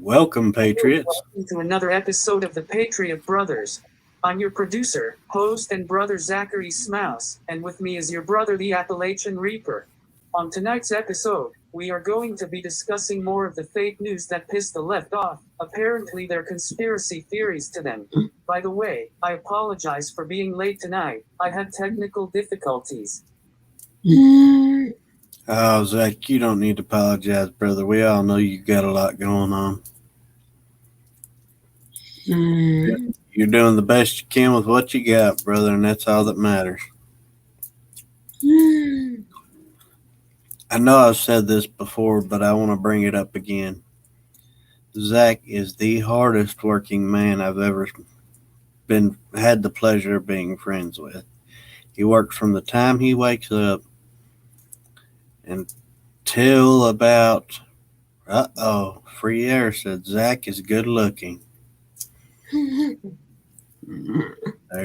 Welcome, Patriots. Welcome to another episode of the Patriot Brothers. I'm your producer, host, and brother ▲ and with me is your brother, the Appalachian Reaper. On tonight's episode, we are going to be discussing more of the fake news that pissed the left off. Apparently, they're conspiracy theories to them. By the way, I apologize for being late tonight. I had technical difficulties. Oh, Zach, you don't need to apologize, brother. We all know you got a lot going on. You're doing the best you can with what you got, brother, and that's all that matters. I know I've said this before, but I want to bring it up again. Zach is the hardest working man I've ever had the pleasure of being friends with. He works from the time he wakes up until about, free air said Zach is good looking. There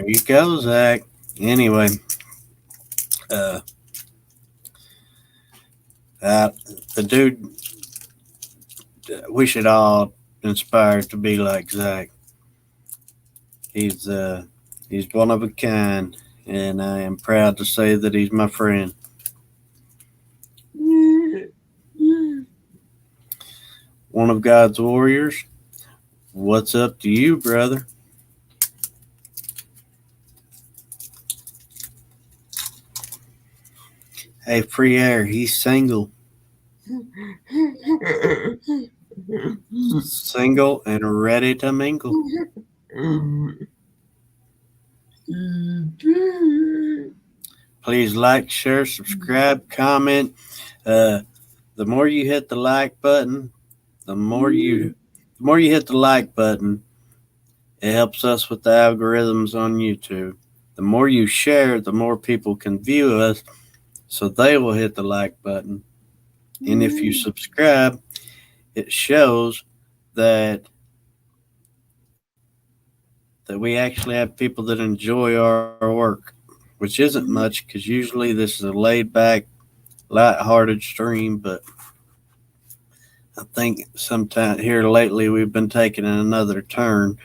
you go, Zach. Anyway, the dude, we should all inspire to be like Zach. He's one of a kind, and I am proud to say that he's my friend. One of God's warriors. What's up to you, brother? Hey, free air, he's single. Single and ready to mingle. Please like, share, subscribe, comment. The more you hit the like button, the more you hit the like button, it helps us with the algorithms on YouTube. The more you share, the more people can view us, so they will hit the like button. And if you subscribe, it shows that we actually have people that enjoy our work, which isn't much because usually this is a laid-back, light-hearted stream, but I think sometime here lately we've been taking another turn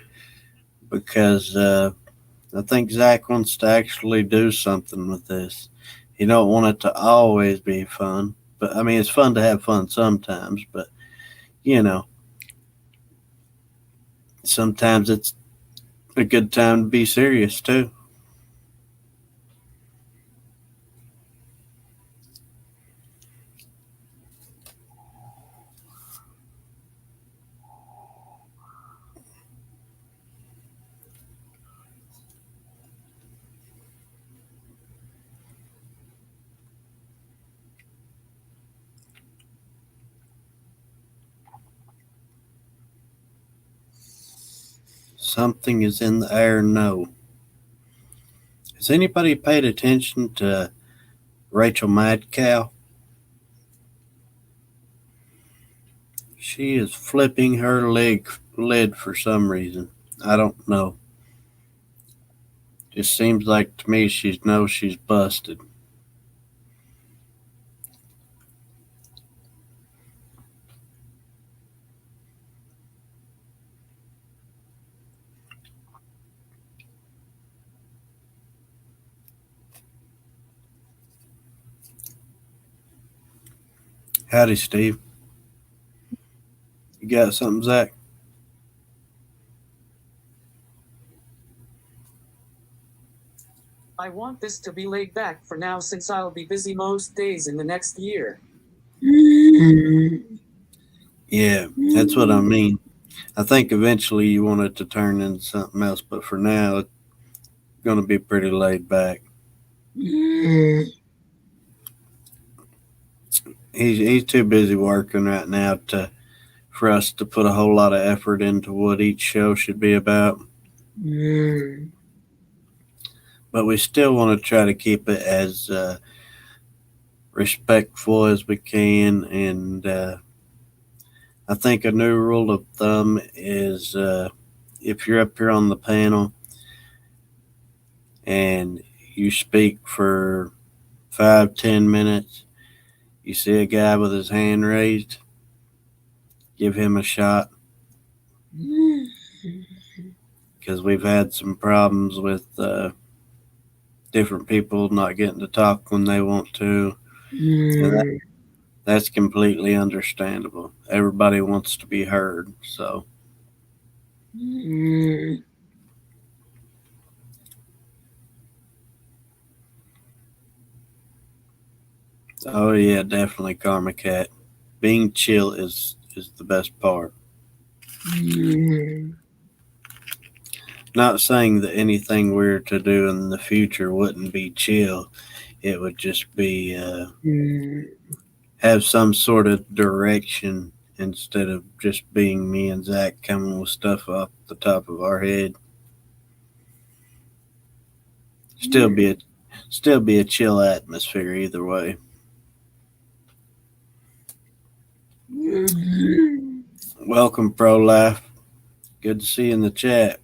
because I think Zach wants to actually do something with this. He don't want it to always be fun, but I mean, it's fun to have fun sometimes, but you know, sometimes it's a good time to be serious too. Something is in the air, no. Has anybody paid attention to Rachel Madcow? She is flipping her lid for some reason. I don't know. Just seems like to me she knows she's busted. Howdy, Steve. You got something, Zach? I want this to be laid back for now since I'll be busy most days in the next year. Yeah, that's what I mean. I think eventually you want it to turn into something else, but for now it's going to be pretty laid back. He's too busy working right now for us to put a whole lot of effort into what each show should be about. But we still want to try to keep it as respectful as we can. And I think a new rule of thumb is if you're up here on the panel and you speak for 5-10 minutes, you see a guy with his hand raised, give him a shot. because we've had some problems with different people not getting to talk when they want to. And that's completely understandable. Everybody wants to be heard, so. Oh yeah, definitely, Karma Cat. Being chill is the best part. Not saying that anything we were to do in the future wouldn't be chill. It would just be have some sort of direction instead of just being me and Zach coming with stuff off the top of our head. Still be a chill atmosphere either way. Welcome, Pro Life. Good to see you in the chat.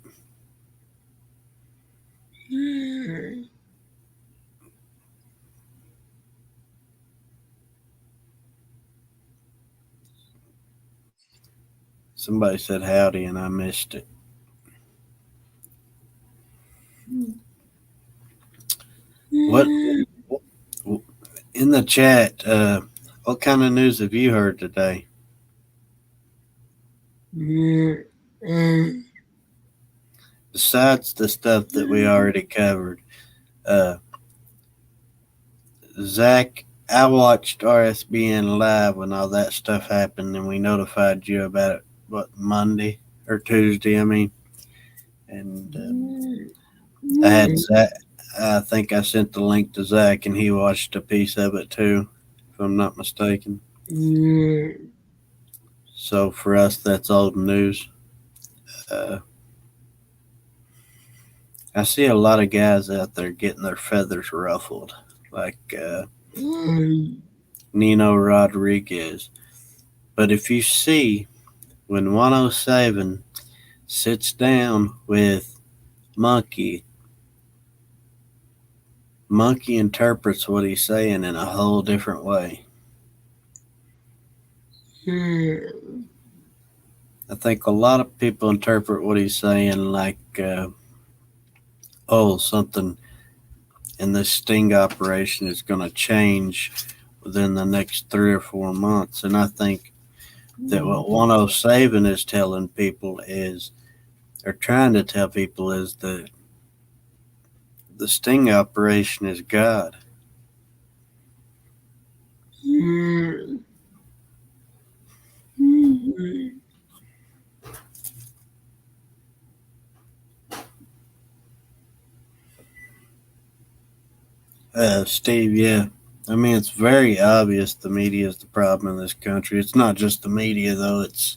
Somebody said howdy and I missed it. What in the chat? What kind of news have you heard today? Besides the stuff that we already covered, Zach, I watched RSBN Live when all that stuff happened, and we notified you about it. What, Monday or Tuesday? I mean, and I had Zach. I think I sent the link to Zach, and he watched a piece of it too, if I'm not mistaken. So for us, that's old news. I see a lot of guys out there getting their feathers ruffled, like Nino Rodriguez. But if you see when ⅏⅏⅏⑦ sits down with Monkey interprets what he's saying in a whole different way. I think a lot of people interpret what he's saying like, something in this sting operation is going to change within the next 3 or 4 months. And I think that what ⅏⅏⅏⑦ is telling people is, or trying to tell people, is that the sting operation is God. Steve, yeah. I mean, it's very obvious the media is the problem in this country. It's not just the media, though. It's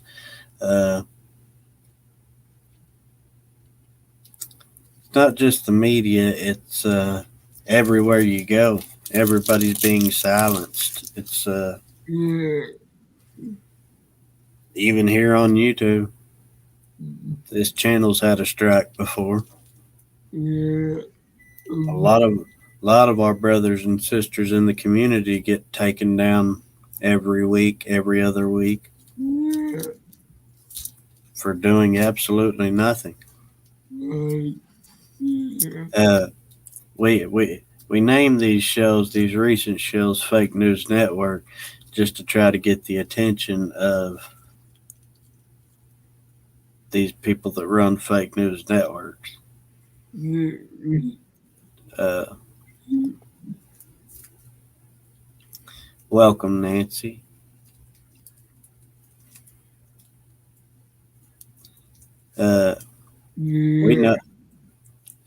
not just the media. It's everywhere you go. Everybody's being silenced. It's even here on YouTube. This channel's had a strike before. A lot of our brothers and sisters in the community get taken down every week, every other week, for doing absolutely nothing. We name these shows, these recent shows, Fake News Network, just to try to get the attention of these people that run fake news networks. Welcome, Nancy. We know.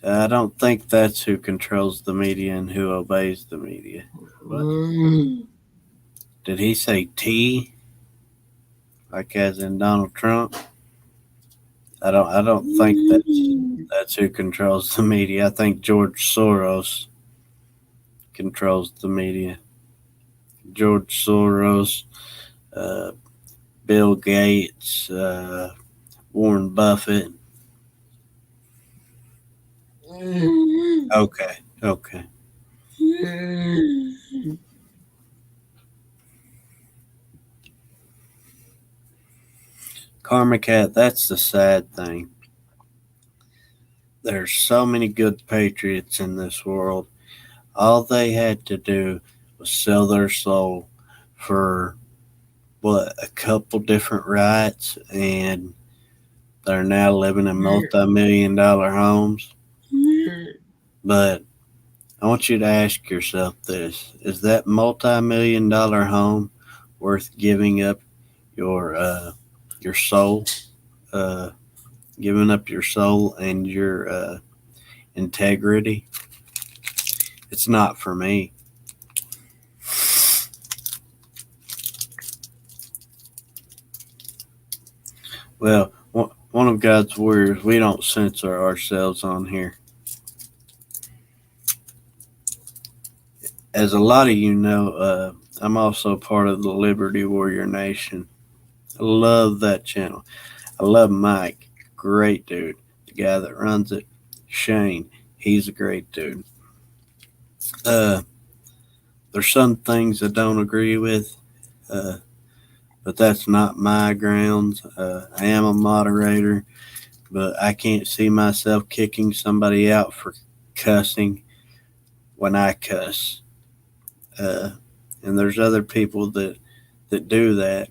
I don't think that's who controls the media and who obeys the media. But did he say T? Like as in Donald Trump? I don't think that's who controls the media. I think George Soros controls the media. George Soros, Bill Gates, Warren Buffett. Okay. Karma Cat, that's the sad thing. There's so many good patriots in this world. All they had to do was sell their soul for a couple different rights, and they're now living in multi-million-dollar homes. But I want you to ask yourself this: is that multi-million-dollar home worth giving up your soul, giving up your soul and your integrity? It's not for me. Well, one of God's warriors, we don't censor ourselves on here. As a lot of you know, I'm also part of the Liberty Warrior Nation. I love that channel. I love Mike. Great dude. The guy that runs it, Shane. He's a great dude. There's some things I don't agree with, but that's not my grounds. I am a moderator, but I can't see myself kicking somebody out for cussing when I cuss. And there's other people that do that.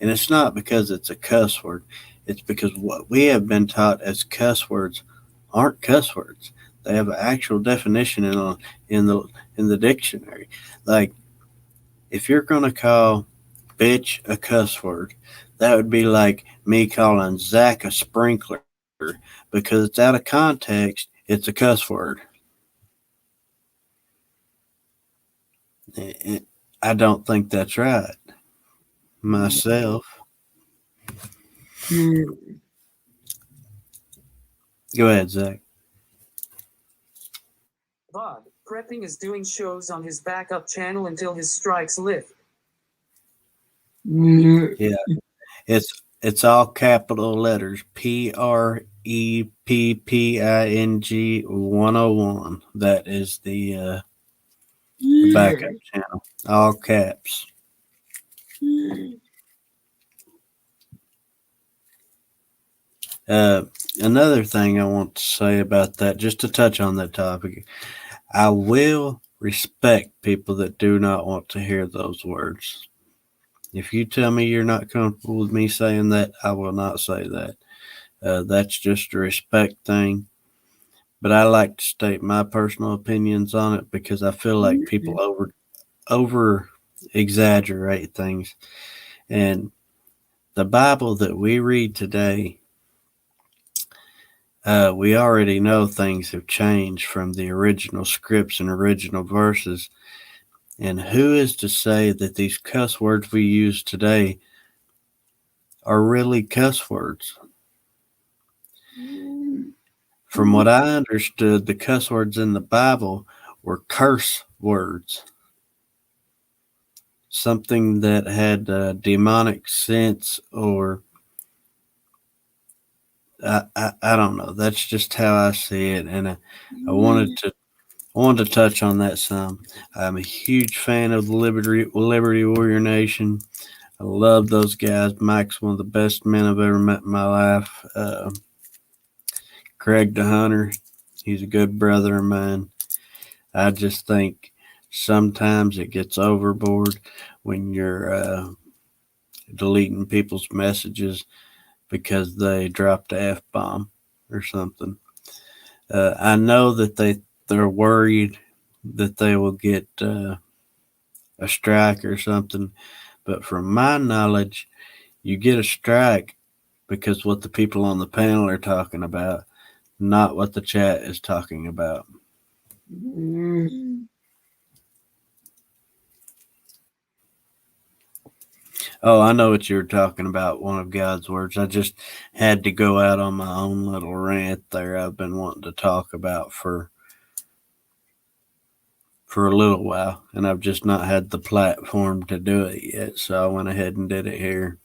And it's not because it's a cuss word. It's because what we have been taught as cuss words aren't cuss words. They have an actual definition in the dictionary. Like, if you're going to call bitch a cuss word, that would be like me calling Zach a sprinkler, because it's out of context. It's a cuss word. I don't think that's right myself. Go ahead, Zach. Vaughn, prepping is doing shows on his backup channel until his strikes lift. Yeah, it's all capital letters. PREPPING 101. That is the backup channel. All caps. Another thing I want to say about that, just to touch on that topic, I will respect people that do not want to hear those words. If you tell me you're not comfortable with me saying that, I will not say that. That's just a respect thing. But I like to state my personal opinions on it because I feel like people over exaggerate things. And the Bible that we read today, we already know things have changed from the original scripts and original verses. And who is to say that these cuss words we use today are really cuss words? From what I understood, the cuss words in the Bible were curse words. Something that had a demonic sense, or I don't know. That's just how I see it. And I wanted to touch on that some. I'm a huge fan of the Liberty Warrior Nation. I love those guys. Mike's one of the best men I've ever met in my life. Craig the Hunter, he's a good brother of mine. I just think sometimes it gets overboard when you're deleting people's messages because they dropped a F-bomb or something. I know that they're worried that they will get a strike or something, but from my knowledge, you get a strike because what the people on the panel are talking about, not what the chat is talking about. Oh, I know what you're talking about, one of God's words. I just had to go out on my own little rant there I've been wanting to talk about for a little while, and I've just not had the platform to do it yet, so I went ahead and did it here.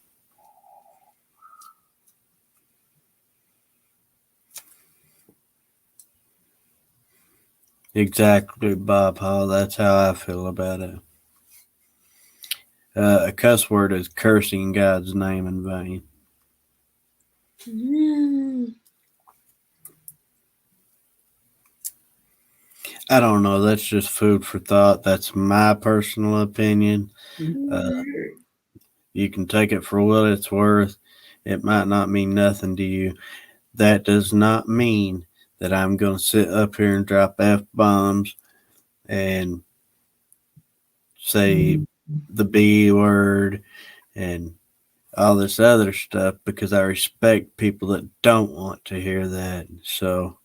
Exactly, Bob Hall. That's how I feel about it. A cuss word is cursing God's name in vain. I don't know. That's just food for thought. That's my personal opinion. You can take it for what it's worth. It might not mean nothing to you. That does not mean that I'm going to sit up here and drop F-bombs and say the B word and all this other stuff, because I respect people that don't want to hear that. So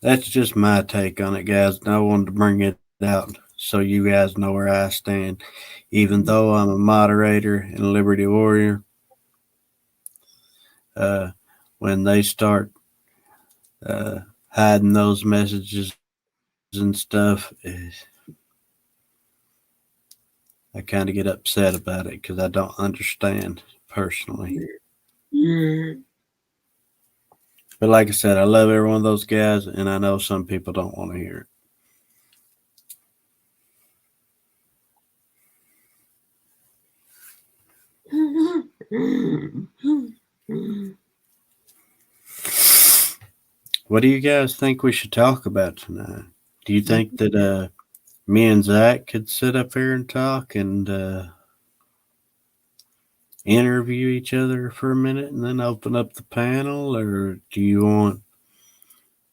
that's just my take on it, guys. And I wanted to bring it out so you guys know where I stand. Even though I'm a moderator and Liberty Warrior, when they start hiding those messages and stuff, I kind of get upset about it because I don't understand personally. But like I said, I love every one of those guys, and I know some people don't want to hear it. What do you guys think we should talk about tonight? Do you think that me and Zach could sit up here and talk and interview each other for a minute and then open up the panel, or do you want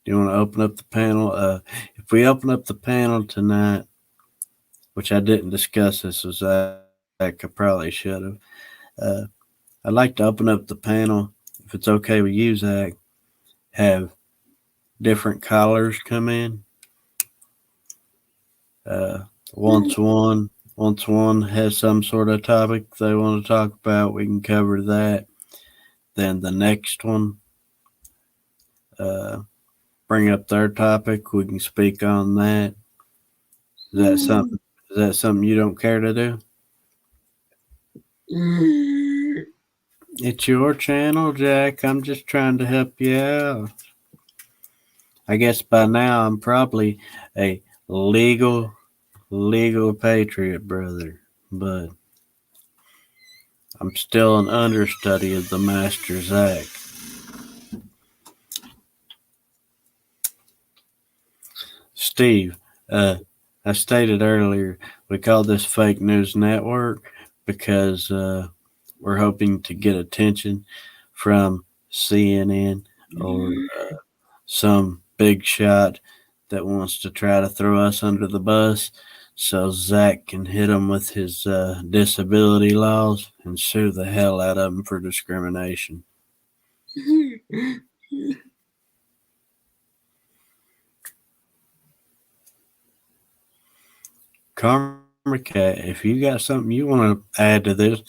to open up the panel? If we open up the panel tonight, which I didn't discuss this with Zach, I probably should have. I'd like to open up the panel, if it's okay with you, Zach, have different callers come in. Once one has some sort of topic they want to talk about, we can cover that. Then the next one, bring up their topic, we can speak on that. Is that something you don't care to do? It's your channel, Jack. I'm just trying to help you out. I guess by now I'm probably a legal patriot, brother, but I'm still an understudy of the Master Zach. Steve, I stated earlier, we call this fake news network because we're hoping to get attention from CNN or some big shot that wants to try to throw us under the bus, so Zach can hit him with his disability laws and sue the hell out of him for discrimination. Karma Cat, if you got something you want to add to this,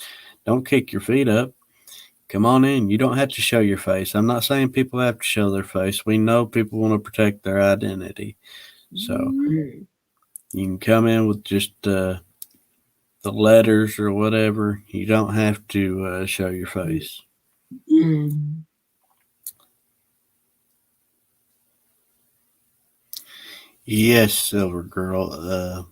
don't kick your feet up. Come on in. You don't have to show your face. I'm not saying people have to show their face. We know people want to protect their identity. So you can come in with just the letters or whatever. You don't have to show your face. Yes, Silver Girl.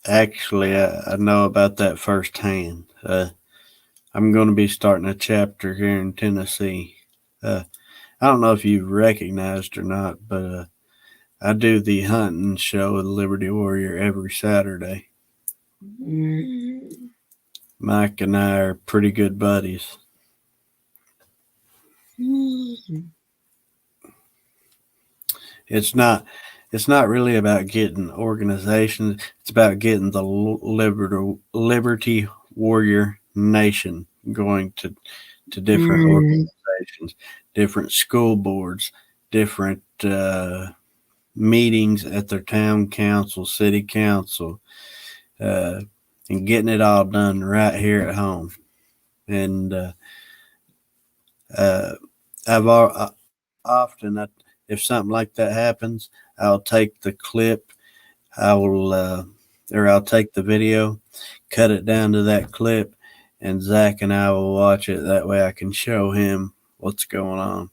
Actually, I know about that firsthand. I'm going to be starting a chapter here in Tennessee. I don't know if you've recognized or not, but I do the hunting show with Liberty Warrior every Saturday. Mike and I are pretty good buddies. It's not really about getting organizations. It's about getting the Liberty Warrior Nation going to different organizations, different school boards, different meetings at their town council, city council, and getting it all done right here at home. And I've often, if something like that happens, I'll take the clip, I'll take the video, cut it down to that clip, and Zach and I will watch it. That way I can show him what's going on.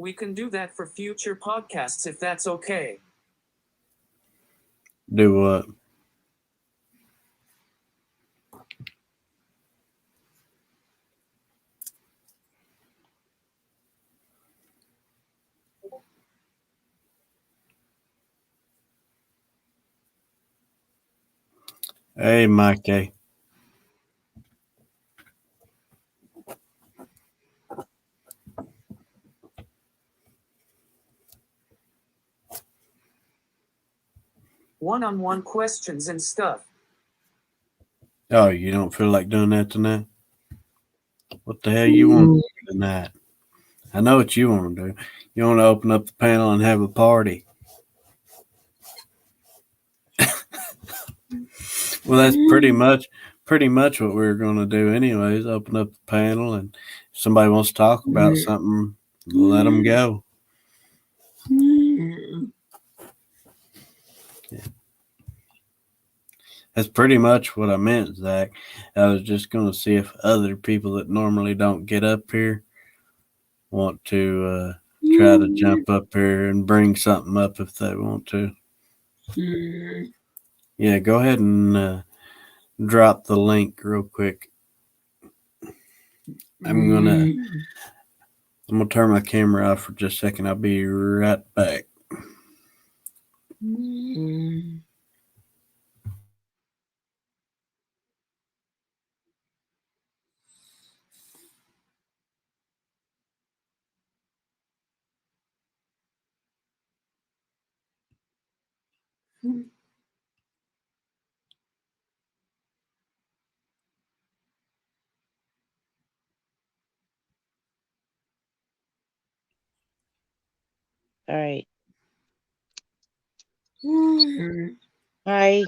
We can do that for future podcasts if that's okay. Do what? Hey, Mikey. One-on-one questions and stuff. Oh, you don't feel like doing that tonight? What the hell you want to do tonight? I know what you want to do. You want to open up the panel and have a party. Well, that's pretty much what we're going to do anyways. Open up the panel, and if somebody wants to talk about something, let them go. Yeah. That's pretty much what I meant, Zach. I was just going to see if other people that normally don't get up here want to try to jump up here and bring something up if they want to. Yeah, go ahead and drop the link real quick. I'm gonna turn my camera off for just a second. I'll be right back. All right. Hi.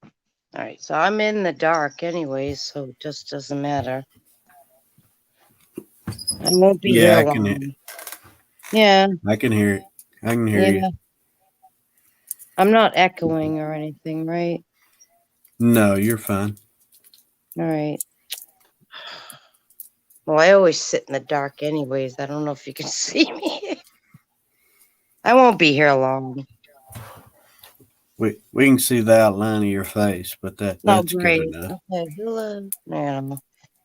All right, so I'm in the dark anyways, so it just doesn't matter. I won't be here long. Yeah. I can hear it. I can hear you. I'm not echoing or anything, right? No, you're fine. All right. Well, I always sit in the dark anyways. I don't know if you can see me. I won't be here long. We can see the outline of your face, but that's good enough. Okay, hello. Yeah.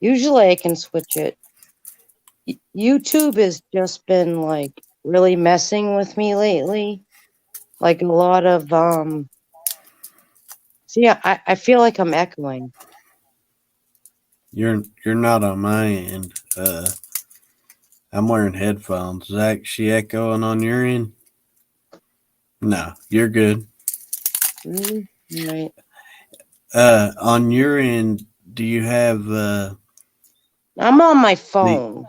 Usually I can switch it. YouTube has just been like really messing with me lately. Like a lot of see, I feel like I'm echoing. You're not on my end. I'm wearing headphones. Zach, she echoing on your end? No, you're good. Really? Right. On your end, do you have I'm on my phone.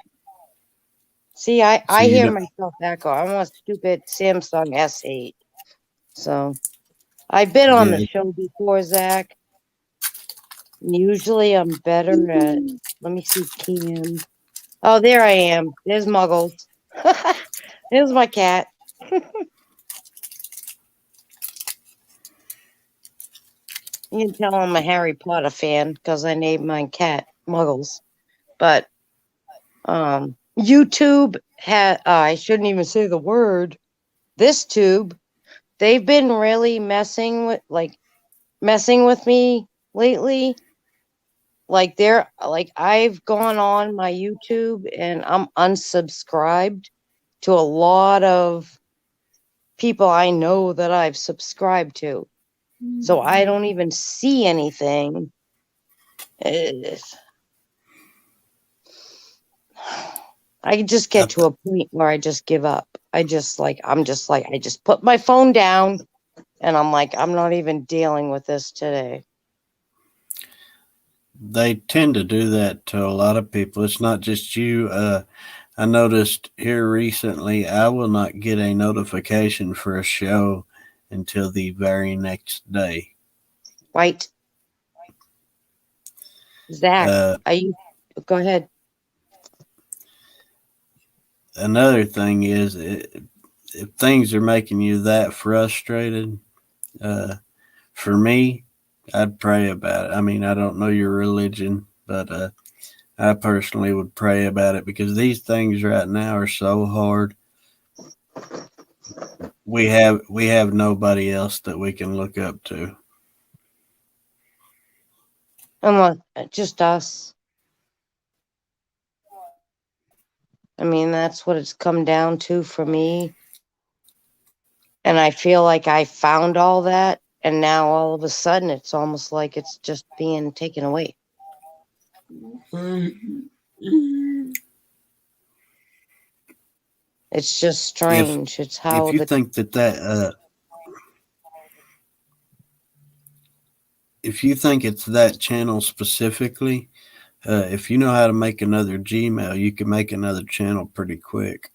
See, I hear myself echo. I'm on a stupid Samsung S8. So I've been on the show before, Zach. Usually I'm better at, let me see, Cam. Oh, there I am. There's Muggles. There's my cat. You can tell I'm a Harry Potter fan because I named my cat Muggles. But YouTube had, I shouldn't even say the word, this tube, they've been really messing with me lately. Like I've gone on my YouTube and I'm unsubscribed to a lot of people I know that I've subscribed to. So I don't even see anything. I just get to a point where I just give up. I just put my phone down and I'm like, I'm not even dealing with this today. They tend to do that to a lot of people. It's not just you. I noticed here recently, I will not get a notification for a show until the very next day. Right. Zach, go ahead. Another thing is, if things are making you that frustrated, for me, I'd pray about it. I mean, I don't know your religion, but I personally would pray about it because these things right now are so hard. We have nobody else that we can look up to. Unless just us. I mean, that's what it's come down to for me. And I feel like I found all that, and now all of a sudden it's almost like it's just being taken away. It's just strange. It's how if you think that if you think it's that channel specifically, if you know how to make another Gmail, you can make another channel pretty quick.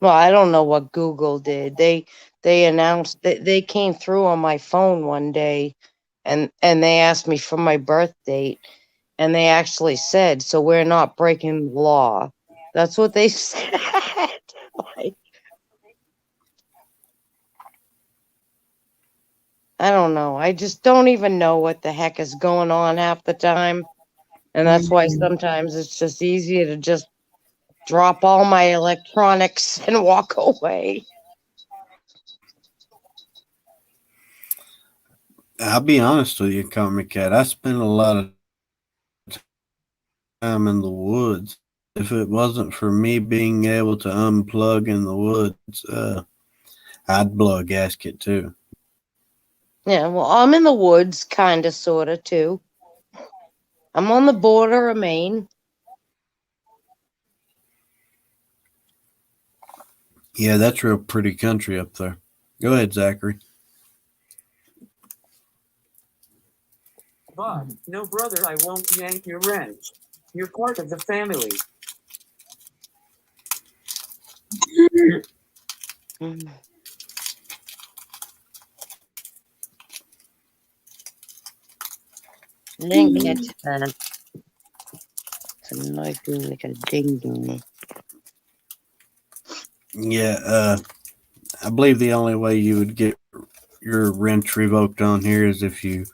Well, I don't know what Google did. They announced that they came through on my phone one day, and they asked me for my birth date, and they actually said, "So we're not breaking the law." That's what they said. Like, I don't know. I just don't even know what the heck is going on half the time. And that's why sometimes it's just easier to just drop all my electronics and walk away. I'll be honest with you, Comic Cat. I spent a lot of time in the woods. If it wasn't for me being able to unplug in the woods, I'd blow a gasket too. Yeah, well, I'm in the woods, kind of, sort of, too. I'm on the border of Maine. Yeah, that's real pretty country up there. Go ahead, Zachary. But, no brother, I won't yank your wrench. You're part of the family. Mm. I didn't catch that. It's a knife like a ding dong. Yeah, I believe the only way you would get your wrench revoked on here is if you've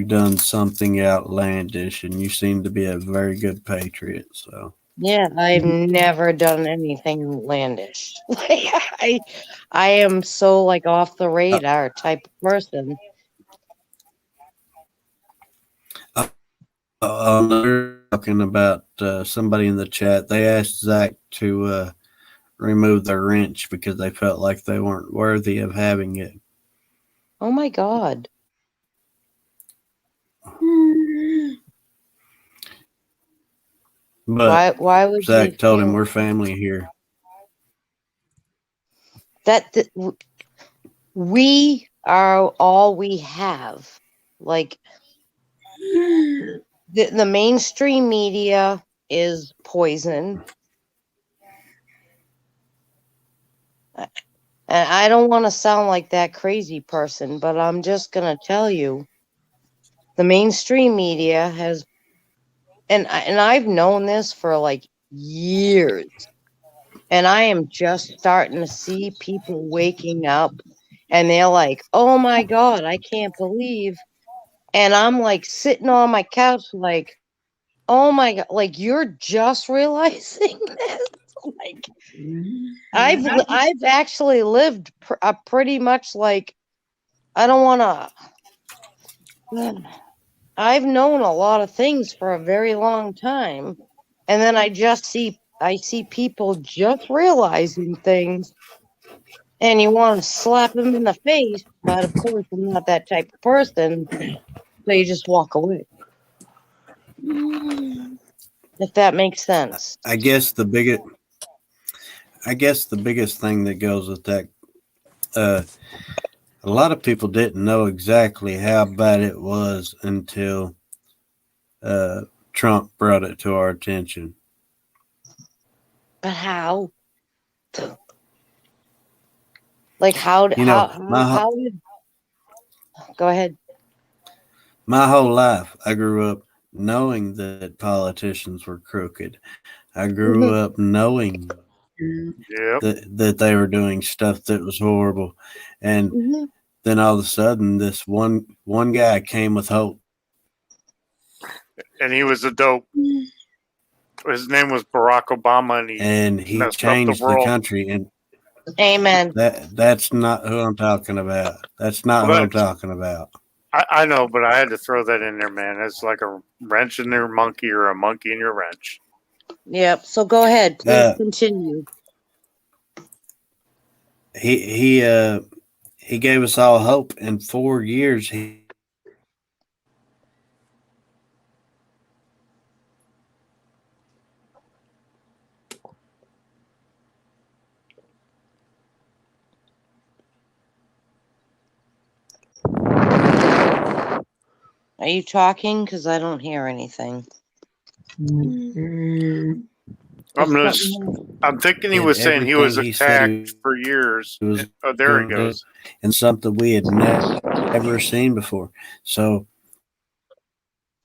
done something outlandish, and you seem to be a very good patriot. So Yeah, I've never done anything outlandish. I am so like off the radar type of person. they're talking about somebody in the chat. They asked Zach to remove their wrench because they felt like they weren't worthy of having it. Oh my God. But Why would Zach told him feel we're family here. that we are all we have? Like the mainstream media is poison. And I don't want to sound like that crazy person, but I'm just going to tell you the mainstream media has, and I've known this for like years, and I am just starting to see people waking up, and they're like, "Oh my God, I can't believe," and I'm like sitting on my couch like, "Oh my God, like you're just realizing this." Like I've actually lived pretty much like, I don't want to. I've known a lot of things for a very long time, and then I see people just realizing things, and you want to slap them in the face, but of course I'm not that type of person, so you just walk away. If that makes sense. I guess the biggest thing that goes with that, a lot of people didn't know exactly how bad it was until Trump brought it to our attention. But how? Like how did go ahead. My whole life, I grew up knowing that politicians were crooked. I grew up knowing that they were doing stuff that was horrible, and then all of a sudden, this one guy came with hope, and he was a dope. His name was Barack Obama, and he messed up changed the the world. country. And Amen. that's not who I'm talking about. That's not who I'm talking about. I know, but I had to throw that in there, man. It's like a wrench in your monkey or a monkey in your wrench. Yep. So go ahead. Please continue. He gave us all hope. In 4 years, Are you talking? Because I don't hear anything. I'm thinking he was saying he was attacked for years. Oh, there he goes. And something we had never seen before. So,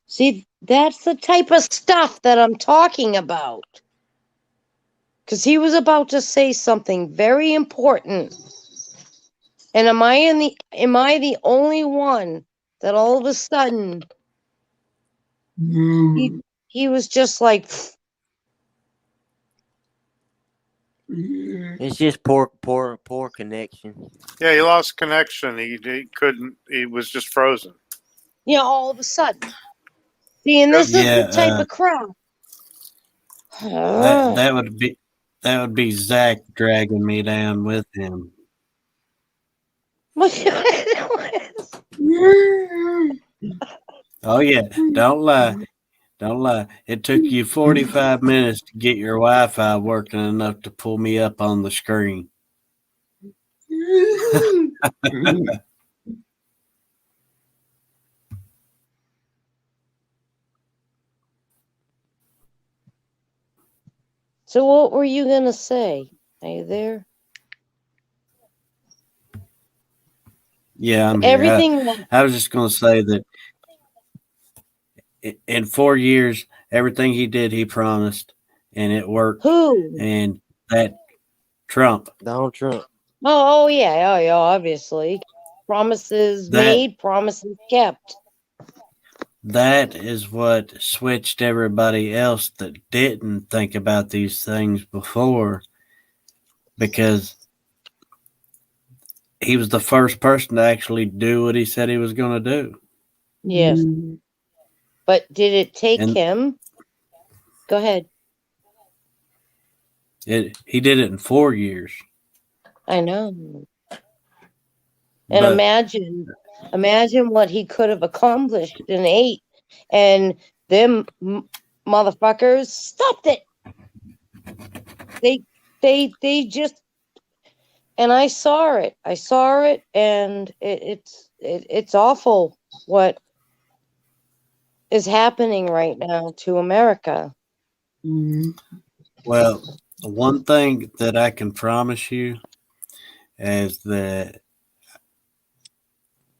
see, that's the type of stuff that I'm talking about. Because he was about to say something very important. And am I the only one that all of a sudden he was just like, It's just poor connection. Yeah, he lost connection. He couldn't. He was just frozen. you know, all of a sudden. See, and this is the type of crap. that would be Zach dragging me down with him. Oh yeah, don't lie. It took you 45 minutes to get your Wi-Fi working enough to pull me up on the screen. So what were you gonna say? Are you there? Yeah, I'm everything. Here. I was just going to say that in 4 years, everything he did, he promised, and it worked. Who? And that Trump. Donald Trump. Oh yeah, obviously. Promises made, promises kept. That is what switched everybody else that didn't think about these things before, because he was the first person to actually do what he said he was going to do. Yes. But did it take him? Go ahead. He did it in 4 years. I know. And imagine what he could have accomplished in 8, and them motherfuckers stopped it. They just, and I saw it, and it's awful what is happening right now to America. Well, one thing that I can promise you is that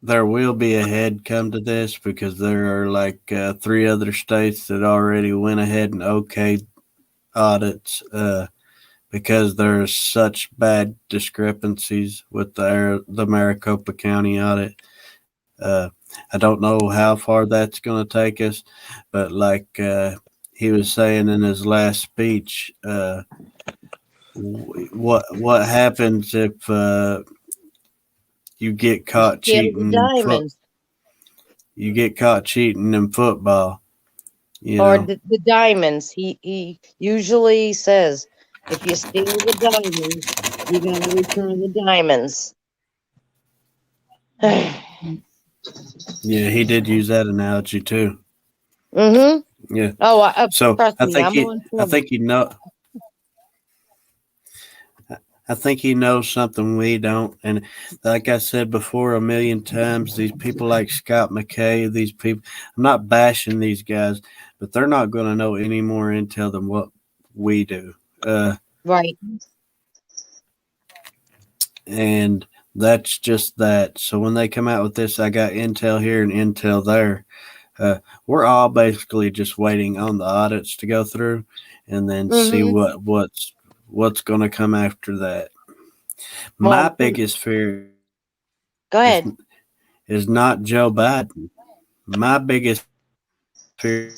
there will be a head come to this, because there are like 3 other states that already went ahead and okayed audits because there's such bad discrepancies with the Maricopa County audit. I don't know how far that's going to take us, but like he was saying in his last speech, what happens if you get caught cheating? You get caught cheating in football, or the diamonds. He usually says, if you steal the diamonds, you gotta return the diamonds. Yeah, he did use that analogy too. Mm-hmm. Yeah. Oh, so I think he knows something we don't. And like I said before 1,000,000 times, these people like Scott McKay, these people, I'm not bashing these guys, but they're not going to know any more intel than what we do. Right. And that's just that. So when they come out with this, I got intel here and intel there. We're all basically just waiting on the audits to go through, and then see what's going to come after that. My biggest fear go ahead is not Joe Biden. My biggest fear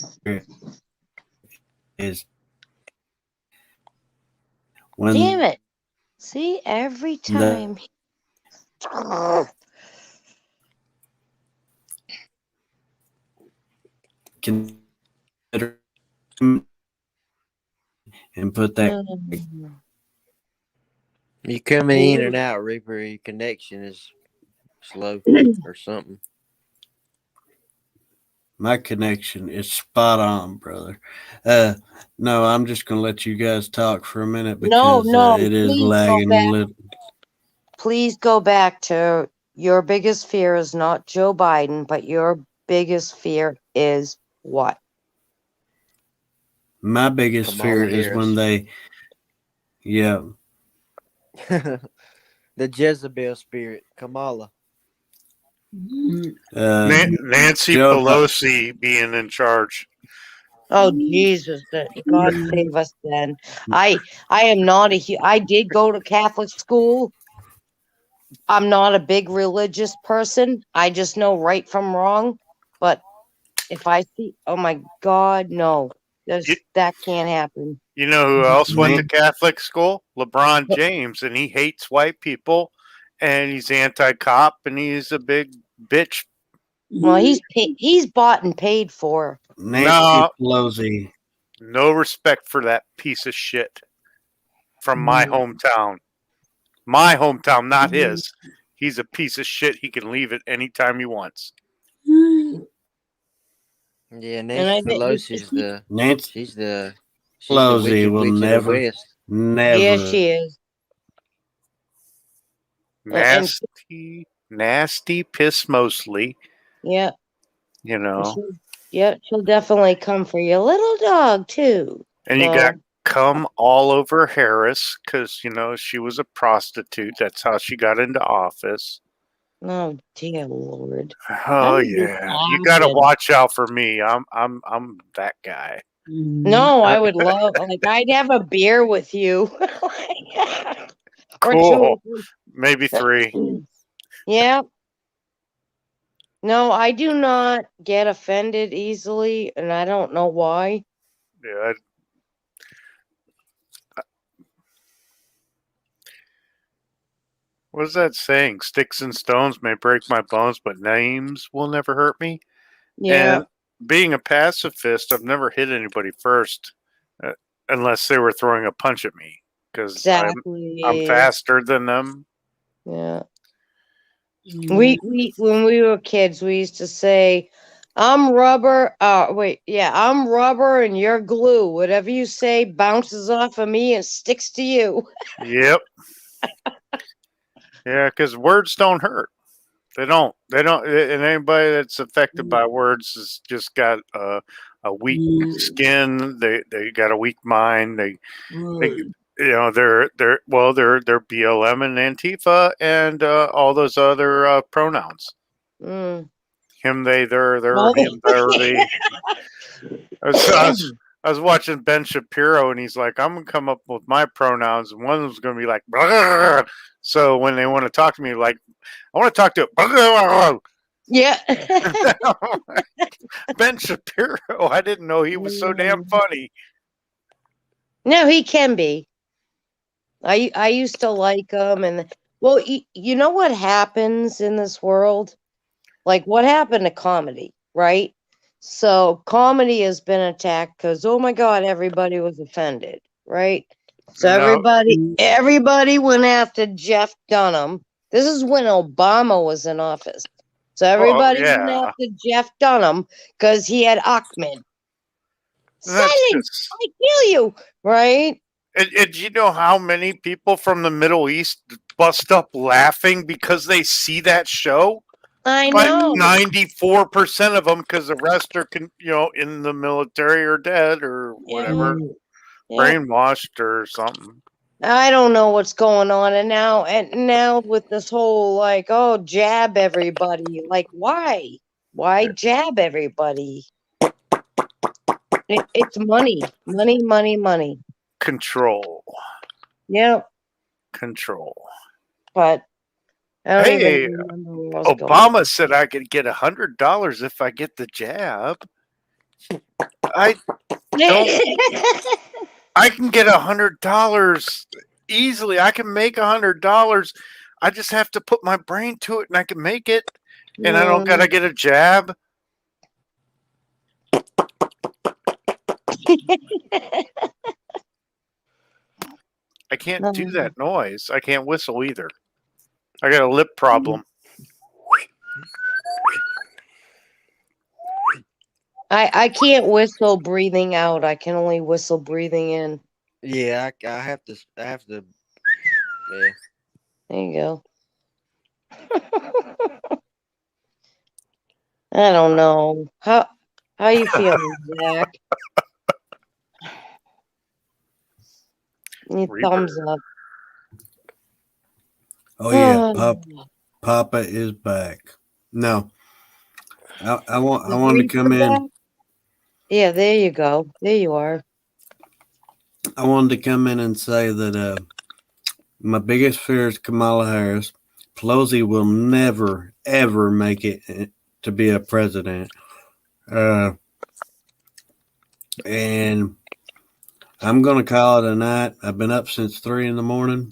is when Damn it. See, every time. consider and put that You coming in and out, Reaper. Your connection is slow or something. my connection is spot on, brother. No, I'm just gonna let you guys talk for a minute because it is please lagging a little. Please go back to your biggest fear is not Joe Biden, but your biggest fear is what? My biggest fear Kamala is when Harris. the Jezebel spirit, Kamala. Nancy Joe Pelosi being in charge. Oh Jesus! God save us. Then I am not I did go to Catholic school. I'm not a big religious person. I just know right from wrong. But if I see, oh my God, no, that can't happen. You know who else went to Man. Catholic school? LeBron James, and he hates white people, and he's anti-cop, and he's a big bitch. Well, he's bought and paid for. Nancy Pelosi. No respect for that piece of shit from my hometown. My hometown, not his. He's a piece of shit. He can leave it anytime he wants. Yeah, Nancy Pelosi's she's the Pelosi will witch never, of the West. never. Yeah, she is. Nasty piss mostly. Yeah. You know. She'll definitely come for your little dog too. And you got cum all over Harris because, you know, she was a prostitute. That's how she got into office. Oh dear Lord. Oh yeah. You gotta watch out for me. I'm that guy. No, I would love I'd have a beer with you. Cool. Maybe 3. Yeah. No, I do not get offended easily, and I don't know why. Yeah. What is that saying? Sticks and stones may break my bones, but names will never hurt me. Yeah. And being a pacifist, I've never hit anybody first unless they were throwing a punch at me because I'm faster than them. Yeah. We when we were kids, we used to say, I'm rubber. I'm rubber and you're glue. Whatever you say bounces off of me and sticks to you. Yep. Yeah, because words don't hurt. They don't. And anybody that's affected by words has just got a weak skin. They got a weak mind. They you know, they're BLM and Antifa and all those other pronouns. Him, they, they're him, they. I was watching Ben Shapiro, and he's like, "I'm gonna come up with my pronouns, and one of them's gonna be like." Brr. So when they want to talk to me, like, I want to talk to. Yeah. Ben Shapiro. I didn't know he was so damn funny. No, he can be. I used to like him, and well, you know what happens in this world? Like what happened to comedy, right? So comedy has been attacked because oh my God, everybody was offended, right? So everybody went after Jeff Dunham. This is when Obama was in office. So everybody went after Jeff Dunham because he had Ahmed. Silence! I kill you, right? And you know how many people from the Middle East bust up laughing because they see that show? I know. Like 94% of them, because the rest are, in the military or dead or whatever, brainwashed or something. I don't know what's going on, and now with this whole like, oh, jab everybody. Like, why? Why jab everybody? It's money. Control. Yep. Control. But I don't hey, even remember what Obama said I could get $100 if I get the jab. I can get $100 easily. I can make $100. I just have to put my brain to it, and I can make it. And I don't gotta get a jab. I can't do that noise. I can't whistle either. I got a lip problem. I can't whistle breathing out. I can only whistle breathing in. Yeah, I have to. Yeah. There you go. I don't know. How you feeling, Zach? Need thumbs up. Oh yeah, Papa is back. No, I want to come in. Yeah, there you go. There you are. I wanted to come in and say that my biggest fear is Kamala Harris. Pelosi will never, ever make it to be a president. And I'm going to call it a night. I've been up since 3 a.m.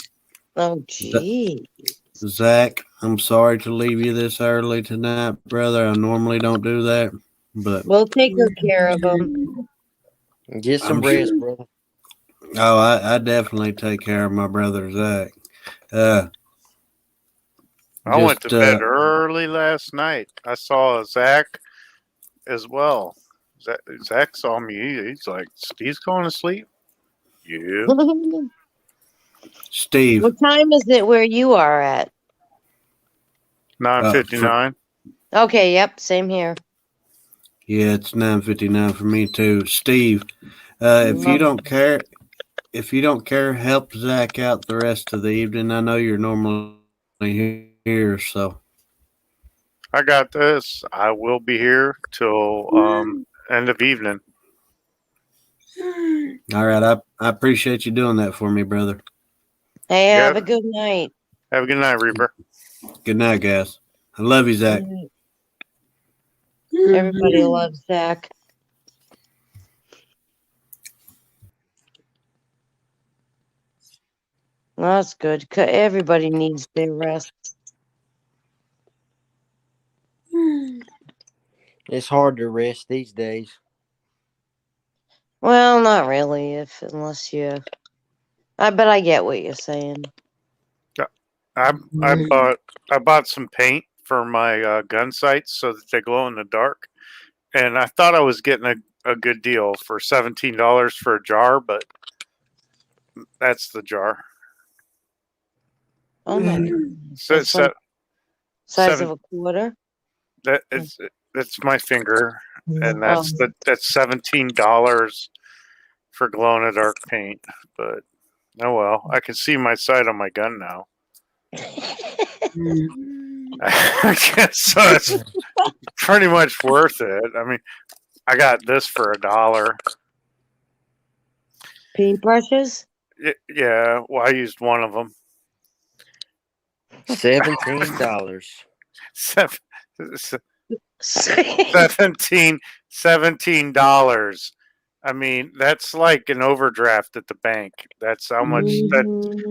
Oh, gee. Zach, I'm sorry to leave you this early tonight, brother. I normally don't do that, but we'll take good care of them. Get some rest, brother. Oh, I definitely take care of my brother Zach. I went to bed early last night. I saw Zach as well. Zach saw me. He's like, Steve's going to sleep? Yeah. Steve. What time is it where you are at? 9:59. Okay, yep, same here. Yeah, it's 9:59 for me too. Steve, if you don't care, help Zach out the rest of the evening. I know you're normally here, so I got this. I will be here till end of evening. All right, I appreciate you doing that for me, brother. Hey, have a good night. Have a good night, Reaper. Good night, guys. I love you, Zach. Everybody loves Zach. That's good. Everybody needs their rest. It's hard to rest these days. Well, not really, unless you. But I get what you're saying. I bought some paint for my gun sights so that they glow in the dark, and I thought I was getting a good deal for $17 for a jar, but that's the jar. Oh my God. Size of a quarter? That's my finger, and that's $17 for glow in the dark paint. But oh well, I can see my sight on my gun now. So it's pretty much worth it. I mean, I got this for $1. Paintbrushes? Yeah, well, I used one of them. $17. $17. I mean, that's like an overdraft at the bank. That's how much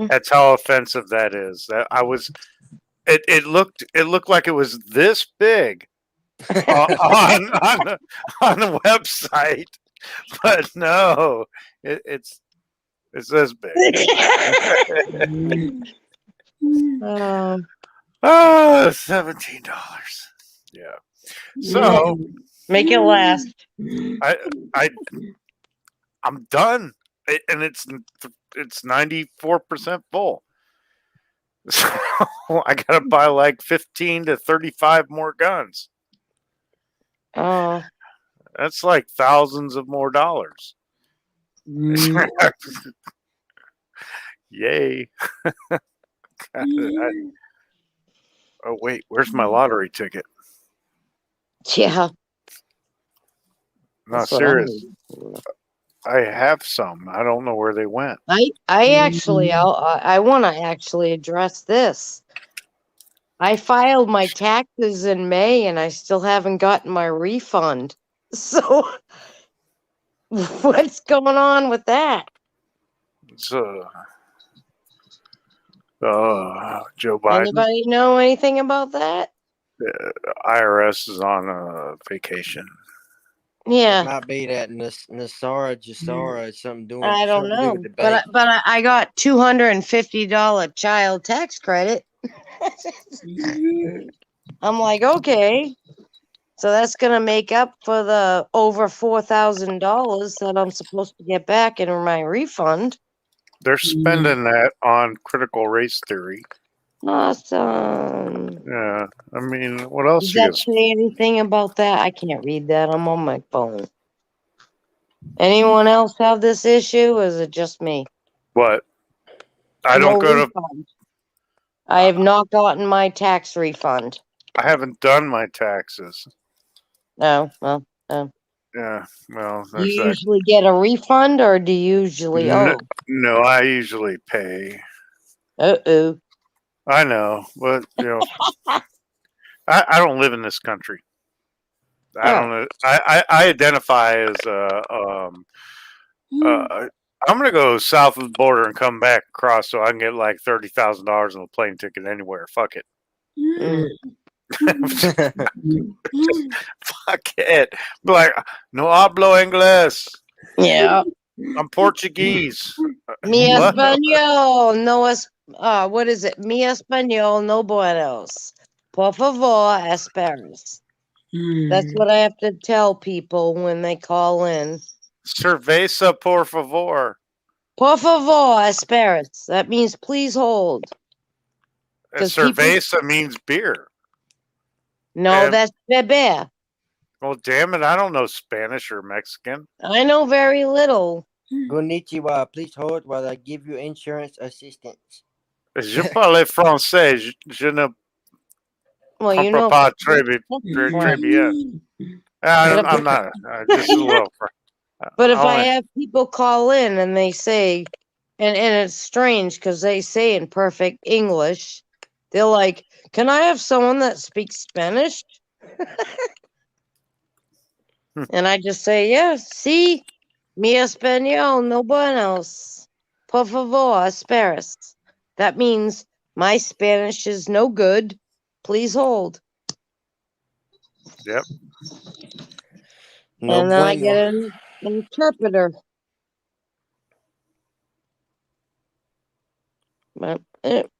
that's how offensive that is. That I was it looked like it was this big on the website, but no, it's this big. $17. Yeah. So make it last. I'm done, and it's 94% full. So I gotta buy like 15 to 35 more guns. Oh, that's like thousands of more dollars. Yay! Oh wait, where's my lottery ticket? Yeah. No, serious. I have some. I don't know where they went. I actually, I want to actually address this. I filed my taxes in May and I still haven't gotten my refund. So What's going on with that? It's, Joe Biden. Anybody know anything about that? IRS is on vacation. It Yeah, might be that ▲ something doing. I don't something to do know, with the bank. but I got $250 child tax credit. I'm like, okay, so that's gonna make up for the over $4,000 that I'm supposed to get back in my refund. They're spending that on critical race theory. Awesome. Yeah, I mean, what else Does you that guys? say anything about that? I can't read that. I'm on my phone. Anyone else have this issue? Or is it just me? What? I No don't go to. refund. I have not gotten my tax refund. I haven't done my taxes. No, well, no. Yeah, well, Do you there's that. usually get a refund or do you usually owe? No, I usually pay. Uh-oh. I know, but I don't live in this country. I don't know. I identify as I'm gonna go south of the border and come back across so I can get like $30,000 on a plane ticket anywhere. Fuck it. Fuck it. Be like, no hablo inglés. Yeah. I'm Portuguese. Mi What? español no es, what is it? Mi español no buenos. Por favor, esperes. That's what I have to tell people when they call in. Cerveza, por favor. Por favor, esperes. That means please hold. Cerveza means beer. No, that's beber. Well, damn it, I don't know Spanish or Mexican. I know very little. Konnichiwa, please hold while I give you insurance assistance. Je parle français. Je ne comprends pas très bien. I'm not. Just a little. But if I have people call in and they say, and it's strange because they say in perfect English, they're like, can I have someone that speaks Spanish? And I just say, yes, sí, mi español no buenos. Por favor, esperes. That means my Spanish is no good. Please hold. Yep. No and then I get an interpreter. But it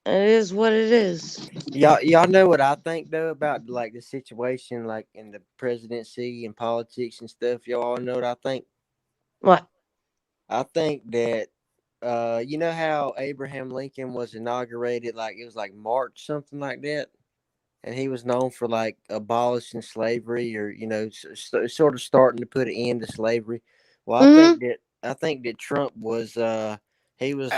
is what it is. Y'all know what I think though about like the situation like in the presidency and politics and stuff. Y'all all know what I think. What? I think that you know how Abraham Lincoln was inaugurated, like it was like March, something like that, and he was known for like abolishing slavery or sort of starting to put an end to slavery. Well, I think that Trump was he was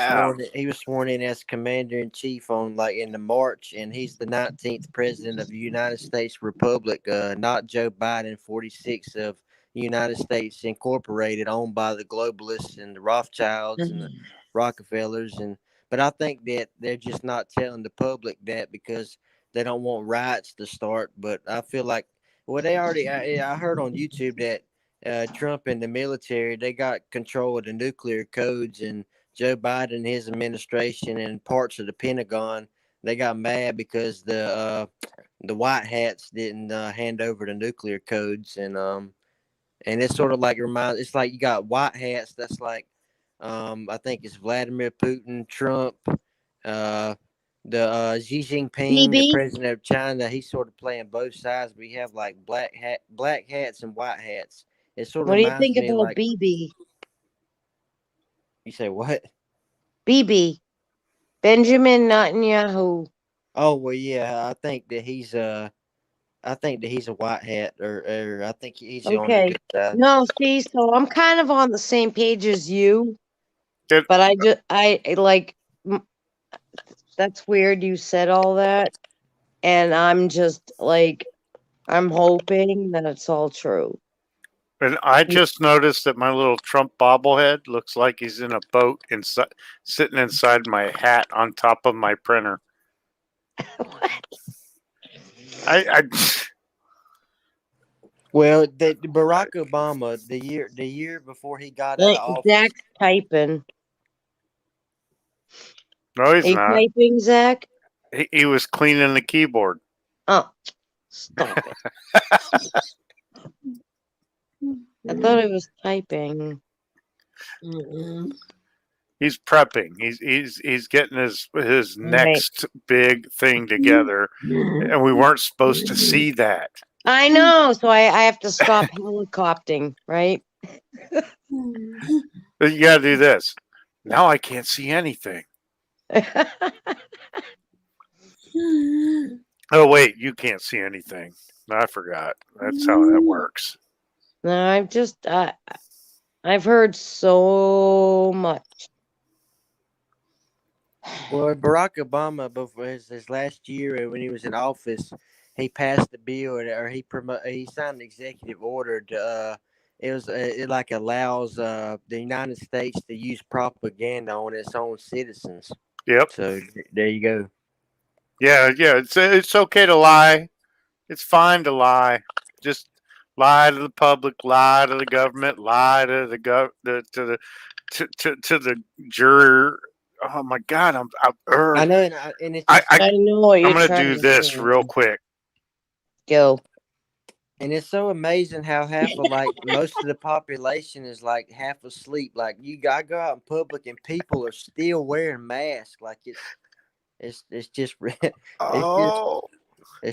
sworn in as commander in chief on like in the March, and he's the 19th president of the United States Republic, not Joe Biden, 46 of United States Incorporated, owned by the globalists and the Rothschilds and the Rockefellers. But I think that they're just not telling the public that because they don't want riots to start. But I feel like they already. I heard on YouTube that Trump and the military, they got control of the nuclear codes, and Joe Biden and his administration and parts of the Pentagon, they got mad because the white hats didn't hand over the nuclear codes, and it's sort of like it's like you got white hats that's like I think it's Vladimir Putin, Trump, the Xi Jinping, the president of China. He's sort of playing both sides, but you have like black hats and white hats. It sort of what do you reminds think me about like BB? You say what? BB, Benjamin Netanyahu. Oh well, yeah. I think that he's a white hat, or I think he's on the good side. No, see, so I'm kind of on the same page as you, but I like. That's weird. You said all that, and I'm just like, I'm hoping that it's all true. And I just noticed that my little Trump bobblehead looks like he's in a boat sitting inside my hat on top of my printer. What? Well, the Barack Obama, the year before he got out of office. Zach's typing. No, he's Are you not. typing, Zach? He was cleaning the keyboard. Oh, stop it. I thought he was typing. He's prepping. He's getting his next big thing together, and we weren't supposed to see that. I know, so I have to stop helicoptering, right? But you gotta do this. Now I can't see anything. Oh wait, you can't see anything. I forgot. That's how that works. No, I've heard so much. Well, Barack Obama, before his last year when he was in office, he passed the bill, or he signed an executive order to it like allows the United States to use propaganda on its own citizens. Yep. So there you go. Yeah. It's okay to lie. It's fine to lie. Just lie to the public, lie to the government, lie to the to the juror. Oh my God, I know, and it's I know what you're I'm gonna trying do to this say. real quick. Go. And it's so amazing how half of most of the population is like half asleep. Like I go out in public and people are still wearing masks. Like it's just it's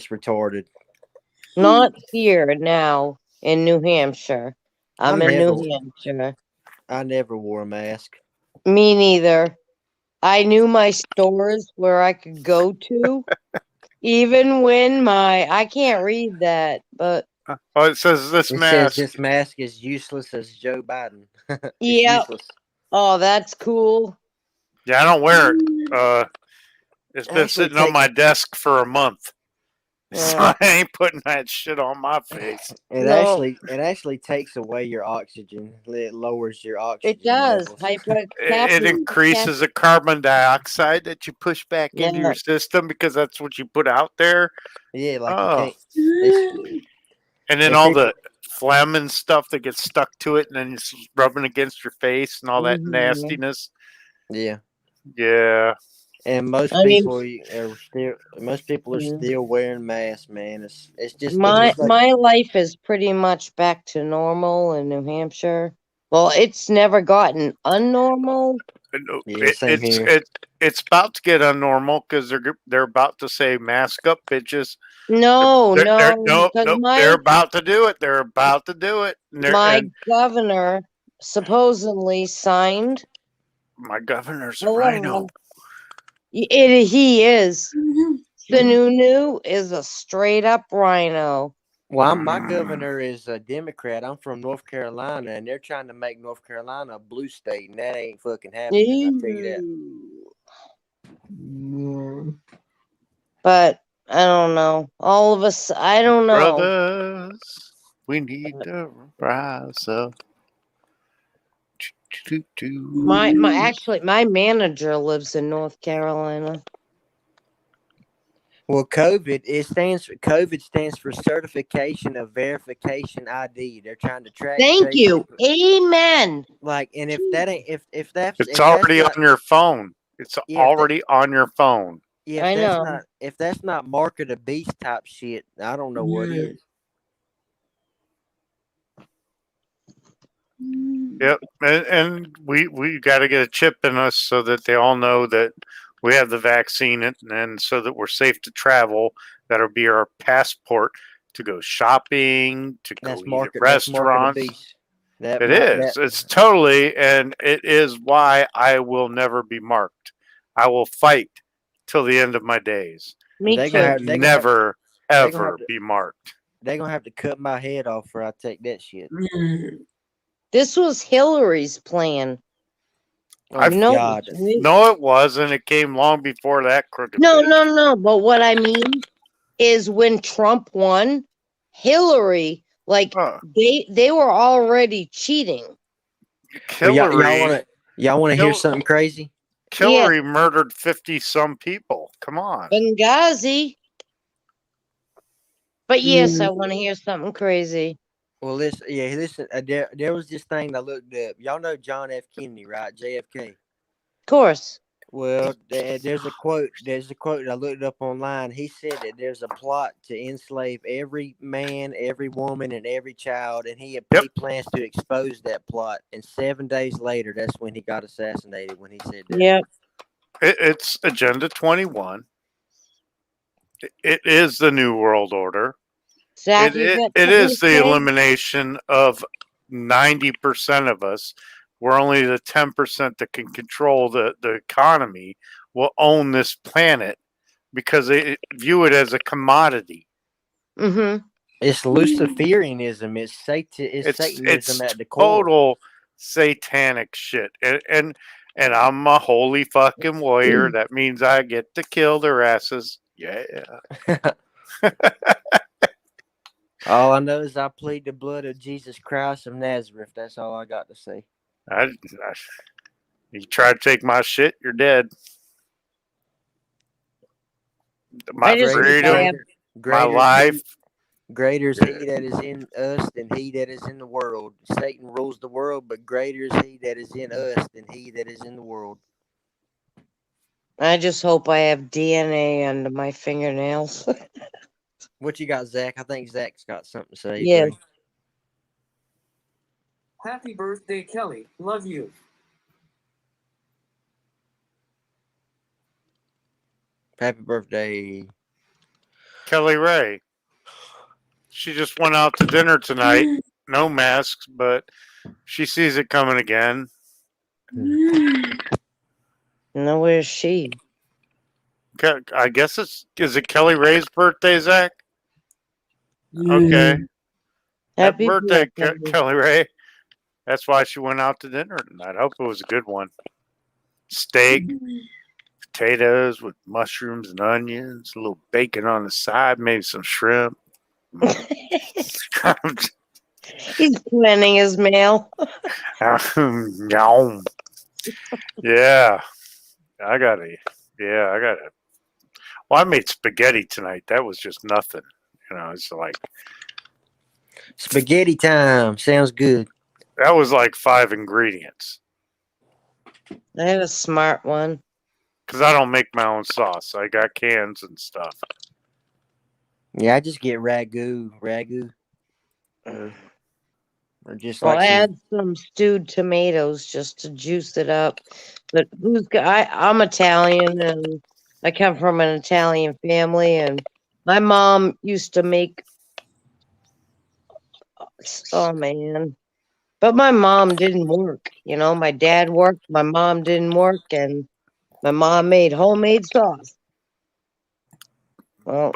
retarded. Not here now in New Hampshire. I'm in New Hampshire. I never wore a mask. Me neither. I knew my stores where I could go to, even when I can't read that, but Oh, it says this mask. Says this mask is useless as Joe Biden. yeah. Oh, that's cool. Yeah, I don't wear it. It's been sitting on my desk for a month. So I ain't putting that shit on my face. It actually takes away your oxygen. It lowers your oxygen. It does. It increases the carbon dioxide that you push back into your system because that's what you put out there. Yeah, like you can't. And then all the phlegm and stuff that gets stuck to it, and then it's rubbing against your face and all that nastiness. Yeah. Yeah. And most people are still wearing masks, man. It's just my life is pretty much back to normal in New Hampshire. Well, it's never gotten unnormal. Yeah, same here. It's about to get unnormal because they're about to say mask up, bitches. No. They're about to do it. They're about to do it. My governor supposedly signed. My governor's a rhino. He is. The new is a straight up rhino. Well, my governor is a Democrat. I'm from North Carolina, and they're trying to make North Carolina a blue state, and that ain't fucking happening. I'll tell you that. But I don't know. All of us, I don't know. Brothers, we need to rise up. My manager lives in North Carolina. Well, COVID stands for Certification of Verification ID. They're trying to track. Thank you. Amen. Like, and if that's it's already on your phone. It's already on your phone. Yeah, I know. If that's not mark of the beast type shit, I don't know what is. Yep, and we got to get a chip in us so that they all know that we have the vaccine, and so that we're safe to travel. That'll be our passport to go shopping, to go eat at restaurants. It's totally, and it is why I will never be marked. I will fight till the end of my days. Me too. Never ever be marked. They're gonna have to cut my head off before I take that shit. This was Hillary's plan. No, it wasn't. It came long before that crooked. No. But what I mean is, when Trump won, Hillary, they were already cheating. Hillary, y'all want to hear something crazy? Hillary murdered 50-some people. Come on, Benghazi. But yes, I want to hear something crazy. Well, listen. There was this thing I looked up. Y'all know John F. Kennedy, right? JFK. Of course. Well, there's a quote. There's a quote I looked up online. He said that there's a plot to enslave every man, every woman, and every child, and he plans to expose that plot. And 7 days later, that's when he got assassinated. When he said that. Yep. It's Agenda 21. It is the New World Order. Zach, It is the elimination of 90% of us. We're only the 10% that can control the economy will own this planet because they view it as a commodity. Mm-hmm. It's Luciferianism. It's Satanism at the core. Total satanic shit. And I'm a holy fucking warrior. That means I get to kill their asses. Yeah. All I know is I plead the blood of Jesus Christ of Nazareth. That's all I got to say. You try to take my shit, you're dead. My freedom, my life. Greater is he that is in us than he that is in the world. Satan rules the world, but greater is he that is in us than he that is in the world. I just hope I have DNA under my fingernails. What you got, Zach? I think Zach's got something to say. Yeah. Buddy. Happy birthday, Kelly. Love you. Happy birthday, Kelly Ray. She just went out to dinner tonight. No masks, but she sees it coming again. No, where's she? I guess is it Kelly Ray's birthday, Zach? Okay. Happy birthday, Kelly Ray. That's why she went out to dinner tonight. I hope it was a good one. Steak, potatoes with mushrooms and onions, a little bacon on the side, maybe some shrimp. He's planning his meal. Yeah. I got it. Well, I made spaghetti tonight. That was just nothing. It's like spaghetti time. Sounds good. That was like 5 ingredients. I had a smart one. Because I don't make my own sauce. I got cans and stuff. Yeah, I just get ragu. Or just I add some stewed tomatoes just to juice it up. But I'm Italian and I come from an Italian family, and my mom used to make. Oh man! But my mom didn't work. My dad worked. My mom didn't work, and my mom made homemade sauce. Well,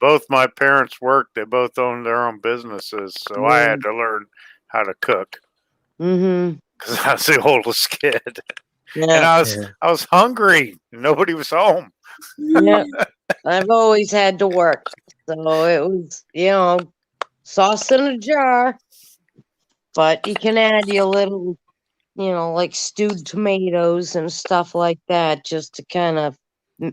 both my parents worked. They both owned their own businesses, so I had to learn how to cook. Mm-hmm. Because I was the oldest kid, yeah. And I was hungry. Nobody was home. Yeah, I've always had to work, so it was sauce in a jar. But you can add your little, like stewed tomatoes and stuff like that, just to kind of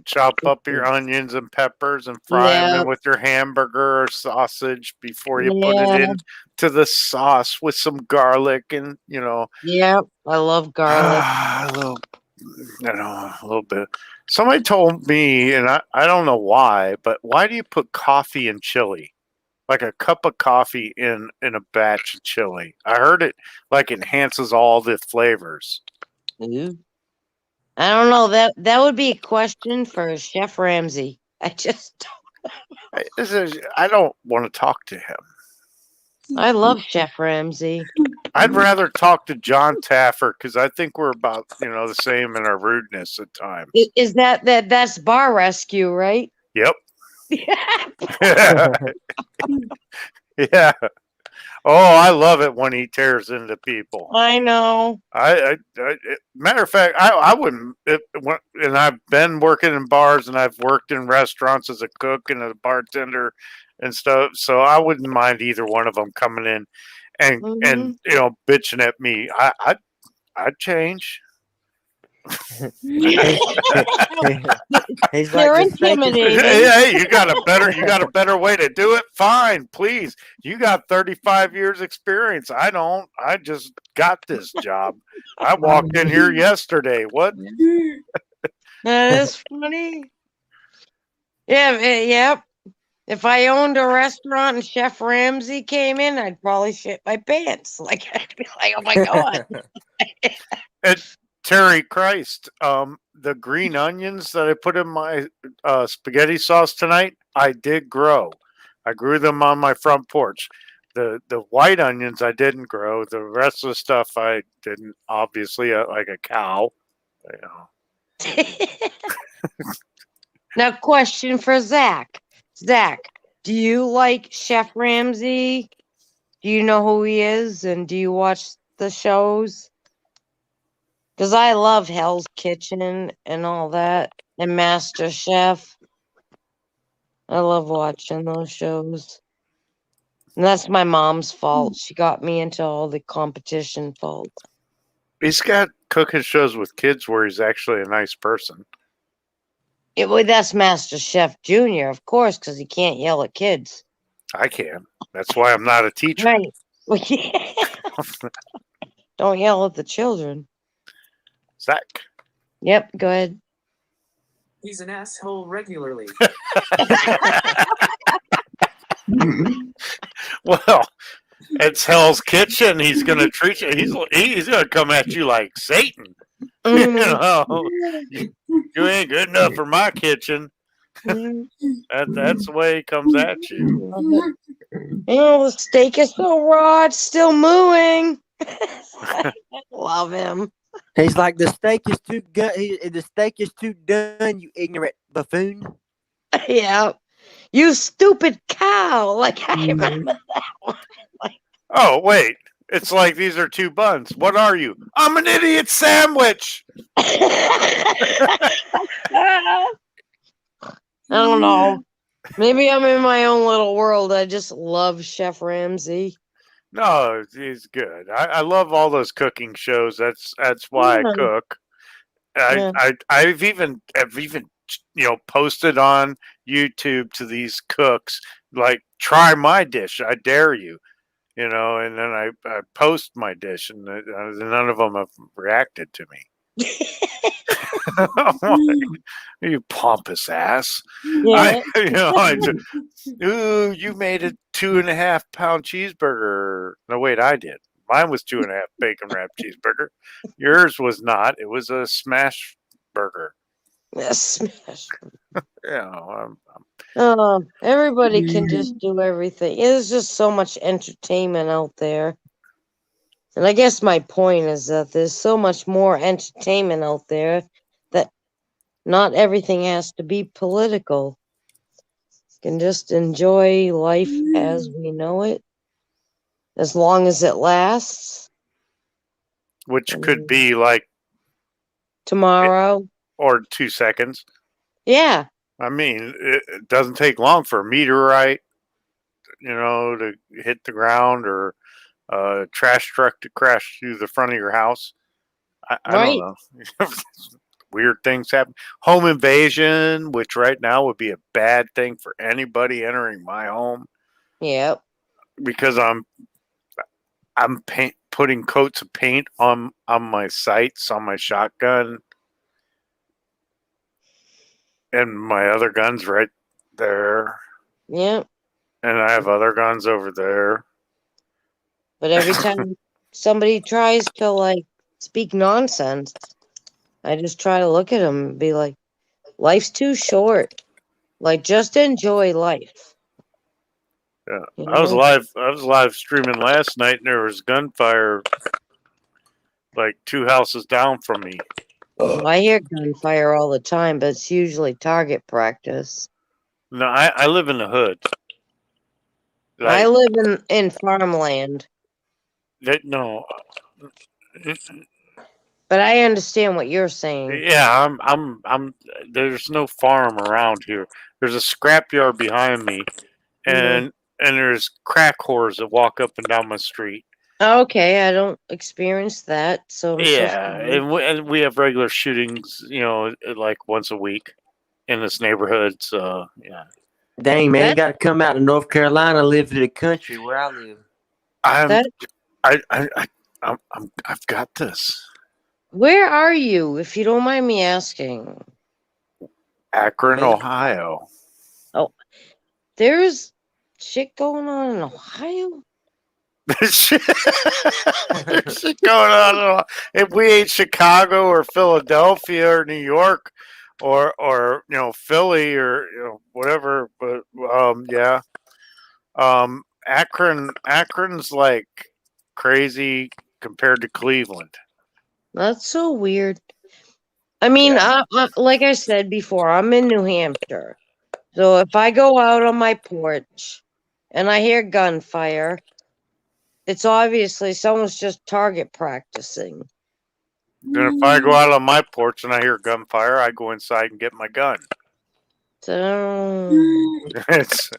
chop up your onions and peppers and fry them in with your hamburger or sausage before you put it into the sauce with some garlic and Yeah, I love garlic. a little bit. Somebody told me, and I don't know why, but why do you put coffee in chili? Like a cup of coffee in a batch of chili. I heard it enhances all the flavors. Ooh. I don't know. That would be a question for Chef Ramsay. I just don't. I don't want to talk to him. I love Chef Ramsay. I'd rather talk to John Taffer because I think we're about the same in our rudeness at times. Is that's Bar Rescue, right? Yep. Yeah. Oh, I love it when he tears into people. I know. Matter of fact, I wouldn't. And I've been working in bars and I've worked in restaurants as a cook and a bartender and stuff. So I wouldn't mind either one of them coming in and bitching at me. I'd change. He's They're like the steak is, intimidating. Hey, you got a better way to do it? Fine, please. You got 35 years experience. I don't. I just got this job. I walked in here yesterday. What? That is funny. Yeah, yep. If I owned a restaurant and Chef Ramsay came in, I'd probably shit my pants. Like, I'd be like, oh my God. And Terry Christ, the green onions that I put in my spaghetti sauce tonight, I did grow. I grew them on my front porch. The white onions I didn't grow. The rest of the stuff I didn't. Obviously, like a cow. You know. Now, question for Zach. Zach, do you like Chef Ramsay? Do you know who he is? And do you watch the shows? Because I love Hell's Kitchen and all that. And Master Chef. I love watching those shows. And that's my mom's fault. She got me into all the competition fault. He's got cooking shows with kids where he's actually a nice person. Well, that's Master Chef Junior, of course, because he can't yell at kids. I can. That's why I'm not a teacher. Right. Well, yeah. Don't yell at the children. Zach. Yep, go ahead. He's an asshole regularly. Well, it's Hell's Kitchen. He's gonna treat you. He's gonna come at you like Satan. You know, you ain't good enough for my kitchen. That's the way he comes at you. The steak is so raw, it's still mooing. Love him. he's like the steak is too good. The steak is too done. You ignorant buffoon. Yeah. You stupid cow. Like, I remember that one. Like, Oh wait, it's like these are two buns. What are you? I'm an idiot sandwich. I don't know. Maybe I'm in my own little world. I just love Chef Ramsay. No, he's good. I love all those cooking shows. That's why I cook. I've even posted on YouTube to these cooks like, try my dish. I dare you. And then I post my dish, and none of them have reacted to me. I'm like, you pompous ass. Yeah. Ooh, you made a 2.5 pound cheeseburger. No, wait, I did. Mine was 2.5 bacon wrapped cheeseburger. Yours was not. It was a smash burger. Smash. Mm. Everybody can just do everything. There's just so much entertainment out there. And I guess my point is that there's so much more entertainment out there that not everything has to be political. You can just enjoy life as we know it, as long as it lasts. Which could be like tomorrow or 2 seconds. Yeah. I mean, it doesn't take long for a meteorite, to hit the ground, or a trash truck to crash through the front of your house. I don't know. Weird things happen. Home invasion, which right now would be a bad thing for anybody entering my home. Yep. Because I'm putting coats of paint on my sights on my shotgun. And my other gun's right there. Yep. And I have other guns over there. But every time somebody tries to speak nonsense, I just try to look at them and be like, life's too short. Just enjoy life. Yeah. I was live streaming last night, and there was gunfire 2 houses down from me. Well, I hear gunfire all the time, but it's usually target practice. No, I live in the hood. I live in farmland. No. But I understand what you're saying. Yeah, I'm there's no farm around here. There's a scrapyard behind me, and there's crack whores that walk up and down my street. Okay, I don't experience that, so I'm so Yeah, sorry. and we have regular shootings, like once a week in this neighborhood. So yeah, Dang, man, you That got to come out to North Carolina, live in the country where I live. I'm that I've got this. where are you, if you don't mind me asking? Akron, Man, Ohio. Oh, there's shit going on in Ohio? There's shit going on. If we ain't Chicago or Philadelphia or New York or Philly or whatever, but yeah, Akron's like crazy compared to Cleveland. That's so weird. I mean, Yeah, like I said before, I'm in New Hampshire. So if I go out on my porch and I hear gunfire, it's obviously someone's just target practicing. then if I go out on my porch and I hear gunfire, I go inside and get my gun. So It's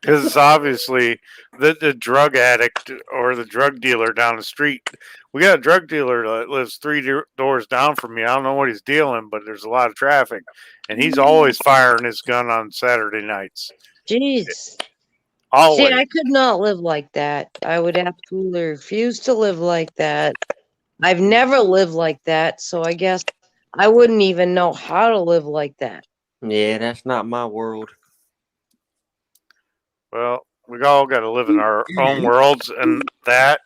because it's obviously the drug addict or the drug dealer down the street. We got a drug dealer that lives doors down from me. I don't know what he's dealing, but there's a lot of traffic, and he's always firing his gun on Saturday nights. jeez. See, Always. I could not live like that. I would absolutely refuse to live like that. I've never lived like that, so I guess I wouldn't even know how to live like that. yeah, that's not my world. Well, we all got to live in our own worlds, and that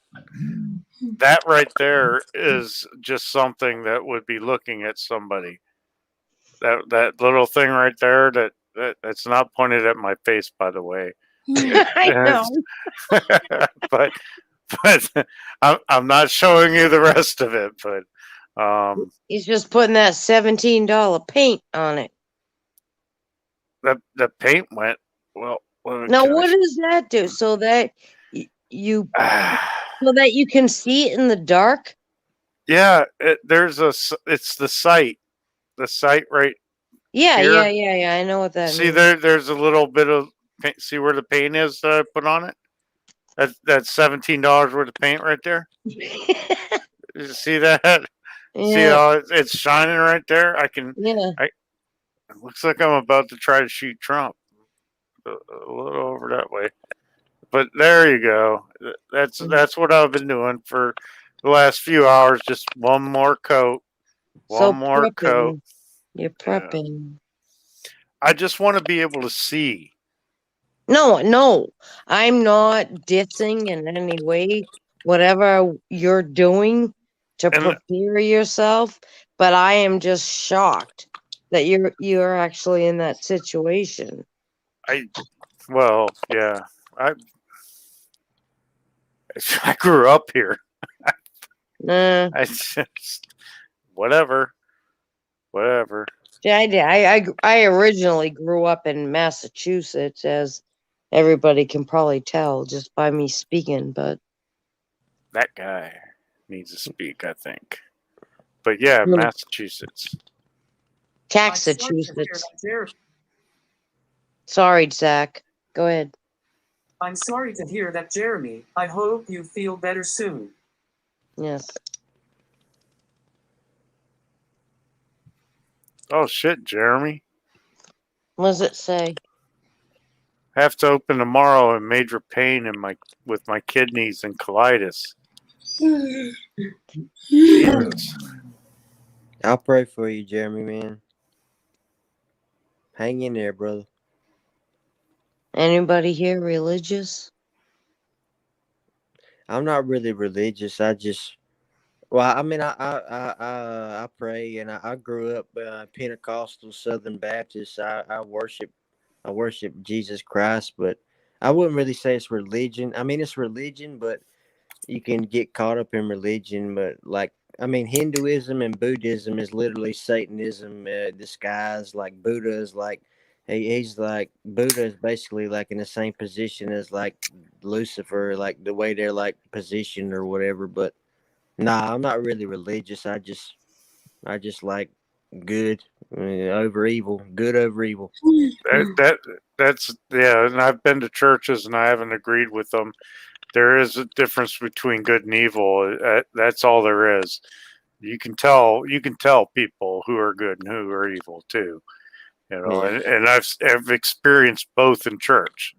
right there is just something that would be looking at somebody. That little thing right there that's not pointed at my face, by the way. I know. but I'm not showing you the rest of it. But He's just putting that $17 paint on it. the paint went well. Now, what does that do? So that you so that you can see it in the dark? Yeah, it's the site right Yeah, here. yeah. I know what that See means. there's a little bit of paint. See where the paint is that I put on it? That's $17 worth of paint right there. You see that? See Yeah, how it's shining right there? yeah. It looks like I'm about to try to shoot Trump a little over that way. But there you go. That's what I've been doing for the last few hours. Just one more coat. So One more coat. prepping. You're Yeah. prepping. I just want to be able to see. No. I'm not dissing in any way whatever you're doing to And prepare yourself, but I am just shocked that you're actually in that situation. yeah. I I grew up here. Nah. I just whatever. Yeah, I did. I originally grew up in Massachusetts, as everybody can probably tell just by me speaking, but That guy needs to speak, I think. But yeah, Mm. Massachusetts. I'm sorry to hear Taxachusetts. that, Jer- Sorry, Zach. Go ahead. I'm sorry to hear that, Jeremy. I hope you feel better soon. Yes. Oh shit, Jeremy. What does it say? Have to open tomorrow in major pain with my kidneys and colitis. Jesus. I'll pray for you, Jeremy, man. Hang in there, brother. Anybody here religious? I'm not really religious. I mean, I pray, and I grew up Pentecostal Southern Baptist. I worship Jesus Christ, but I wouldn't really say it's religion. I mean, it's religion, but you can get caught up in religion. But Hinduism and Buddhism is literally Satanism disguised. Like Buddha is like he's like Buddha is basically like in the same position as like Lucifer, like the way they're like positioned or whatever. But nah, I'm not really religious. I just like good over evil, good over evil. That's yeah. And I've been to churches and I haven't agreed with them. There is a difference between good and evil. That's all there is. You can tell people who are good and who are evil too. And I've experienced both in church.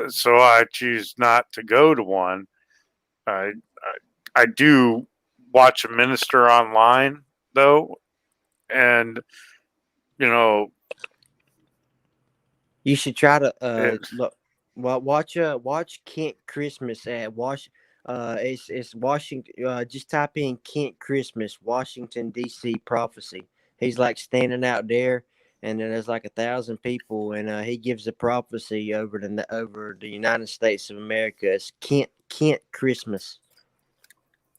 So I choose not to go to one. I do watch a minister online though, and you should try to look. Well, watch Kent Christmas at it's Washington. Just type in Kent Christmas, Washington D.C. prophecy. He's like standing out there, and then there's like 1,000 people, and he gives a prophecy over the United States of America. It's Kent Christmas.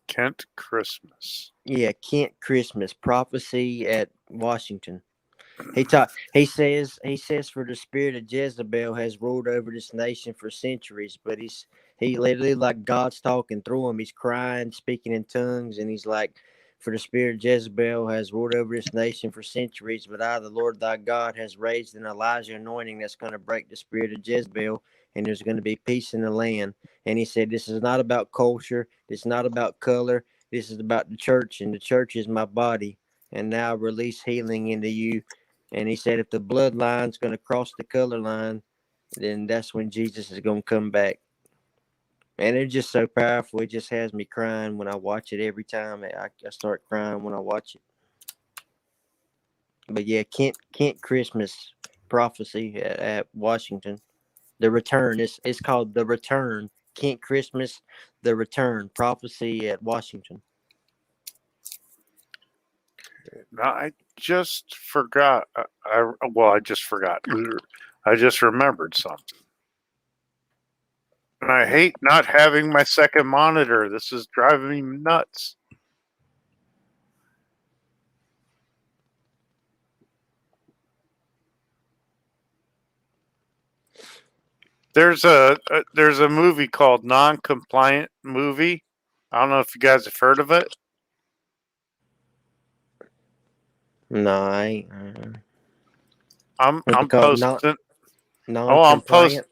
Kent Christmas. Yeah, Kent Christmas prophecy at Washington. He says for the spirit of Jezebel has ruled over this nation for centuries, but he literally like God's talking through him. He's crying, speaking in tongues, and he's like, for the spirit of Jezebel has ruled over this nation for centuries, but I, the Lord thy God, has raised an Elijah anointing that's going to break the spirit of Jezebel, and there's going to be peace in the land. And he said, this is not about culture, it's not about color, this is about the church, and the church is my body. And now I release healing into you. And he said, if the bloodline's going to cross the color line, then that's when Jesus is going to come back. And it's just so powerful. It just has me crying when I watch it every time. I start crying when I watch it. But yeah, Kent Christmas prophecy at Washington. The Return. It's called The Return. Kent Christmas, The Return. Prophecy at Washington. Now, I just forgot. I just forgot. I just remembered something. And I hate not having my second monitor. This is driving me nuts. There's a movie called Non-Compliant Movie. I don't know if you guys have heard of it. No, I ain't. I'm posting. Non-compliant.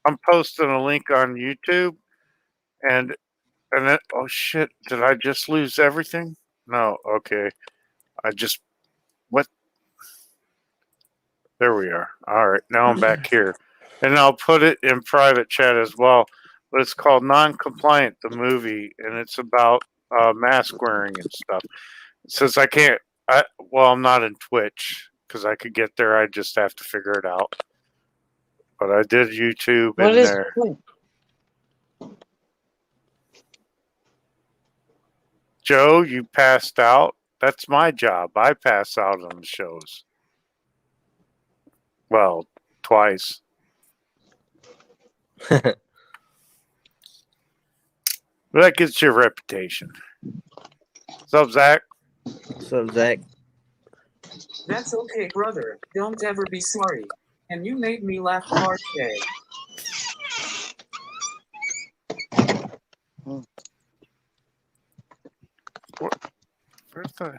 I'm posting a link on YouTube, and then oh shit! Did I just lose everything? No. Okay. What? There we are. All right. Now I'm back here, and I'll put it in private chat as well. But it's called Non-Compliant, the movie, and it's about mask wearing and stuff. It says I can't. I'm not in Twitch because I could get there. I just have to figure it out. But I did YouTube in there. Joe, you passed out. That's my job. I pass out on the shows. Well, twice. But that gets your reputation. What's up, Zach? What's up, Zach? That's okay, brother. Don't ever be sorry. And you made me laugh hard today. Where's the...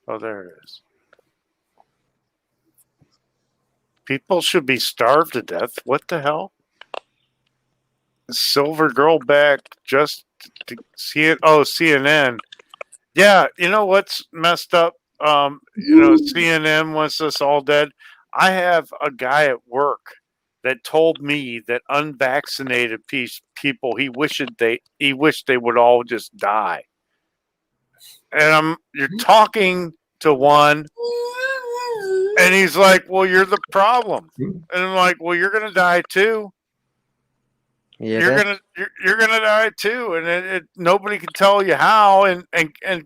Oh, there it is. People should be starved to death. What the hell? Silver girl back just to see it. Oh, CNN. Yeah, you know what's messed up? CNN wants us all dead. I have a guy at work that told me that unvaccinated people he wished they would all just die. And you're talking to one, and he's like, "Well, you're the problem," and I'm like, "Well, you're gonna die too. Yeah, you're gonna die too, and nobody can tell you how. And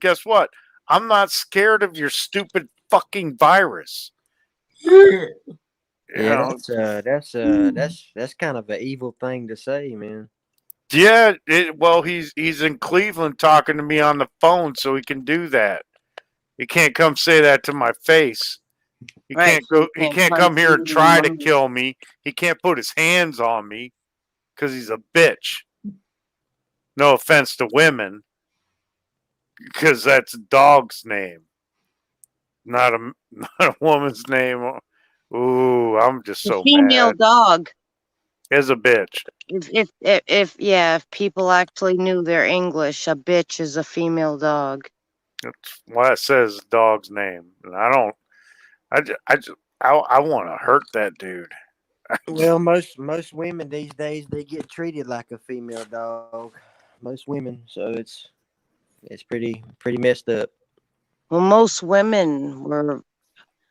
guess what? I'm not scared of your stupid fucking virus." Yeah, that's kind of an evil thing to say, man. Yeah, he's in Cleveland talking to me on the phone, so he can do that. He can't come say that to my face. He can't go. He can't come here and try to kill me. He can't put his hands on me because he's a bitch. No offense to women, because that's a dog's name, not a not a woman's name. Ooh, I'm just The so female mad. dog. Is a bitch. If people actually knew their English, a bitch is a female dog. That's why it says dog's name, and I don't. I want to hurt that dude. Well, most women these days they get treated like a female dog. Most women, so it's pretty messed up. Well, most women were.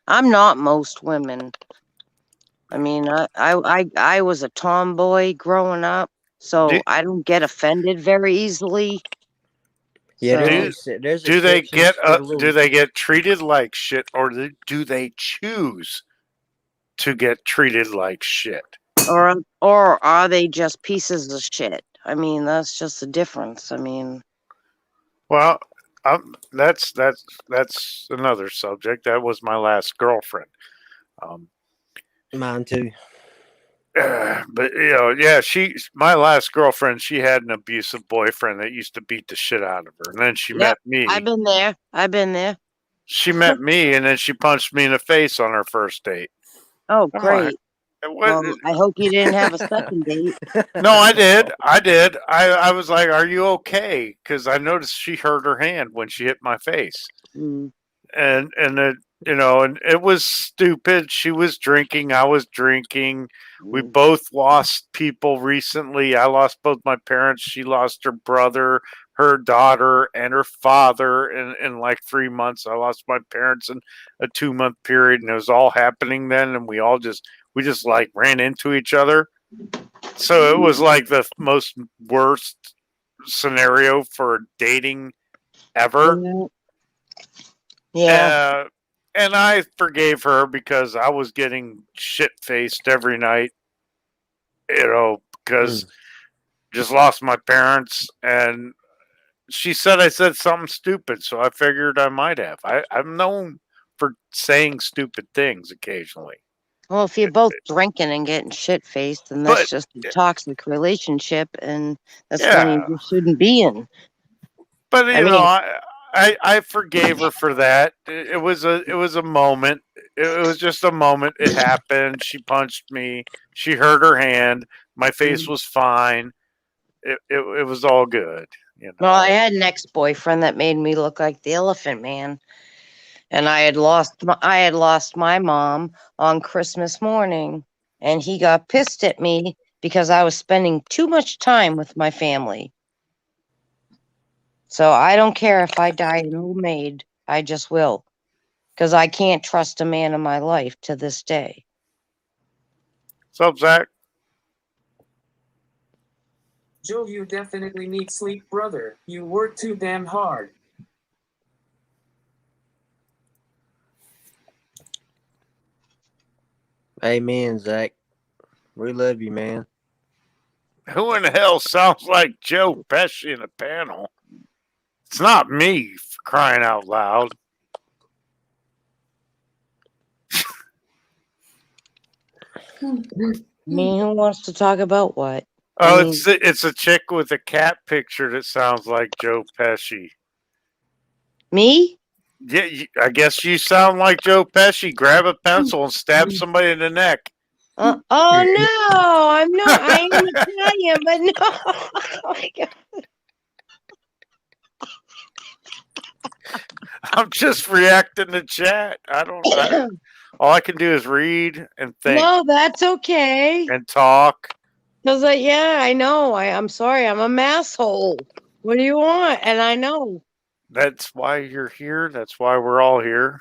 I'm not most women. I mean, I was a tomboy growing up, so Do, I don't get offended very easily. Yeah, So, there's do they exceptions get to the do rules. they get treated like shit, or do they choose to get treated like shit? or are they just pieces of shit? I mean, that's just the difference. I mean, Well, that's another subject. That was my last girlfriend. Um, Mine too. but yeah, my last girlfriend. She had an abusive boyfriend that used to beat the shit out of her, and then she met me. I've been there. I've been there. She met me, and then she punched me in the face on her first date. Oh, I'm like, great. what? I hope you didn't have a second date. No, I did. I was like, "Are you okay?" Because I noticed she hurt her hand when she hit my face, Mm. and it, and it was stupid. She was drinking. I was drinking. We both lost people recently. I lost both my parents. She lost her brother, her daughter, and her father in like 3 months. I lost my parents in a 2-month period, and it was all happening then. And we just like ran into each other. So it was like the most worst scenario for dating ever. Yeah. And I forgave her because I was getting shit faced every night, because just lost my parents. And she said I said something stupid, so I figured I might have. I'm known for saying stupid things occasionally. Well, if you're both drinking and getting shit faced, then that's just a toxic relationship, and that's one you shouldn't be in. But I forgave her for that. It was a moment. It was just a moment. It happened. She punched me. She hurt her hand. My face was fine. It was all good. Well, I had an ex-boyfriend that made me look like the Elephant Man, and I had lost my mom on Christmas morning, and he got pissed at me because I was spending too much time with my family. So I don't care if I die an old maid. I just will, because I can't trust a man in my life to this day. What's up, Zach? Joe, you definitely need sleep, brother. You work too damn hard. Amen, Zach. We love you, man. Who in the hell sounds like Joe Pesci in a panel? It's not me, for crying out loud. Me, who wants to talk about what? Oh, it's a chick with a cat picture that sounds like Joe Pesci. Me? Yeah, I guess you sound like Joe Pesci. Grab a pencil and stab somebody in the neck. Oh no, I'm not. I am Italian, but no. Oh my God. I'm just reacting to chat. All I can do is read and think. No, that's okay. And talk. Because I know. I'm sorry. I'm a masshole. What do you want? And I know. That's why you're here. That's why we're all here.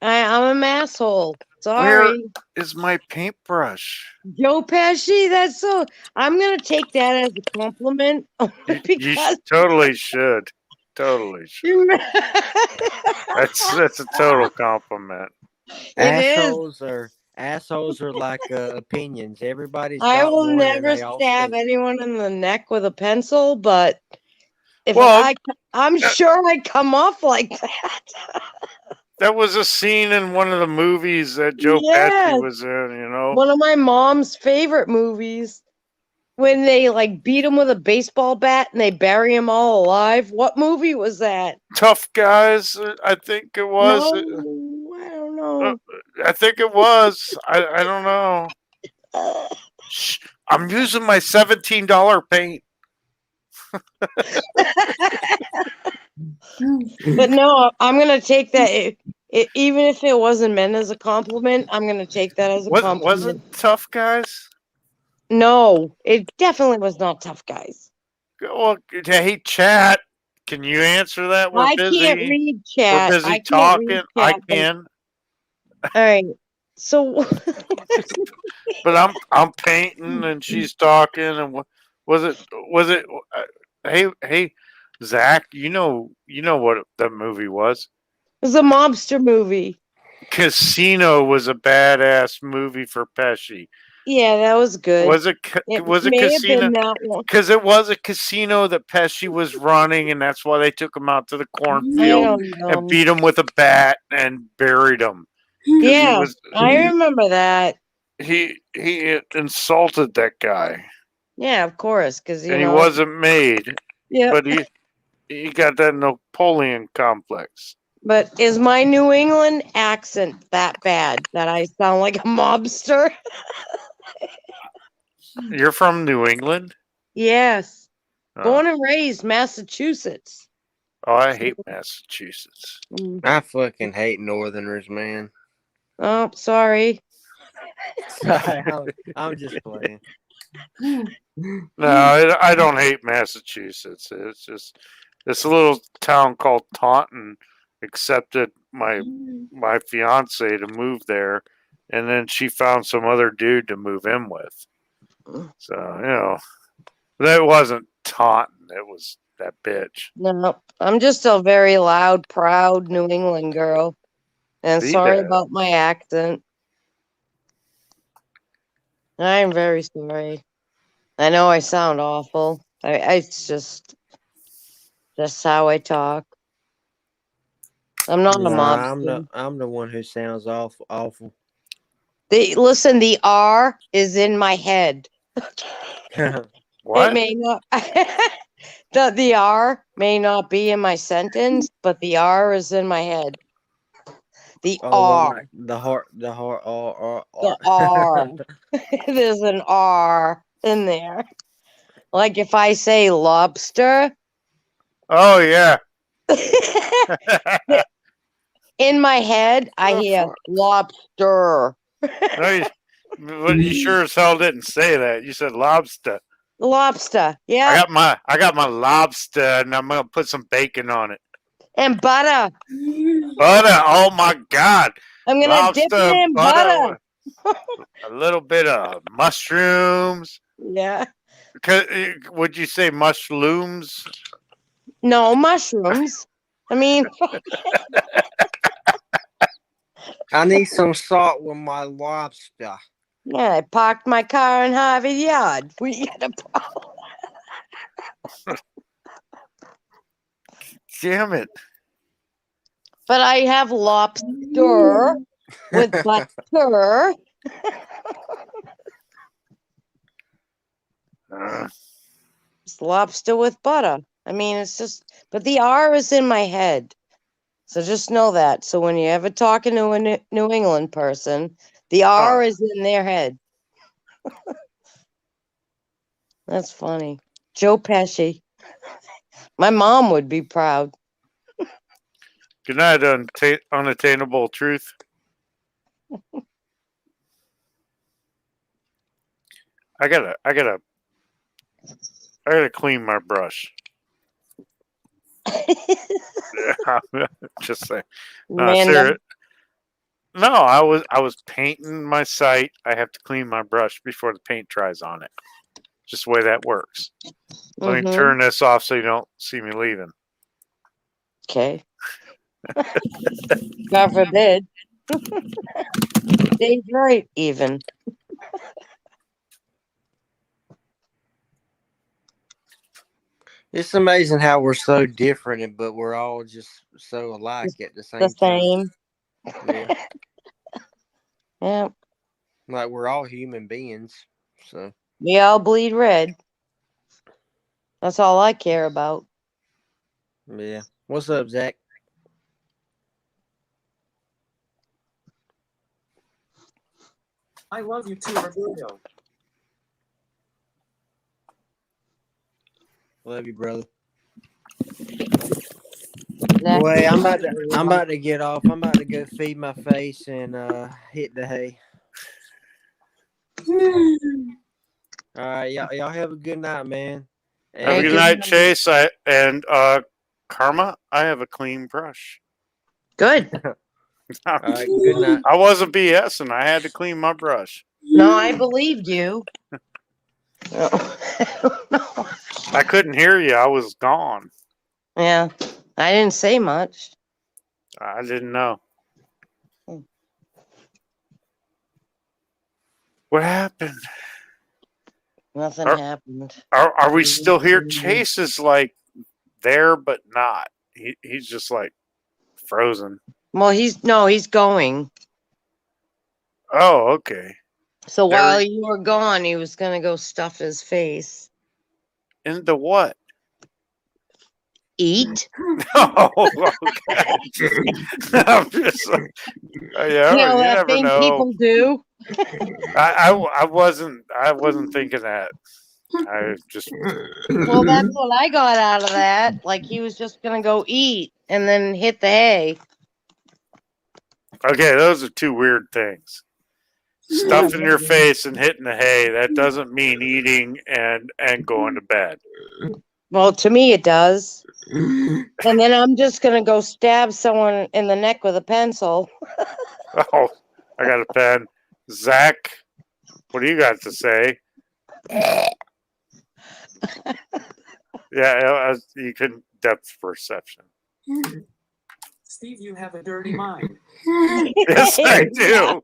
I'm a masshole. Sorry. Where is my paintbrush? Joe Pesci, that's so. I'm gonna take that as a compliment. You totally should. Totally should. That's a total compliment. Assholes are like opinions. Everybody's. I got will one and never they all stab stink. anyone in the neck with a pencil, but if I'm sure I come off like that. That was a scene in one of the movies that Joe Pesci was in, One of my mom's favorite movies. when they like beat him with a baseball bat and they bury him all alive. What movie was that? Tough Guys, I think it was. No, I don't know. I think it was. I don't know. Shh, I'm using my $17 paint. But no, I'm gonna take that. Even if it wasn't meant as a compliment, I'm gonna take that as a compliment. Was it Tough Guys? No, it definitely was not Tough Guys. Well, hey, chat. Can you answer that? We're I busy. can't read chat. We're busy I can't talking. read I chat, can. All right. So But I'm painting and she's talking and was it hey Zach, you know what the movie was. it was a mobster movie. Casino was a badass movie for Pesci. Yeah, that was good. Was it may have Casino? been that one. Because it was a casino that Pesci was running, and that's why they took him out to the I cornfield don't know. and beat him with a bat and buried him. Yeah, I remember that. He insulted that guy. Yeah, of course, because and he wasn't made. Yeah. But he got that Napoleon complex. But is my New England accent that bad that I sound like a mobster? You're from New England? Yes. Oh. Born and raised Massachusetts. Oh, I hate Massachusetts. I fucking hate Northerners, man. Oh, sorry. I'm just playing. No, I don't hate Massachusetts. It's just this little town called Taunton accepted my fiance to move there, and then she found some other dude to move in with. So that wasn't Taunton. It was that bitch. No, I'm just a very loud, proud New England girl. And See sorry that? about my accent. I'm very sorry. I know I sound awful. It's just how I talk. I'm not a mobster. I'm the one who sounds awful. Listen, the R is in my head. What? It may not. the R may not be in my sentence, but the R is in my head. The R. The heart. The R. The R. There's an R in there. Like if I say lobster. Oh yeah. In my head, I hear lobster. No, but you sure as hell didn't say that. You said lobster. Lobster, yeah. I got my lobster, and I'm gonna put some bacon on it. And butter. Butter. Oh my God. I'm gonna dip it in butter. A little bit of mushrooms. Yeah. Would you say mushrooms? No, mushrooms. I mean, I need some salt with my lobster. yeah, I parked my car in Harvard Yard. We got a problem. Damn it. But I have lobster with butter. It's lobster with butter. I mean, it's just, but the R is in my head. So just know that. So when you ever talking to a New England person, the R is in their head. That's funny. Joe Pesci. My mom would be proud. Good night, unattainable truth. I gotta clean my brush. Just saying. No, I was painting my site. I have to clean my brush before the paint dries on it. Just the way that works. Let me turn this off so you don't see me leaving. Okay. God forbid. Dave's right, even. It's amazing how we're so different, but we're all just so alike at the same time. Yeah. Yeah. Like we're all human beings. So We all bleed red. That's all I care about. Yeah. What's up, Zach? I love you too, Roberto. Love you, brother. Zach, Wait, I'm about to get off. I'm about to go feed my face and hit the hay. All right, y'all have a good night, man. Have a Hey, good good night, night. Chase. Karma, I have a clean brush. Good. All right, good night. I wasn't BSing. I had to clean my brush. No, I believed you. No. I couldn't hear you. I was gone. Yeah, I didn't say much. I didn't know. What happened? Nothing Are- happened. Are we still here? Chase is like there, but not. He's just like frozen. Well, he's going. Oh, okay. So There while we- you were gone, he was gonna go stuff his face. Into what? Eat. Oh, okay. I'm just, yeah, You you know that never thing know. people do. I wasn't thinking that. I just Well, that's what I got out of that. Like he was just gonna go eat and then hit the hay. okay. Those are two weird things. Stuffing your face and hitting the hay. That doesn't mean eating and going to bed. Well, to me it does. And then I'm just gonna go stab someone in the neck with a pencil. Oh, I got a pen. Zach, what do you got to say? Yeah, you can depth perception. Steve, you have a dirty mind. Yes, I do.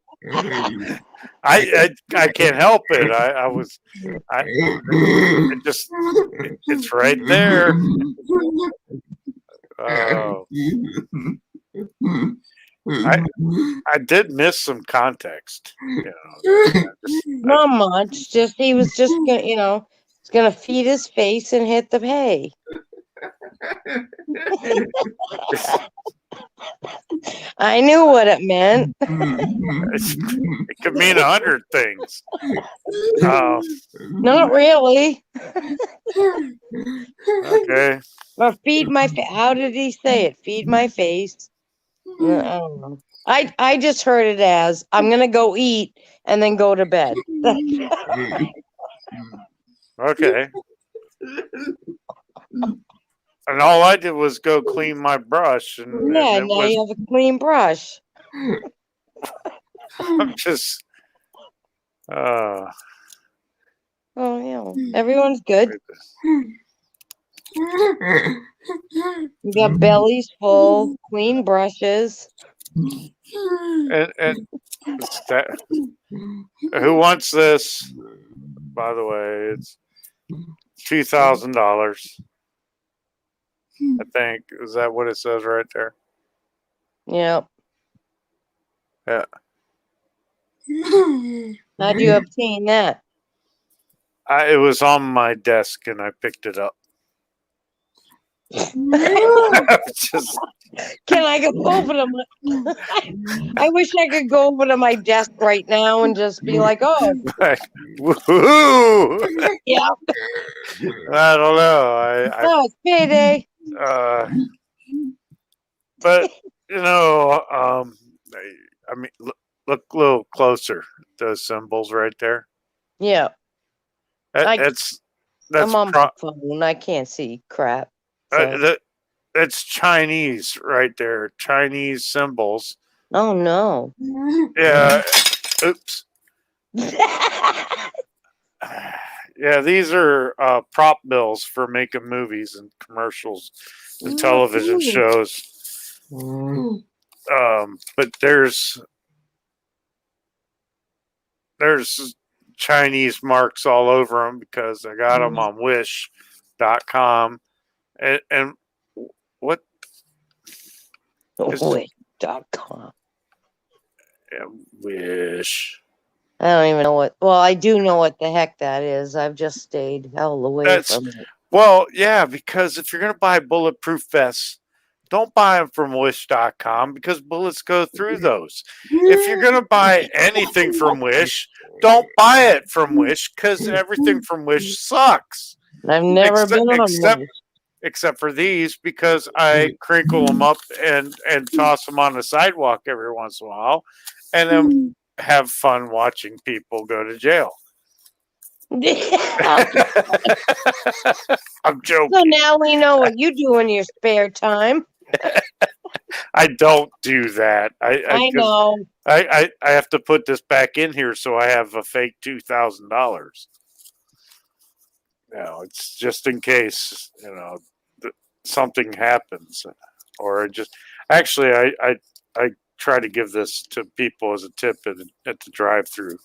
I can't help it. It's right there. Oh, I did miss some context. You know, Not much. Just he was just gonna, he's gonna feed his face and hit the hay. I knew what it meant. it could mean 100 things. Not really. Okay. Or feed my face. How did he say it? Feed my face. I don't know. I just heard it as I'm gonna go eat and then go to bed. Okay. And all I did was go clean my brush, and Yeah, it now was you have a clean brush. I'm just. Oh yeah, everyone's good. You got bellies full, clean brushes. And who wants this? By the way, it's $2,000. I think is that what it says right there? Yep. Yeah. How'd you obtain that? It was on my desk and I picked it up. Just Can I go over to my? I wish I could go over to my desk right now and just be like, "Oh, like, woohoo! yeah, I don't know. oh, it's payday." But I mean, look a little closer. Those symbols right there. Yeah, That's I'm on my phone. I can't see crap. So. That's Chinese right there. Chinese symbols. Oh no. Yeah. Oops. Yeah, these are prop bills for making movies and commercials and television shows. But there's Chinese marks all over them because I got them on Wish.com. And what? Wish.com. Yeah, Wish. I don't even know what. Well, I do know what the heck that is. I've just stayed hell away from it. Well, yeah, because if you're going to buy bulletproof vests, don't buy them from Wish.com because bullets go through those. If you're going to buy anything from Wish, don't buy it from Wish because everything from Wish sucks. I've never been on Wish. Except for these, because I crinkle them up and toss them on the sidewalk every once in a while, and then have fun watching people go to jail. I'm joking. So now we know what you do in your spare time. I don't do that. I know. I have to put this back in here so I have a fake $2,000. No, it's just in case, something happens, or just actually, I try to give this to people as a tip at the drive-through.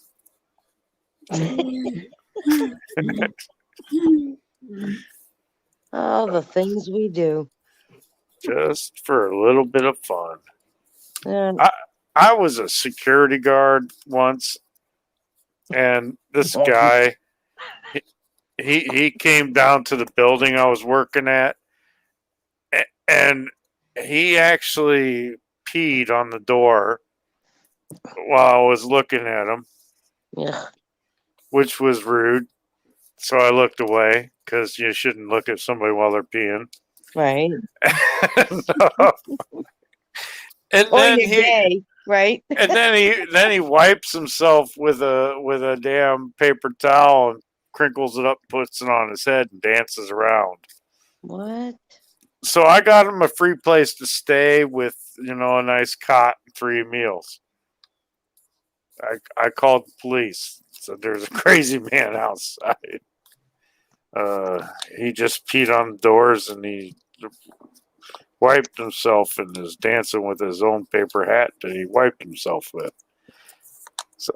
Oh, the things we do. Just for a little bit of fun. And I was a security guard once, and this guy, he came down to the building I was working at, and he actually peed on the door while I was looking at him, which was rude. So I looked away because you shouldn't look at somebody while they're peeing. Right. And or then you're gay, right? And then he wipes himself with a damn paper towel and crinkles it up, puts it on his head, and dances around. What? So I got him a free place to stay with, a nice cot and 3 meals. I called the police. So there's a crazy man outside. He just peed on the doors and he wiped himself and is dancing with his own paper hat that he wiped himself with. So,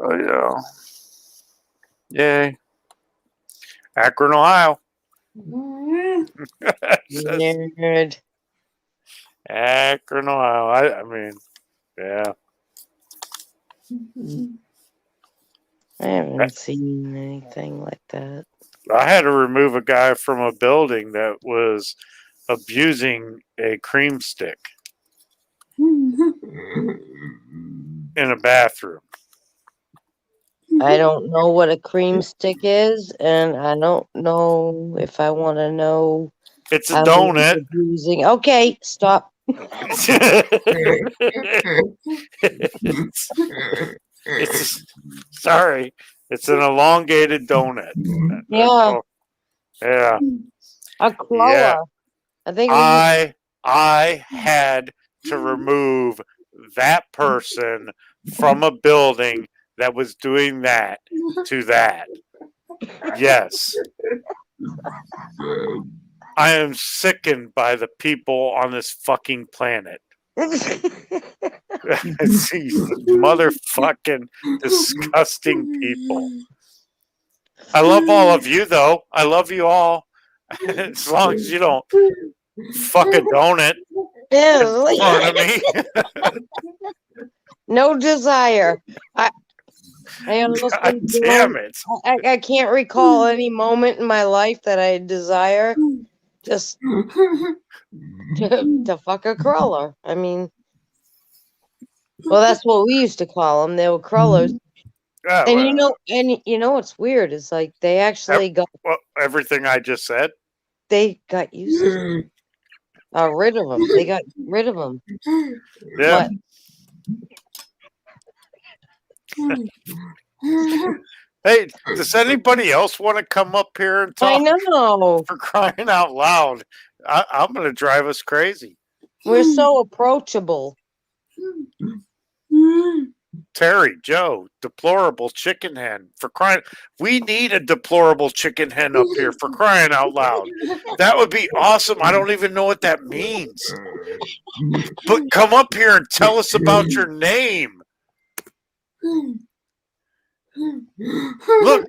yay. Akron, Ohio. Nerd. Akron, Ohio. I mean, yeah. I haven't seen anything like that. I had to remove a guy from a building that was abusing a cream stick in a bathroom. I don't know what a cream stick is, and I don't know if I want to know. It's a donut. Okay, stop. Sorry, it's an elongated donut. Yeah. Yeah. A crawler. Yeah. I think I had to remove that person from a building that was doing that to that. Yes. I am sickened by the people on this fucking planet. These motherfucking disgusting people. I love all of you, though. I love you all. As long as you don't fuck a donut in front of me. No desire. I honestly damn it. I can't recall any moment in my life that I desire just to fuck a crawler. I mean, well, that's what we used to call them. They were crawlers. Yeah, And what's weird is like they actually got everything I just said. They got used to rid of them. They got rid of them. Yeah. Hey, does anybody else want to come up here and talk? I know. For crying out loud. I'm going to drive us crazy. We're so approachable. Terry, Joe, deplorable chicken hen. For crying, we need a deplorable chicken hen up here for crying out loud. That would be awesome. I don't even know what that means. But come up here and tell us about your name. Look,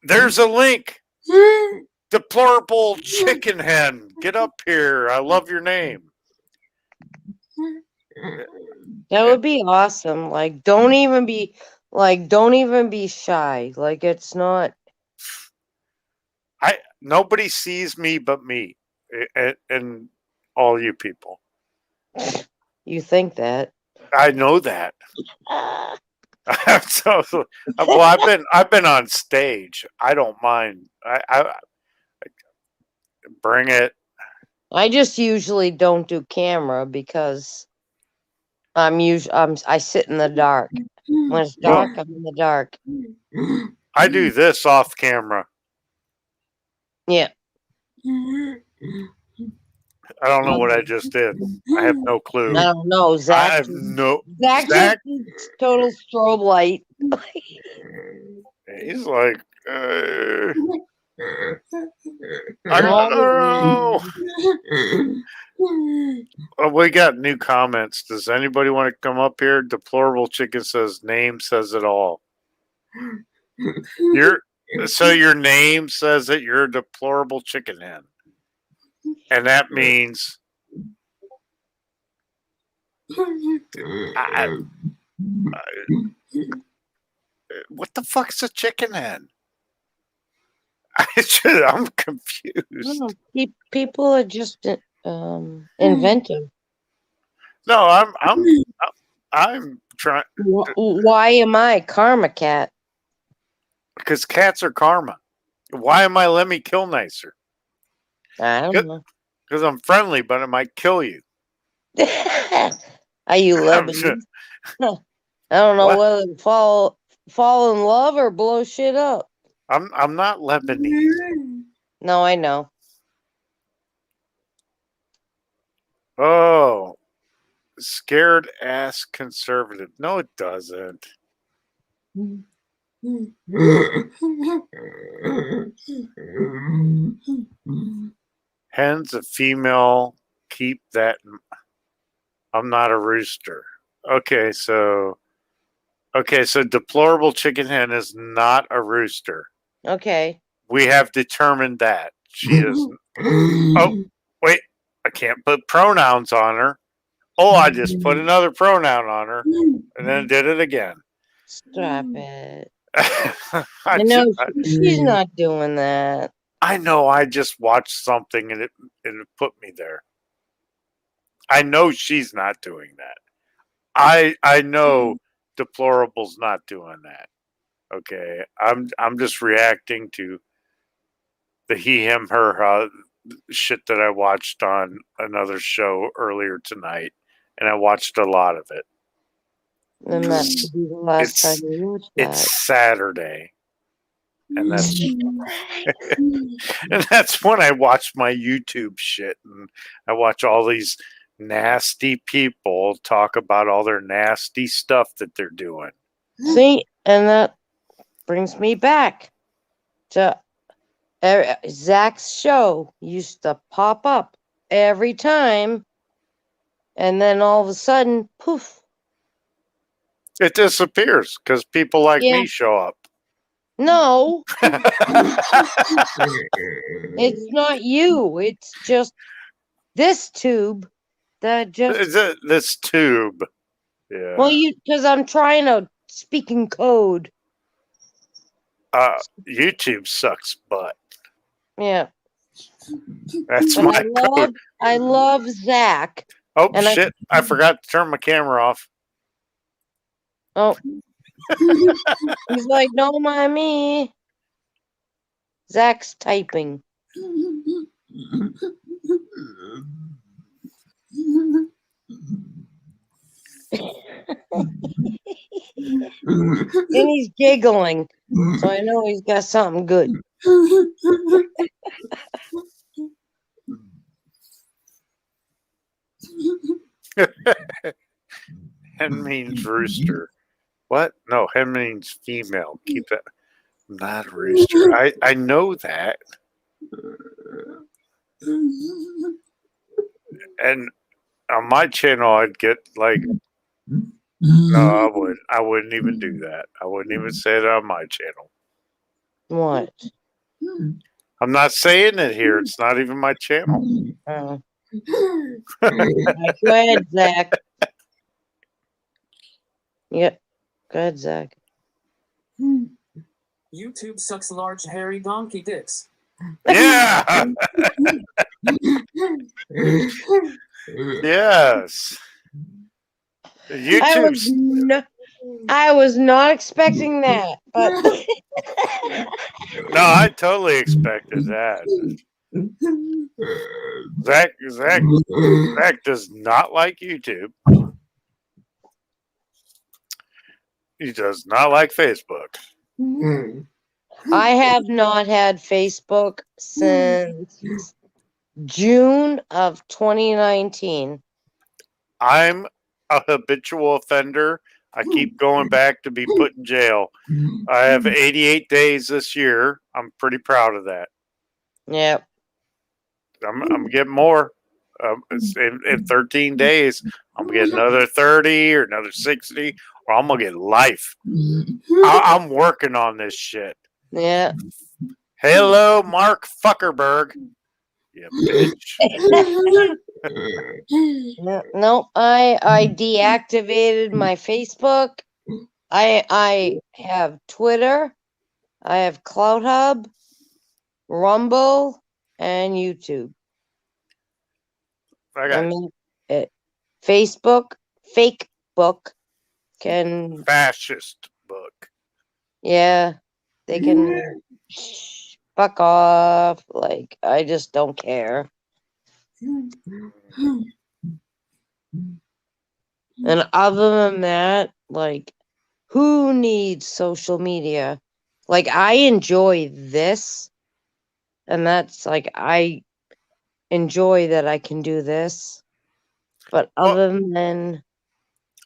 there's a link. Deplorable chicken hen. Get up here. I love your name. That would be awesome. Like, don't even be Like, don't even be shy. Like, it's not. Nobody sees me but me, and all you people. You think that? I know that. So, well, I've been on stage. I don't mind. I bring it. I just usually don't do camera because I sit in the dark. When it's dark, I'm in the dark. I do this off camera. Yeah. I don't know what I just did. I have no clue. I don't know. I Zach. have no. Zach Zach, just total strobe light. he's like, I don't know. Oh, we got new comments. Does anybody want to come up here? Deplorable Chicken says, name says it all. So your name says that you're a deplorable chicken hen. And that means what the fuck's a chicken hen? I'm confused. People are just inventive. No, I'm trying. Why am I karma cat? Because cats are karma. Why am I Lemmy Kilnicer? I don't know. Because I'm friendly, but I might kill you. Are you Lebanese? I don't know whether to fall in love or blow shit up. I'm not Lebanese. No, I know. Oh, scared ass conservative. No, it doesn't. Hen's a female. Keep that. I'm not a rooster. Okay, so deplorable chicken hen is not a rooster. Okay. We have determined that she is. Oh, wait! I can't put pronouns on her. Oh, I just put another pronoun on her, and then did it again. Stop it. I know she's not doing that. I know. I just watched something and it put me there. I know she's not doing that. I know deplorable's not doing that. Okay, I'm just reacting to the he, him, her shit that I watched on another show earlier tonight, and I watched a lot of it. And that could be the last time you watched that. It's Saturday, and that's when I watch my YouTube shit, and I watch all these nasty people talk about all their nasty stuff that they're doing. See, and that brings me back to Zach's show used to pop up every time, and then all of a sudden, poof. It disappears because people like me show up. No. It's not you. It's just this tube that just... This tube. Yeah. Well, because I'm trying to speak in code. YouTube sucks butt. Yeah. That's my code. I love Zach. Oh, shit. I forgot to turn my camera off. Oh. He's like, don't mind me. Zach's typing. And he's giggling. So I know he's got something good. Hen means rooster. What? No, hen means female. Keep that. Not a rooster. I know that. And on my channel, I'd get like. No, I wouldn't even do that. I wouldn't even say it on my channel. What? I'm not saying it here. It's not even my channel. Oh. Right, go ahead, Zach. Yep. Go ahead, Zach. YouTube sucks large hairy donkey dicks. Yeah. Yes. YouTube's I was not expecting that, but no, I totally expected that. Zach does not like YouTube. He does not like Facebook. I have not had Facebook since June of 2019. I'm a habitual offender. I keep going back to be put in jail. I have 88 days this year. I'm pretty proud of that. Yep. I'm getting more. In 13 days, I'm gonna get another 30 or another 60, or I'm gonna get life. I'm working on this shit. Yeah. Hello, Mark Zuckerberg. You bitch. No, I deactivated my Facebook. I have Twitter. I have CloutHub, Rumble, and YouTube. I mean, Facebook, fake book can fascist book. Yeah, they can fuck off. Like, I just don't care. And other than that, like, who needs social media? Like, I enjoy this, and that's like, I enjoy that I can do this. But other than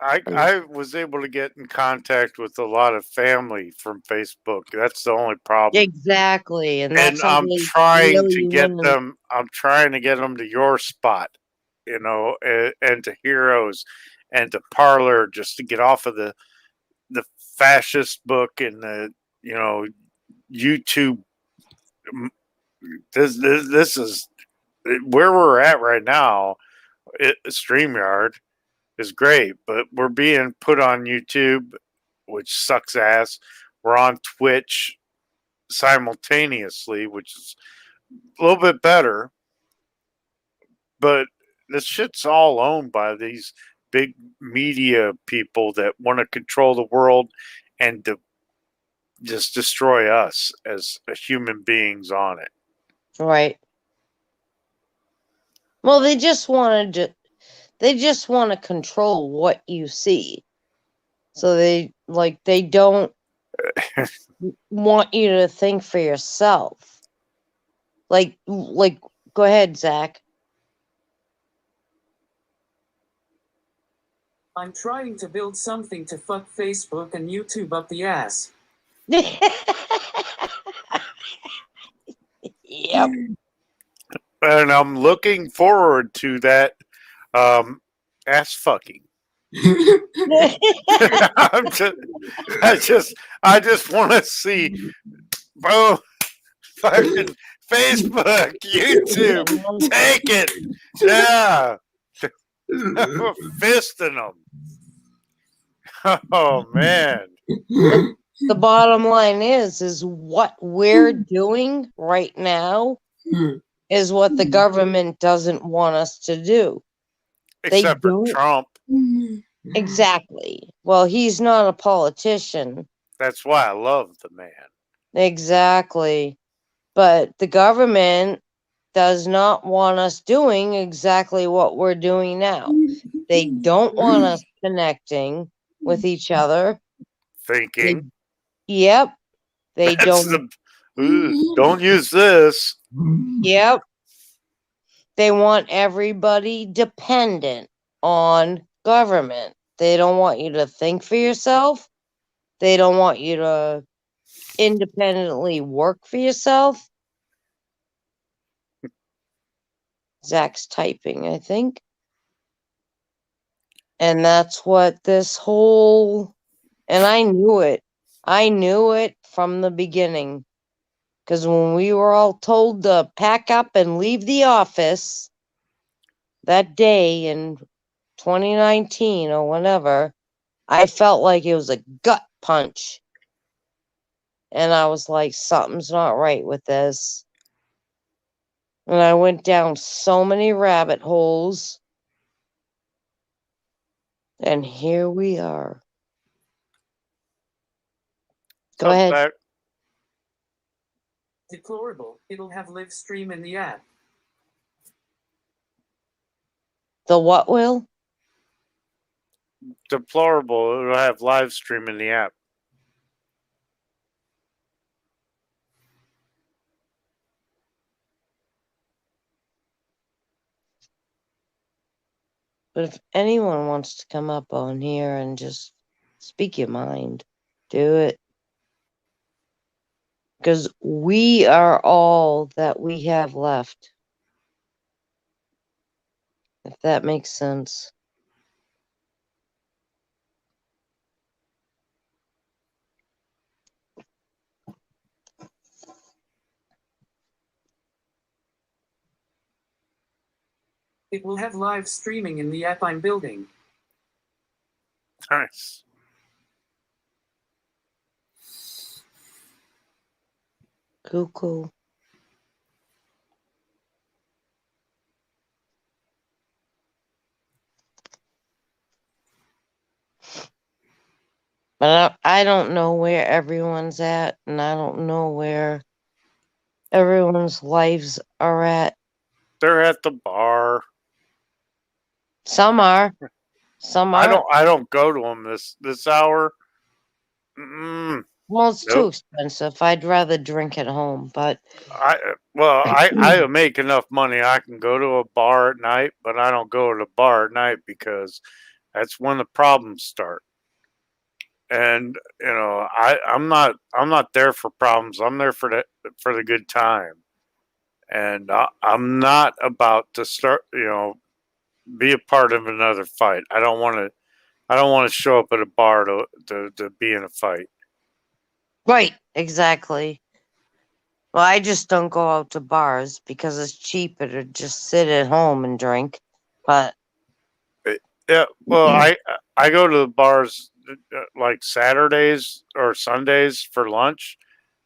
I was able to get in contact with a lot of family from Facebook. That's the only problem. Exactly, and that's I'm something trying really to get women- them. I'm trying to get them to YoReSpot, you know, and to Heroes, and to Parlor, just to get off of the fascist book and the YouTube. This is where we're at right now. StreamYard is great, but we're being put on YouTube, which sucks ass. We're on Twitch simultaneously, which is a little bit better, but this shit's all owned by these big media people that want to control the world and to just destroy us as human beings on it. Right. Well, they just want to control what you see. So they don't want you to think for yourself. Like go ahead, Zach. I'm trying to build something to fuck Facebook and YouTube up the ass. Yep. And I'm looking forward to that ass fucking. I just want to see both fucking Facebook, YouTube, take it, yeah, fisting them. Oh man. The bottom line is what we're doing right now is what the government doesn't want us to do. Except for Trump. Exactly. Well, he's not a politician. That's why I love the man. Exactly. But the government does not want us doing exactly what we're doing now. They don't want us connecting with each other. Thinking. Yep. They don't use this. Yep. They want everybody dependent on government. They don't want you to think for yourself. They don't want you to independently work for yourself. Zach's typing, I think. And that's what this whole... And I knew it. I knew it from the beginning. Because when we were all told to pack up and leave the office that day in 2019 or whenever, I felt like it was a gut punch. and I was like, something's not right with this. And I went down so many rabbit holes. And here we are. Go Something ahead. back. Deplorable. It'll have live stream in the app. The what will? Deplorable. It'll have live stream in the app. But if anyone wants to come up on here and just speak your mind, do it. Because we are all that we have left. If that makes sense. It will have live streaming in the app I'm building. Nice. Cool. But I don't know where everyone's at, and I don't know where everyone's lives are at. They're at the bar. Some are. Some are. I don't go to them this hour. Well, it's too Nope. expensive. I'd rather drink at home, but I make enough money. I can go to a bar at night, but I don't go to the bar at night because that's when the problems start. And I'm not there for problems. I'm there for the good time. And I'm not about to start, be a part of another fight. I don't want to show up at a bar to be in a fight. right, exactly. Well, I just don't go out to bars because it's cheaper to just sit at home and drink. But yeah, well, I go to the bars like Saturdays or Sundays for lunch.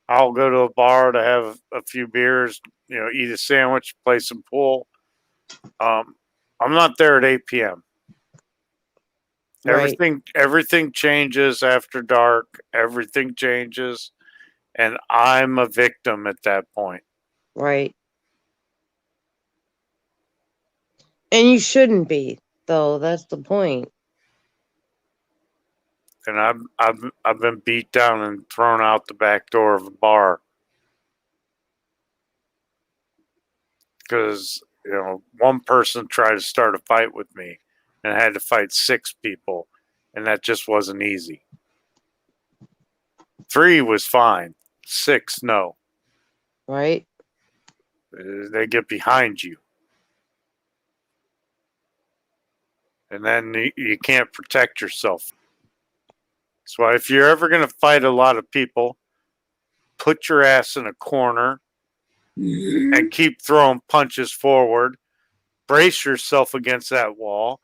I'll go to a bar to have a few beers, eat a sandwich, play some pool. I'm not there at 8 p.m. right, Everything changes after dark. Everything changes, and I'm a victim at that point. right. And you shouldn't be, though. That's the point. And I've been beat down and thrown out the back door of a bar because one person tried to start a fight with me, and I had to fight 6 people, and that just wasn't easy. 3 was fine. 6, no. Right? They get behind you. And then you can't protect yourself. So if you're ever going to fight a lot of people, put your ass in a corner and keep throwing punches forward. Brace yourself against that wall.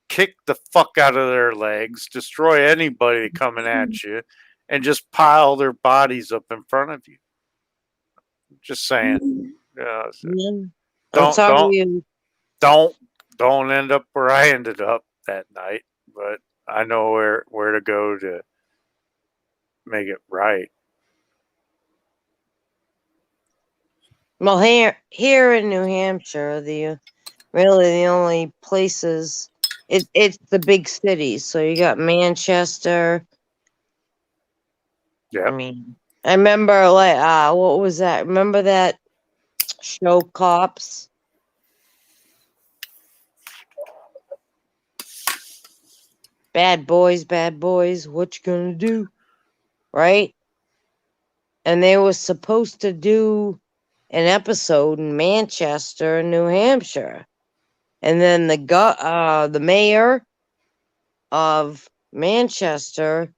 Kick the fuck out of their legs. Destroy anybody coming at you. And just pile their bodies up in front of you. Just saying. Don't end up where I ended up that night. But I know where to go to make it right. Well, here in New Hampshire, the only places it's the big cities. So you got Manchester. Yeah. I mean, I remember what was that? Remember that show Cops? Bad boys, what you gonna do? Right? And they were supposed to do an episode in Manchester, New Hampshire. And then the mayor of Manchester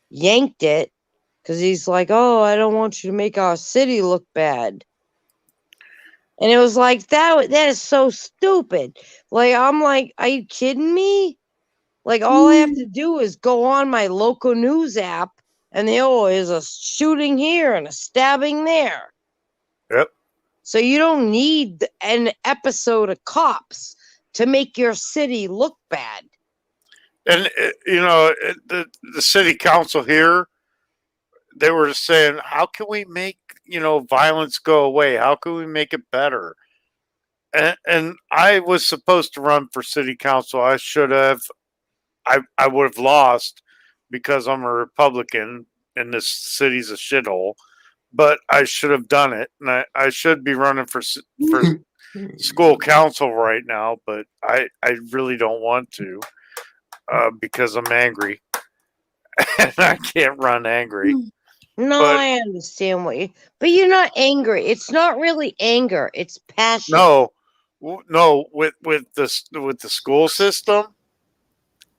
yanked it because he's like, oh, I don't want you to make our city look bad. And it was like, that is so stupid. Like, I'm like, are you kidding me? Like, all I have to do is go on my local news app and they always a shooting here and a stabbing there. Yep. So you don't need an episode of Cops to make your city look bad. And the city council here, they were saying, how can we make violence go away? How can we make it better? And I was supposed to run for city council. I should have. I would have lost because I'm a Republican and this city's a shithole. But I should have done it, and I should be running for school council right now. But I really don't want to because I'm angry, and I can't run angry. No, But I understand but you're not angry. It's not really anger. It's passion. no, with the school system,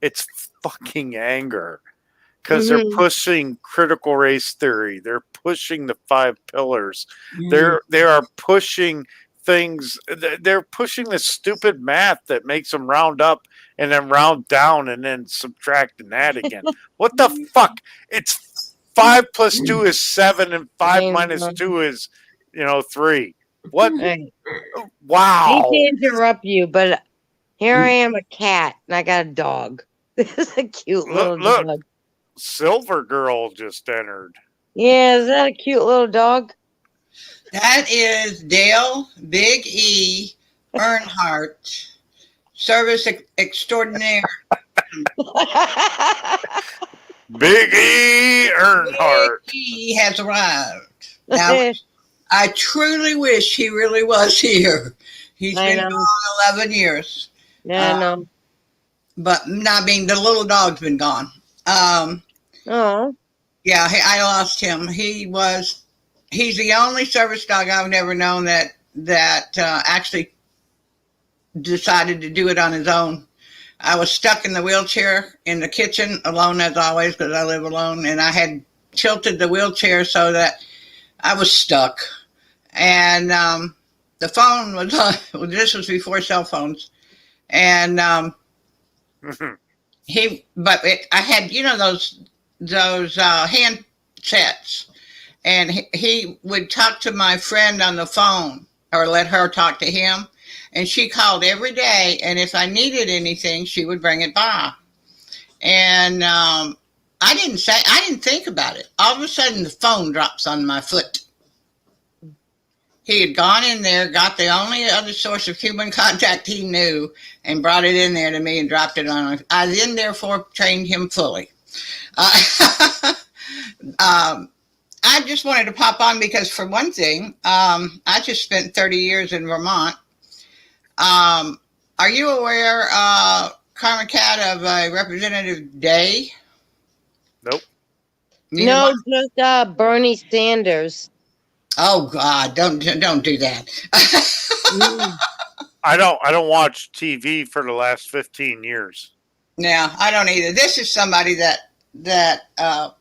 it's fucking anger because they're pushing critical race theory. They're pushing the 5 pillars. They are pushing things. They're pushing the stupid math that makes them round up and then round down and then subtracting that again. What the fuck? It's 5 plus 2 is 7 and 5 minus 2 is 3. What? Hey. Wow. I hate to interrupt you, but here I am, a cat, and I got a dog. This is a cute little dog. Silver Girl just entered. Yeah, is that a cute little dog? That is Dale Big E Earnhardt, service extraordinaire. Big E Earnhardt. Big E has arrived. Now, I truly wish he really was here. He's been gone 11 years. Yeah, I know. But not being the little dog's been gone. Oh. Yeah, I lost him. He's the only service dog I've ever known that actually decided to do it on his own. I was stuck in the wheelchair in the kitchen, alone as always, because I live alone, and I had tilted the wheelchair so that I was stuck. And the phone was on. This was before cell phones, and I had those handsets, and he would talk to my friend on the phone or let her talk to him. And she called every day, and if I needed anything, she would bring it by. And I didn't think about it. All of a sudden, the phone drops on my foot. He had gone in there, got the only other source of human contact he knew, and brought it in there to me and dropped it on. I then, therefore, trained him fully. I just wanted to pop on because, for one thing, I just spent 30 years in Vermont. Are you aware, Carmen Cat, of a Representative Day? Nope. No, just Bernie Sanders. Oh God! Don't do that. I don't watch TV for the last 15 years. No, I don't either. This is somebody that I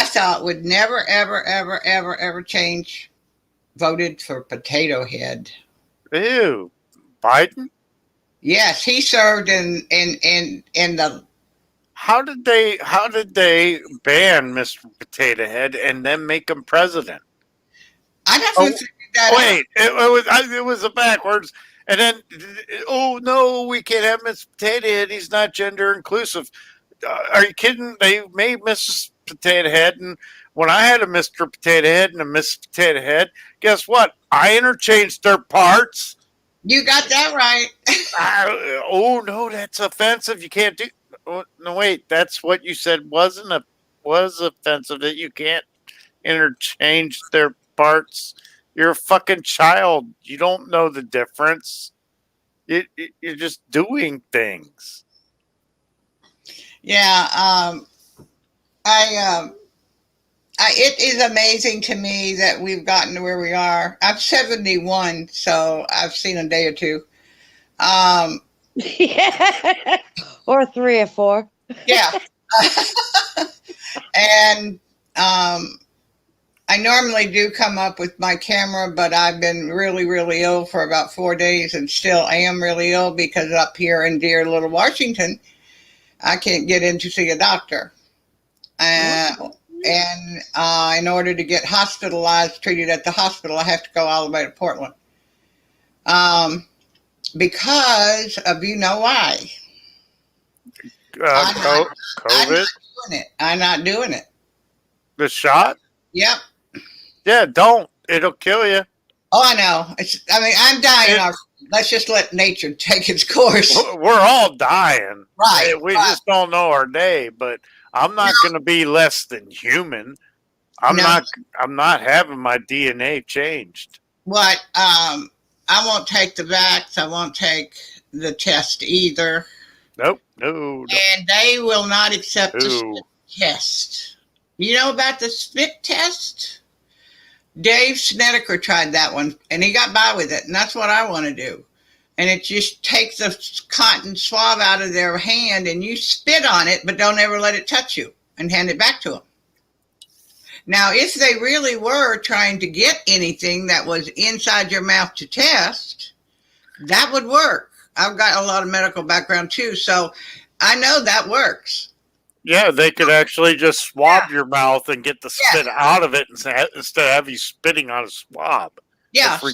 thought would never, ever, ever, ever, ever change. Voted for Potato Head. Ew, Biden? Yes, he served in the. How did they ban Mr. Potato Head and then make him president? I definitely figured that out. It was a backwards. And then, oh no, we can't have Mr. Potato Head. He's not gender inclusive. Are you kidding? They made Mrs. Potato Head, and when I had a Mr. Potato Head and a Mrs. Potato Head, guess what? I interchanged their parts. You got that right. Oh no, that's offensive. You can't do. Oh, no, wait. That's what you said was offensive. That you can't interchange their parts. You're a fucking child. You don't know the difference. You're just doing things. Yeah. It is amazing to me that we've gotten to where we are. I'm 71, so I've seen a day or two. Yeah. Or 3 or 4. Yeah. And I normally do come up with my camera, but I've been really, really ill for about 4 days and still am really ill because up here in dear little Washington, I can't get in to see a doctor. And in order to get hospitalized, treated at the hospital, I have to go all the way to Portland. Because of you know why. COVID? I'm not doing it. The shot? Yep. Yeah, don't. It'll kill you. Oh, I know. I'm dying. Let's just let nature take its course. We're all dying. Right. We just don't know our day, but I'm not going to be less than human. I'm not having my DNA changed. What? I won't take the vax. I won't take the test either. Nope. No. And they will not accept the spit test. You know about the spit test? Dave Snedeker tried that one, and he got by with it, and that's what I want to do. And it just takes the cotton swab out of their hand, and you spit on it, but don't ever let it touch you, and hand it back to them. Now, if they really were trying to get anything that was inside your mouth to test, that would work. I've got a lot of medical background, too, so I know that works. Yeah, they could actually just swab your mouth and get the spit out of it instead of have you spitting on a swab. Yeah, so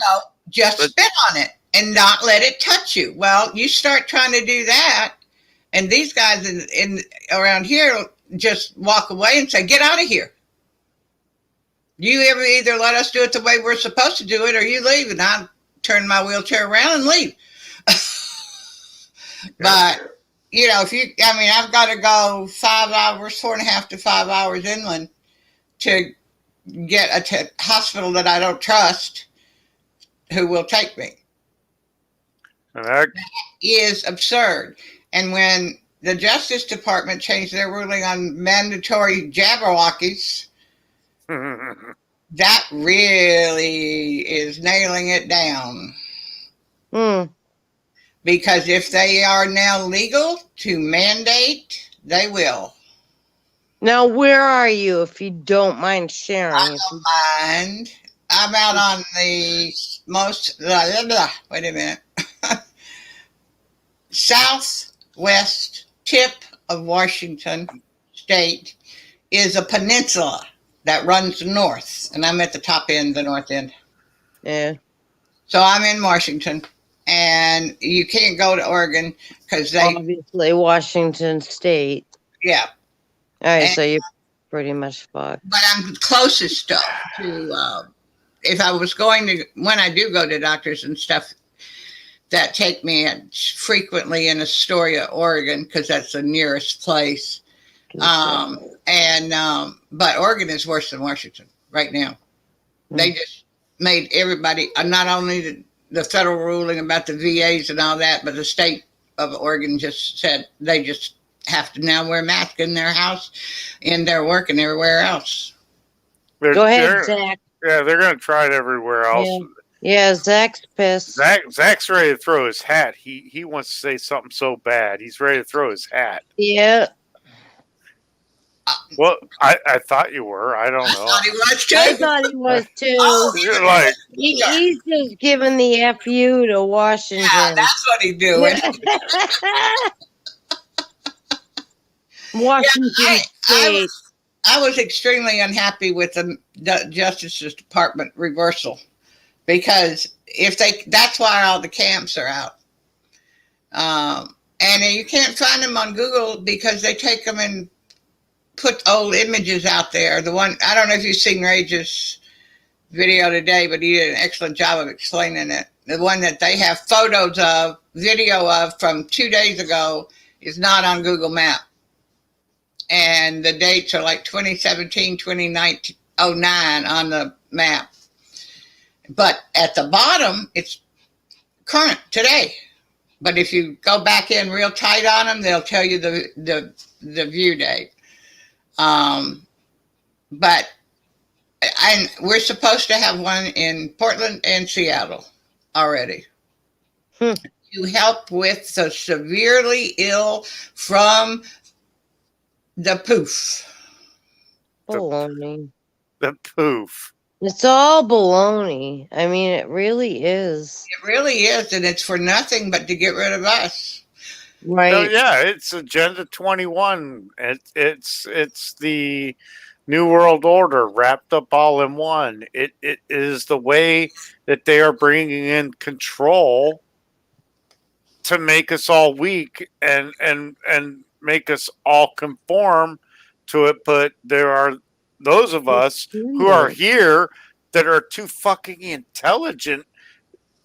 just spit on it and not let it touch you. Well, you start trying to do that, and these guys in around here just walk away and say, "Get out of here." You ever either let us do it the way we're supposed to do it, or you leave, and I turn my wheelchair around and leave. But you know, I've got to go 5 hours, 4.5 to 5 hours inland to get a hospital that I don't trust who will take me. That is absurd. And when the Justice Department changed their ruling on mandatory Jabberwockies, that really is nailing it down. Because if they are now legal to mandate, they will. Now, where are you, if you don't mind sharing? I don't mind. I'm out on the most, wait a minute, southwest tip of Washington State is a peninsula that runs north, and I'm at the top end, the north end. Yeah. So I'm in Washington. And you can't go to Oregon because they obviously Washington State. Yeah. All right, so you're pretty much fucked. But I'm closest to if I was going to, when I do go to doctors and stuff that take me frequently in Astoria, Oregon, because that's the nearest place. But Oregon is worse than Washington right now. They just made everybody, not only the federal ruling about the VAs and all that, but the state of Oregon just said they just have to now wear masks in their house, in their work, and everywhere else. Go ahead, Zach. Yeah, they're going to try it everywhere else. Yeah, Zach's pissed. Zach's ready to throw his hat. He wants to say something so bad. He's ready to throw his hat. Yeah. Well, I thought you were. I don't know. I thought he was too. You're like, he's just giving the FU to Washington. Yeah, that's what he's doing. Washington State. I was extremely unhappy with the Justice Department reversal because that's why all the camps are out. And you can't find them on Google because they take them and put old images out there. The one, I don't know if you've seen Rage's video today, but he did an excellent job of explaining it. The one that they have photos of, video of from 2 days ago is not on Google Map. And the dates are like 2017, 2009 on the map. But at the bottom, it's current today. But if you go back in real tight on them, they'll tell you the view date. But we're supposed to have one in Portland and Seattle already to help with the severely ill from the poof. Baloney. The poof. It's all baloney. I mean, it really is. It really is, and it's for nothing but to get rid of us. Right. So, yeah, it's Agenda 21. It's the New World Order wrapped up all in one. It is the way that they are bringing in control to make us all weak and make us all conform to it. But there are those of us who are here that are too fucking intelligent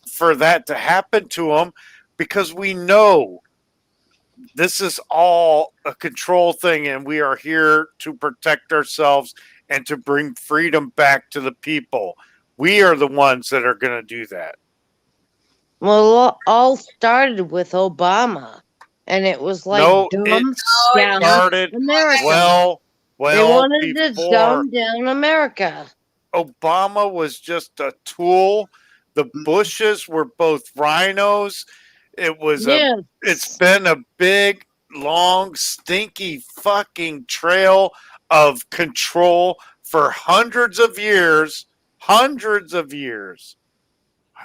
for that to happen to them, because we know this is all a control thing, and we are here to protect ourselves and to bring freedom back to the people. We are the ones that are going to do that. Well, all started with Obama, and it was like No, dumb it down started America. well they wanted before. to dumb down America. Obama was just a tool. The Bushes were both rhinos. It was it's been a big, long, stinky fucking trail of control for hundreds of years. Hundreds of years.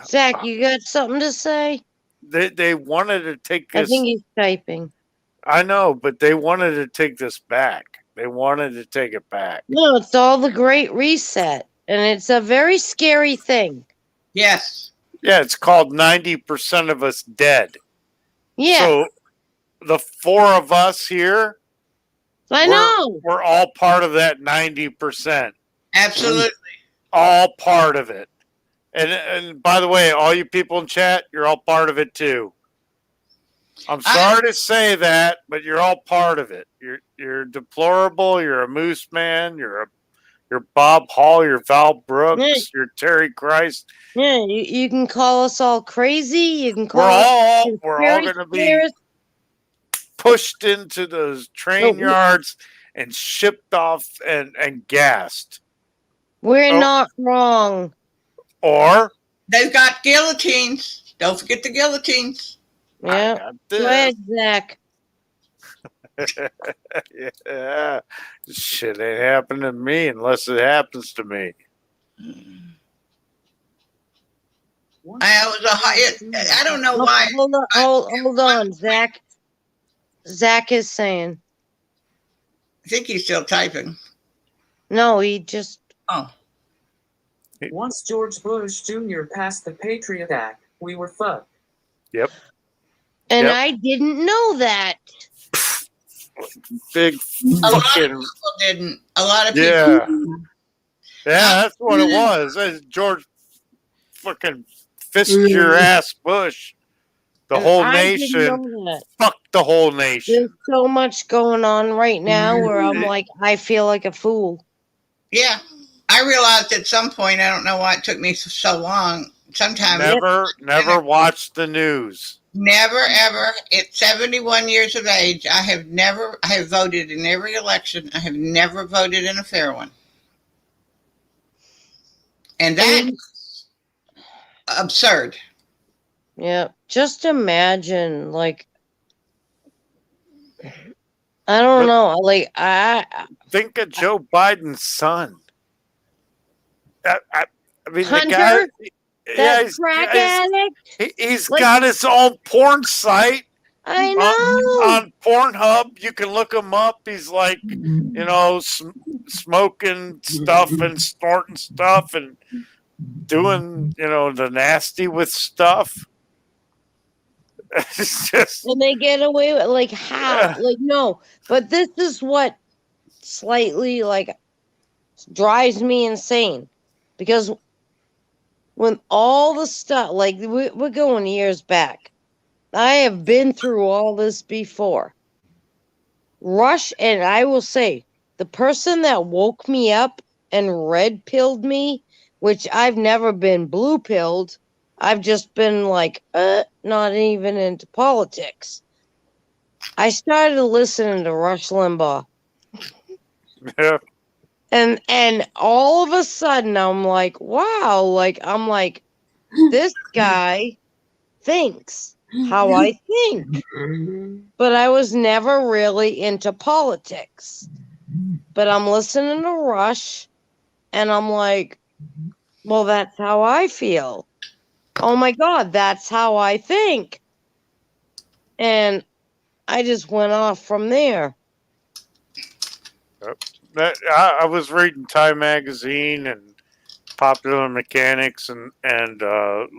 Zach, you got something to say? They wanted to take this. I think he's typing. I know, but they wanted to take this back. They wanted to take it back. No, it's all the Great Reset, and it's a very scary thing. Yes. Yeah, it's called 90% of us dead. Yeah. So the four of us here, I know. We're all part of that 90%. Absolutely. All part of it. And by the way, all you people in chat, you're all part of it too. I'm sorry to say that, but you're all part of it. You're deplorable. You're a Moose Man. You're Bob Hall. You're Val Brooks. Yeah. You're Terry Christ. Yeah, you can call us all crazy. You can call we're all going to be pushed into those train yards and shipped off and gassed. We're not wrong. Or they've got guillotines. Don't forget the guillotines. Yeah. Go ahead, Zach. Yeah. Shit ain't happening to me unless it happens to me. I don't know why. Hold on, Zach. Zach is saying. I think he's still typing. No, he just. Oh. Once George Bush Jr. passed the Patriot Act, we were fucked. Yep. And I didn't know that. Big fucking. A lot of people didn't. A lot of people. Yeah. Yeah, that's what it was. George fucking fisted your ass, Bush. The whole nation. Fuck the whole nation. There's so much going on right now where I'm like, I feel like a fool. Yeah. I realized at some point, I don't know why it took me so long. Sometimes never watched the news. Never, ever. At 71 years of age, I have voted in every election. I have never voted in a fair one. And that's absurd. Yeah. Just imagine, like, I don't know. Like, I think of Joe Biden's son. I mean, Hunter, the guy, that crack addict. He's got his own porn site. I know. On Pornhub, you can look him up. He's like, smoking stuff and snorting stuff and doing, the nasty with stuff. It's just, and they get away with, like, how? Yeah. Like, no. But this is what slightly, like, drives me insane. Because when all the stuff, like, we're going years back. I have been through all this before. Rush, and I will say, the person that woke me up and red-pilled me, which I've never been blue-pilled, I've just been like, not even into politics. I started listening to Rush Limbaugh. Yeah. And all of a sudden, I'm like, wow, like, I'm like, this guy thinks how I think. But I was never really into politics. But I'm listening to Rush, and I'm like, well, that's how I feel. Oh my God, that's how I think. And I just went off from there. I was reading Time magazine and Popular Mechanics and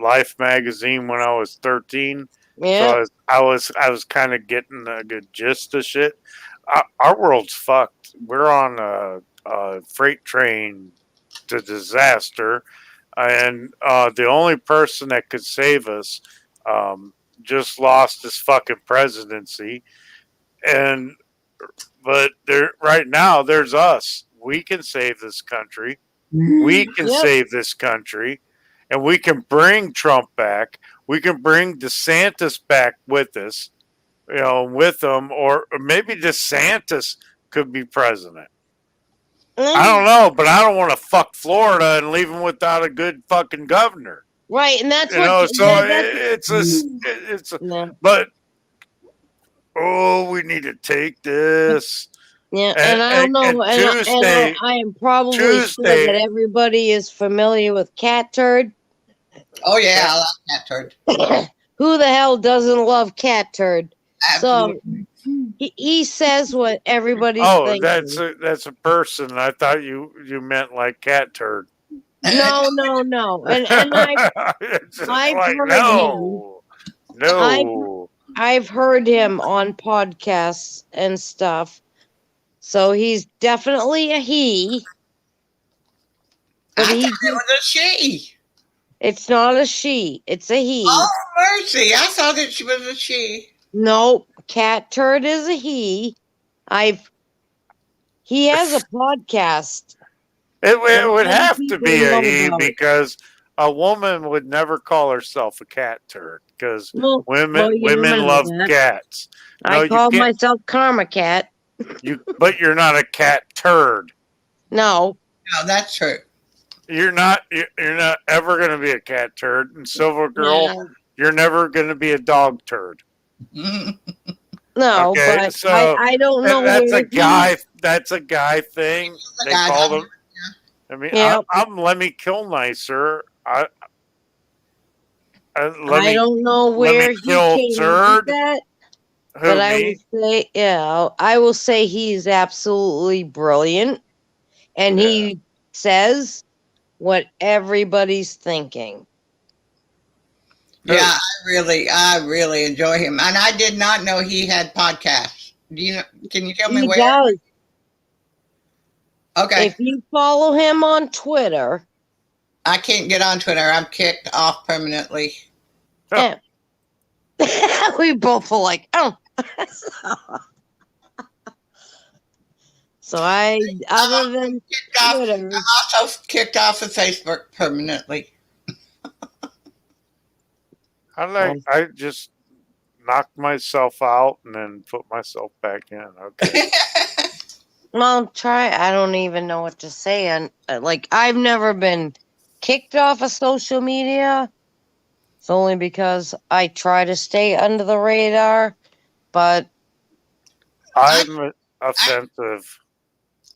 Life magazine when I was 13. Yeah. So I was kind of getting a good gist of shit. Our world's fucked. We're on a freight train to disaster, and the only person that could save us just lost his fucking presidency. But right now there's us. We can save this country. We can Yep. save this country, and we can bring Trump back. We can bring DeSantis back with us, with them, or maybe DeSantis could be president. I don't know, but I don't want to fuck Florida and leave them without a good fucking governor. Right, and that's no. But we need to take this. Yeah, and I don't know, and I am probably sure that everybody is familiar with Cat Turd. Oh yeah, I love Cat Turd. Who the hell doesn't love Cat Turd? Absolutely. So he says what everybody's thinking. That's a person. I thought you meant like Cat Turd. No. And I've heard him on podcasts and stuff. So he's definitely a he. But I thought it was a she. It's not a she. It's a he. Oh, mercy. I thought that she was a she. No, Cat Turd is a he. He has a podcast. It would have to be a he because a woman would never call herself a cat turd because women love cats. No, I call myself Karma Cat. But you're not a cat turd. No. No, that's true. You're not ever going to be a cat turd. And Silver Girl, you're never going to be a dog turd. No, okay, but so I don't know. That's a guy. That's a guy thing. They call them. I mean, I'm Lemmy Kilnicer. I don't know where he came with that. But I will say he's absolutely brilliant, and he says what everybody's thinking. Yeah, I really enjoy him, and I did not know he had podcasts. Do you know? Can you tell me where? Does. Okay. If you follow him on Twitter, I can't get on Twitter. I'm kicked off permanently. Yeah. We both were like, oh. So other than Twitter, I'm also kicked off of Facebook permanently. I just knocked myself out and then put myself back in. Okay. Well, I don't even know what to say. And I've never been kicked off of social media. It's only because I try to stay under the radar. But I'm offensive.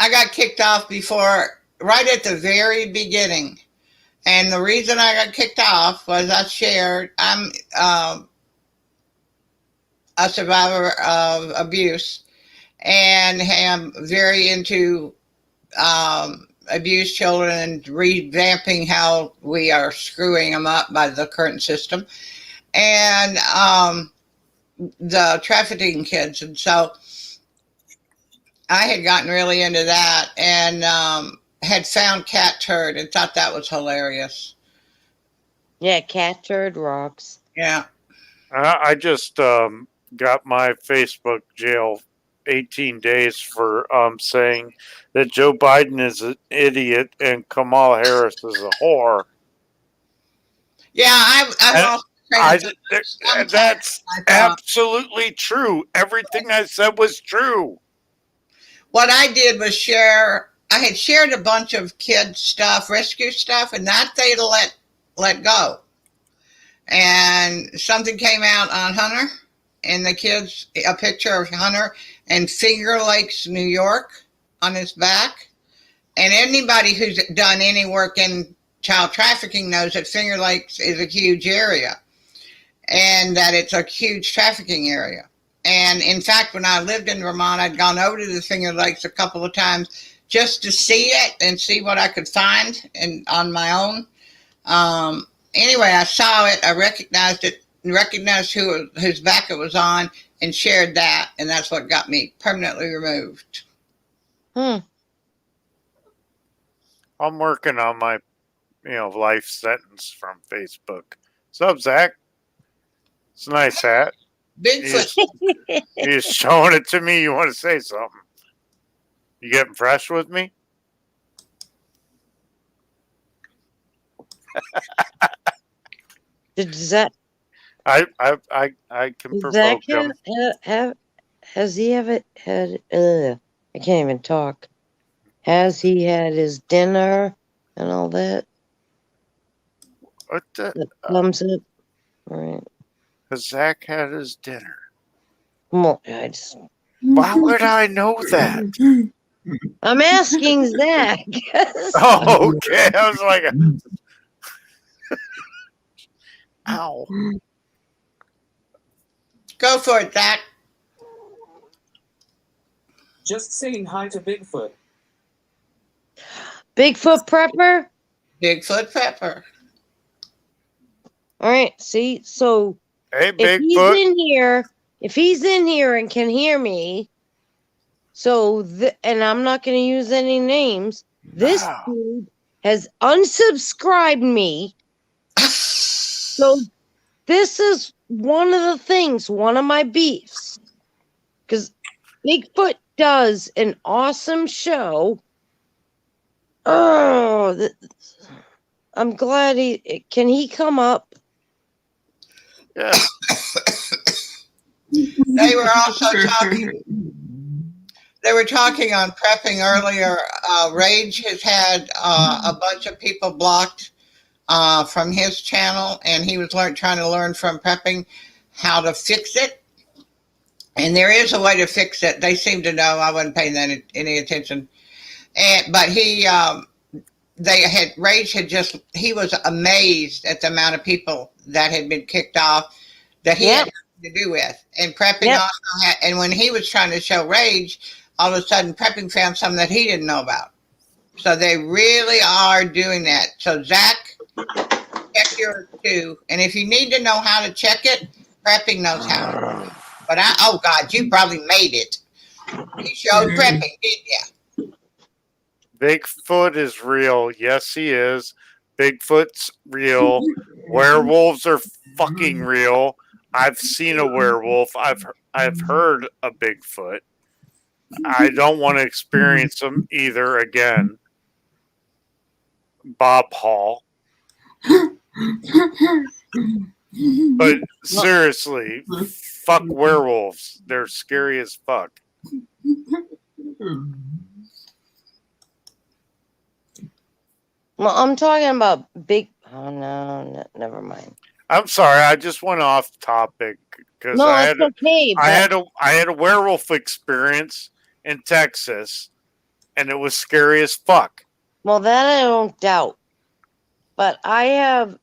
I got kicked off before, right at the very beginning. And the reason I got kicked off was I'm a survivor of abuse and am very into abused children and revamping how we are screwing them up by the current system. And the trafficking kids. And so I had gotten really into that and had found Cat Turd and thought that was hilarious. Yeah, Cat Turd rocks. Yeah. I just got my Facebook jail 18 days for saying that Joe Biden is an idiot and Kamala Harris is a whore. Yeah, that's absolutely true. Everything I said was true. What I did was I had shared a bunch of kids stuff, rescue stuff, and that they let go. And something came out on Hunter and the kids, a picture of Hunter in Finger Lakes, New York on his back. And anybody who's done any work in child trafficking knows that Finger Lakes is a huge area and that it's a huge trafficking area. And in fact, when I lived in Vermont, I'd gone over to the Finger Lakes a couple of times just to see it and see what I could find and on my own. Anyway, I saw it, I recognized it, and recognized whose back it was on, and shared that, and that's what got me permanently removed. Hmm. I'm working on my, life sentence from Facebook. What's up, Zach? It's a nice hat. Bigfoot. You're showing it to me. You want to say something? You getting fresh with me? Does that I can provoke him. has he ever had? I can't even talk. Has he had his dinner and all that? What the? Thumbs up. All right. Has Zach had his dinner? Well, Why would I know that? I'm asking Zach. Oh, okay. I was like, ow. Go for it, Zach. Just saying hi to Bigfoot. Bigfoot prepper. Bigfoot Pepper. All right. See, so Hey, if he's Bigfoot. in here and can hear me, and I'm not going to use any names. This Wow. dude has unsubscribed me. So this is one of the things, one of my beefs, because Bigfoot does an awesome show. Oh, I'm glad can he come up? Yeah. They were also talking. They were talking on prepping earlier. Rage has had a bunch of people blocked from his channel, and he was trying to learn from prepping how to fix it. And there is a way to fix it. They seem to know. I wasn't paying any attention. But Rage had he was amazed at the amount of people that had been kicked off that he had nothing to do with. And prepping also had, and when he was trying to show Rage, all of a sudden prepping found something that he didn't know about. So they really are doing that. So Zach, check yours too. And if you need to know how to check it, prepping knows how. But oh God, you probably made it. You showed prepping, didn't you? Bigfoot is real. Yes, he is. Bigfoot's real. Werewolves are fucking real. I've seen a werewolf. I've heard a Bigfoot. I don't want to experience them either again. Bob Hall. But seriously, fuck werewolves. They're scary as fuck. Well, I'm talking about oh no, never mind. I'm sorry, I just went off topic because No, I had a werewolf experience in Texas, and it was scary as fuck. Well, that I don't doubt. But I have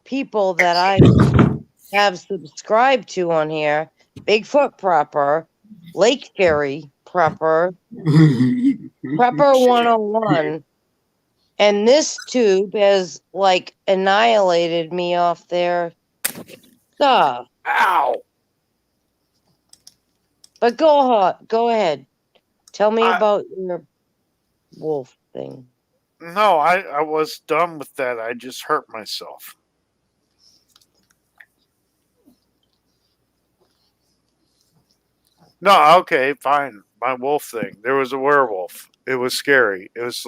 people that I have subscribed to on here, Bigfoot Prepper, Lake Fairy Prepper, Prepper 101, and this tube has annihilated me off their stuff. Ow! But go ahead. Tell me about your wolf thing. No, I was done with that. I just hurt myself. No, okay, fine. My wolf thing. There was a werewolf. It was scary. It was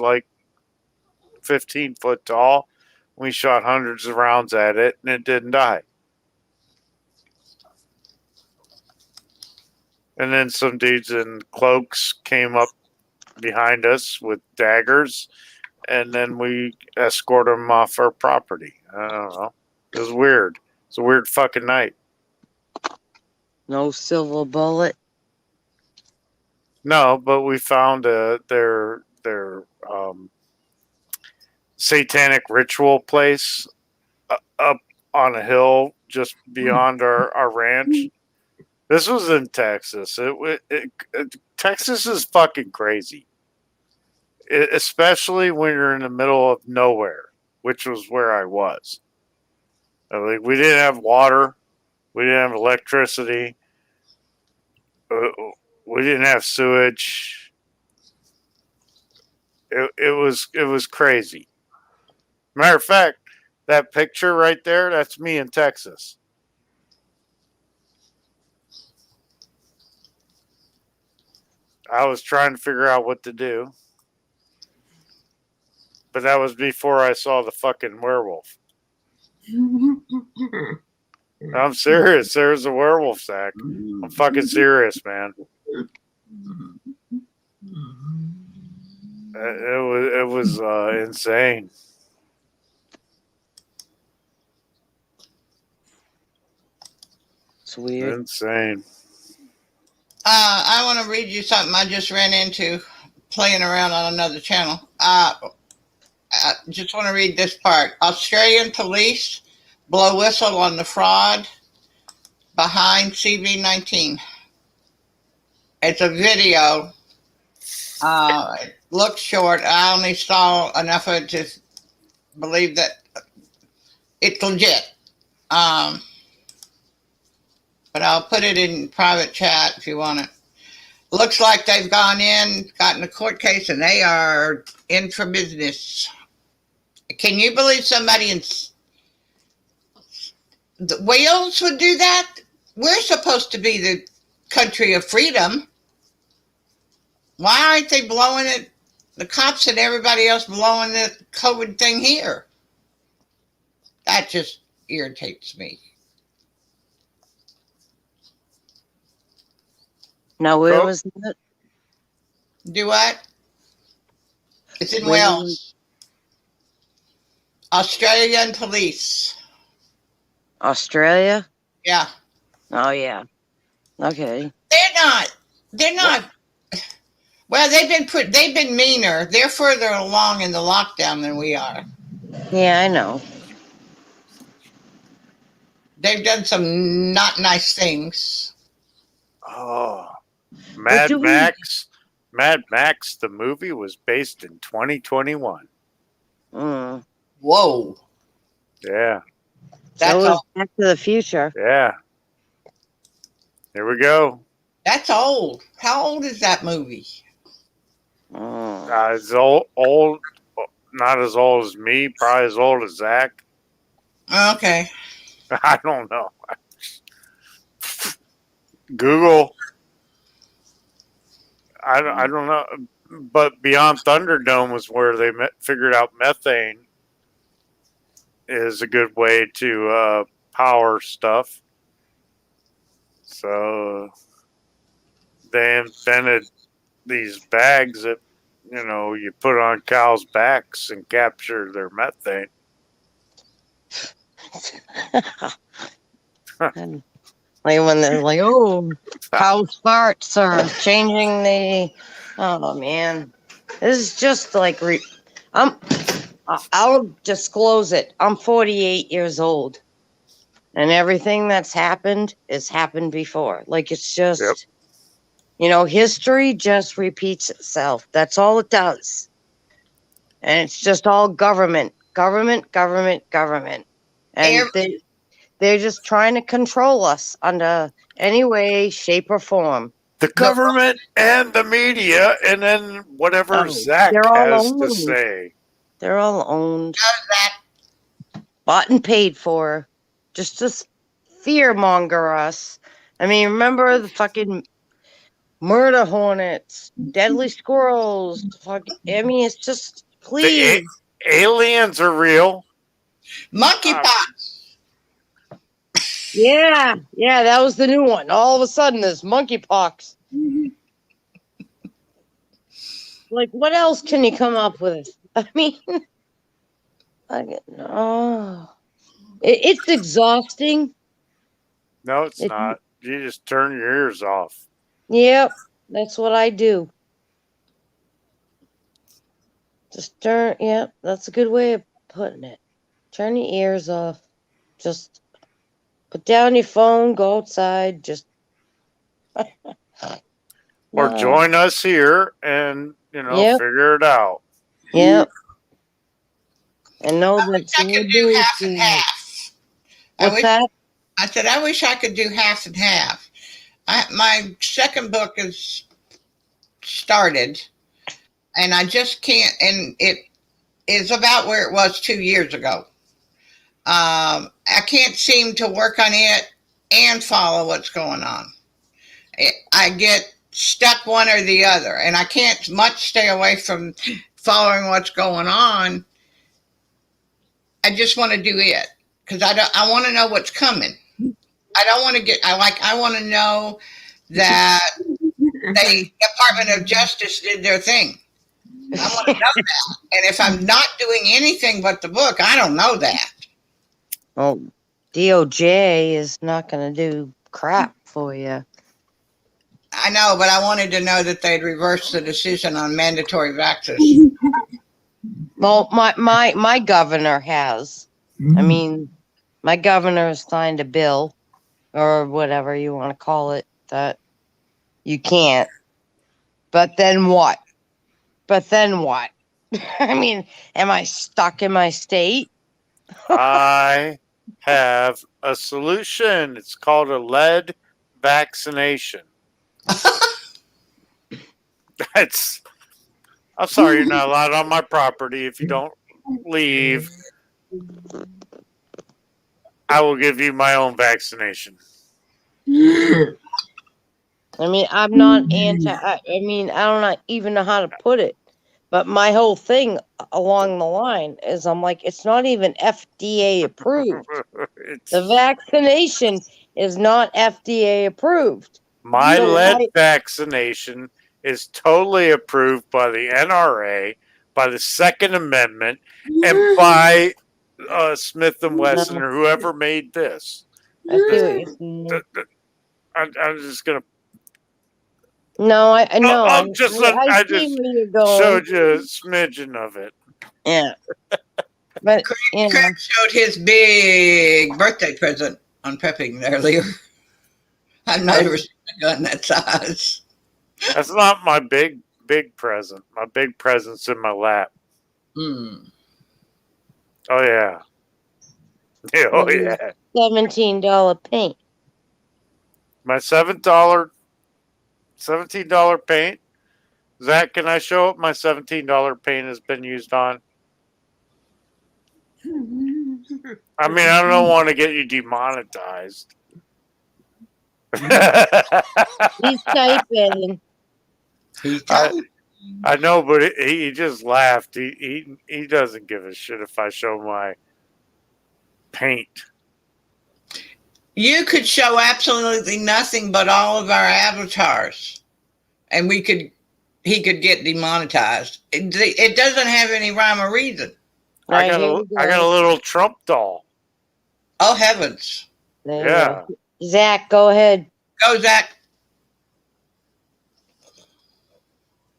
15 foot tall. We shot hundreds of rounds at it, and it didn't die. And then some dudes in cloaks came up behind us with daggers, and then we escorted them off our property. I don't know. It was weird. It's a weird fucking night. No silver bullet? No, but we found their satanic ritual place up on a hill just beyond our ranch. This was in Texas. Texas is fucking crazy, especially when you're in the middle of nowhere, which was where I was. Like, we didn't have water, we didn't have electricity, we didn't have sewage. It was crazy. Matter of fact, that picture right there, that's me in Texas. I was trying to figure out what to do. But that was before I saw the fucking werewolf. I'm serious. There's a werewolf, Zach. I'm fucking serious, man. It was insane. It's weird. Insane. I want to read you something I just ran into playing around on another channel. I just want to read this part. Australian police blow whistle on the fraud behind CV19. It's a video. It looks short. I only saw enough of it to believe that it's legit. But I'll put it in private chat if you want it. Looks like they've gone in, gotten a court case, and they are in for business. Can you believe somebody in Wales would do that? We're supposed to be the country of freedom. Why aren't they blowing it? The cops and everybody else blowing the COVID thing here. That just irritates me. Now, where was that? Do what? It's in Where Wales. Australian police. Australia? Yeah. Oh, yeah. Okay. They're not. Well, they've been meaner. They're further along in the lockdown than we are. Yeah, I know. They've done some not nice things. Oh, Mad Max, the movie was based in 2021. Whoa. Yeah. That's was old. Back to the Future. Yeah. Here we go. That's old. How old is that movie? It's old, not as old as me, probably as old as Zach. Okay. I don't know. Google. I don't know. But Beyond Thunderdome was where they figured out methane is a good way to power stuff. So they invented these bags that, you put on cows' backs and capture their methane. And like when they're like, "Oh, cow farts are changing the." Oh man, this is just like I'll disclose it. I'm 48 years old, and everything that's happened has happened before. Like it's just, history just repeats itself. That's all it does, and it's just all government, and they're just trying to control us under any way, shape, or form. The government and the media, and then whatever Zach has to say. They're all owned, bought and paid for, just to fear-monger us. I mean, remember the fucking murder hornets, deadly squirrels, it's just, please. The aliens are real. Monkeypox. Yeah, that was the new one. All of a sudden, there's monkeypox. Like, what else can you come up with? I mean, it's exhausting. No, it's not. You just turn your ears off. Yep, that's what I do. Just that's a good way of putting it. Turn your ears off. Just put down your phone, go outside, just Or join us here and, figure it out. Yep. And know I that wish I could do half and half. What's that? I said, I wish I could do half and half. My second book is started, and I just can't, and it is about where it was 2 years ago. I can't seem to work on it and follow what's going on. I get stuck one or the other, and I can't much stay away from following what's going on. I just want to do it because I want to know what's coming. I don't want to get. I want to know that the Department of Justice did their thing. I want to know that, and if I'm not doing anything but the book, I don't know that. Well, DOJ is not going to do crap for you. I know, but I wanted to know that they'd reversed the decision on mandatory vaccines. Well, my governor has. I mean, my governor has signed a bill, or whatever you want to call it, that you can't. But then what? I mean, am I stuck in my state? I have a solution. It's called a lead vaccination. I'm sorry you're not allowed on my property. If you don't leave, I will give you my own vaccination. I mean, I'm not anti. I mean, I don't even know how to put it. But my whole thing along the line is I'm like, it's not even FDA approved. The vaccination is not FDA approved. My lead vaccination is totally approved by the NRA, by the Second Amendment, and by Smith & Wesson or whoever made this. I see what you're saying. I'm just going to. No, I know. I I just see where you're going. showed you a smidgen of it. Yeah. But Craig showed his big birthday present on prepping earlier. I've never seen a gun that size. That's not my big present. My big present's in my lap. Hmm. Oh yeah. Oh yeah. $17 paint. My $17 paint. Zach, can I show what my $17 paint has been used on? I mean, I don't want to get you demonetized. He's typing. I know, but he just laughed. He doesn't give a shit if I show my paint. You could show absolutely nothing but all of our avatars, and he could get demonetized. It doesn't have any rhyme or reason. I got a little Trump doll. Oh heavens! Yeah. Zach, go ahead. Go, Zach.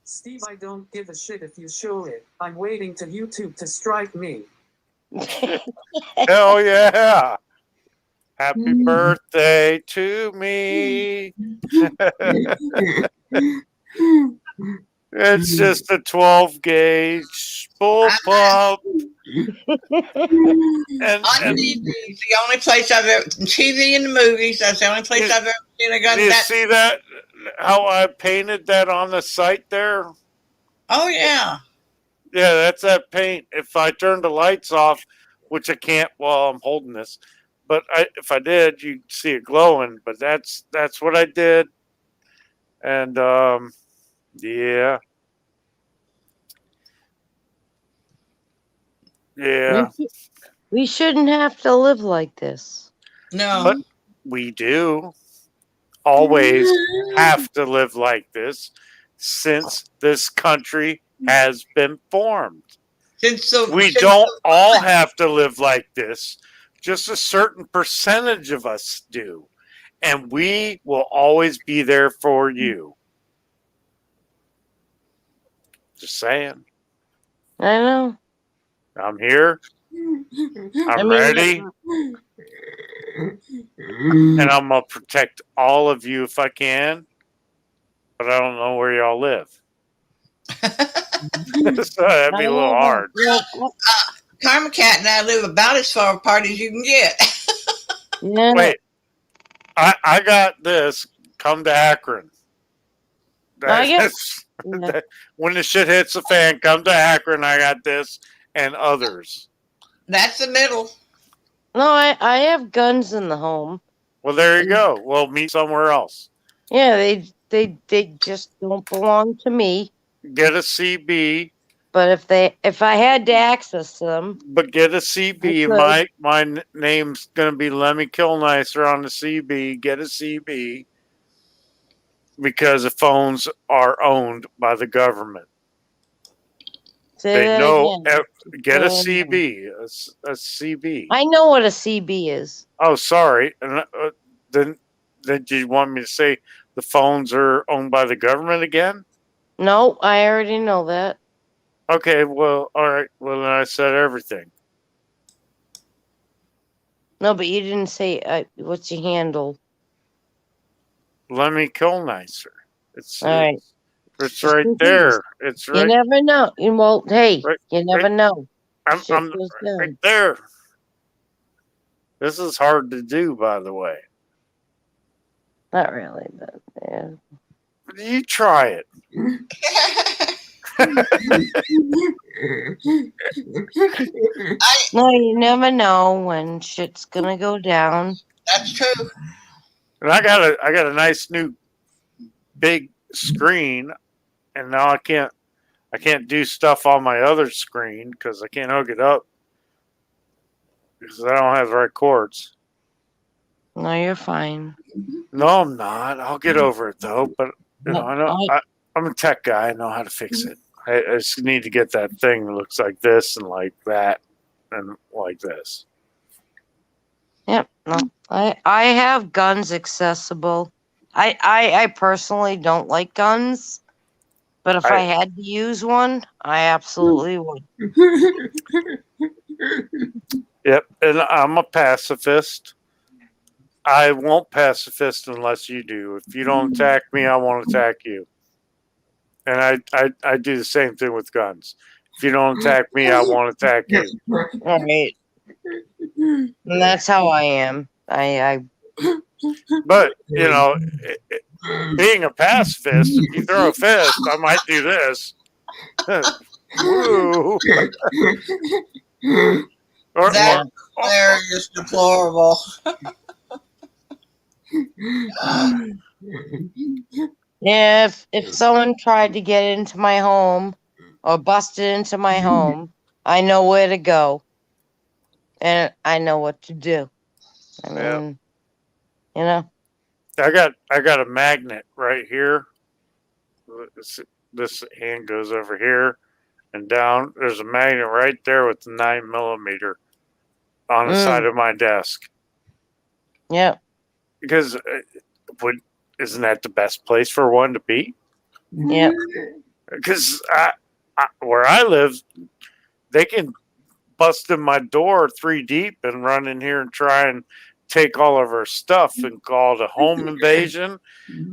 Steve, I don't give a shit if you show it. I'm waiting to YouTube to strike me. Hell yeah. Happy birthday to me. It's just a 12 gauge bullpup. On TV, the only place I've ever TV in the movies. That's the only place I've ever seen a gun. Do you see that? How I painted that on the site there? Oh yeah. Yeah, that's that paint. If I turn the lights off, which I can't while I'm holding this, but if I did, you'd see it glowing. But that's what I did, and yeah. We shouldn't have to live like this. No. But we do always have to live like this since this country has been formed. We don't all have to live like this. Just a certain percentage of us do. And we will always be there for you. Just saying. I know. I'm here. I'm ready. and I'm gonna protect all of you if I can, but I don't know where y'all live. So that'd be a little hard. Karma Cat and I live about as far apart as you can get. Yeah. Wait, I got this. Come to Akron. I get- When the shit hits the fan, come to Akron. I got this and others. That's the middle. No, I have guns in the home. Well, there you go. We'll meet somewhere else. Yeah, they just don't belong to me. Get a CB. But if I had to access them, But get a CB. My name's gonna be Lemmy Killnicer on the CB. Get a CB because the phones are owned by the government. say that know. again. Get a Say that CB. A CB. I know what a CB is. Oh, sorry. And then do you want me to say the phones are owned by the government again? No, I already know that. Okay, well, all right. Well, then I said everything. No, but you didn't say what's your handle. Lemmy Killnicer. It's All right. It's right there. It's right. You never know. Hey, right, you never right, know. I'm Shit goes down. right there. This is hard to do, by the way. Not really, but yeah. You try it. No, you never know when shit's gonna go down. That's true. And I got a nice new big screen, and now I can't do stuff on my other screen because I can't hook it up because I don't have the right cords. No, you're fine. No, I'm not. I'll get over it though. But you know, I'm a tech guy. I know how to fix it. I just need to get that thing that looks like this and like that and like this. Yep. No, I have guns accessible. I personally don't like guns, but if I had to use one, I absolutely would. Yep, and I'm a pacifist. I won't pacifist unless you do. If you don't attack me, I won't attack you. And I do the same thing with guns. If you don't attack me, I won't attack you. All right. And that's how I am. But, you know, being a pacifist, if you throw a fist, I might do this. Woo. That there is deplorable. Yeah, if someone tried to get into my home or busted into my home, I know where to go. And I know what to do. I mean, you know. I got a magnet right here. This hand goes over here and down. There's a magnet right there with the 9mm on the side of my desk. Yeah. Because isn't that the best place for one to be? Yeah. Because where I live, they can bust in my door 3 deep and run in here and try and take all of our stuff and call it a home invasion.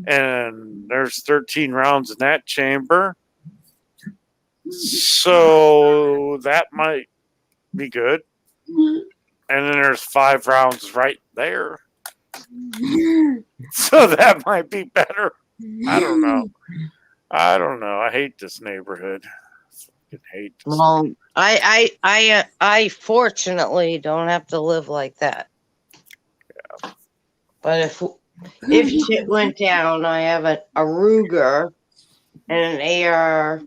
And there's 13 rounds in that chamber. So that might be good. And then there's 5 rounds right there. So that might be better. I don't know. I hate this neighborhood. I hate this. Well, I fortunately don't have to live like that. Yeah. But if shit went down, I have a Ruger and an AR.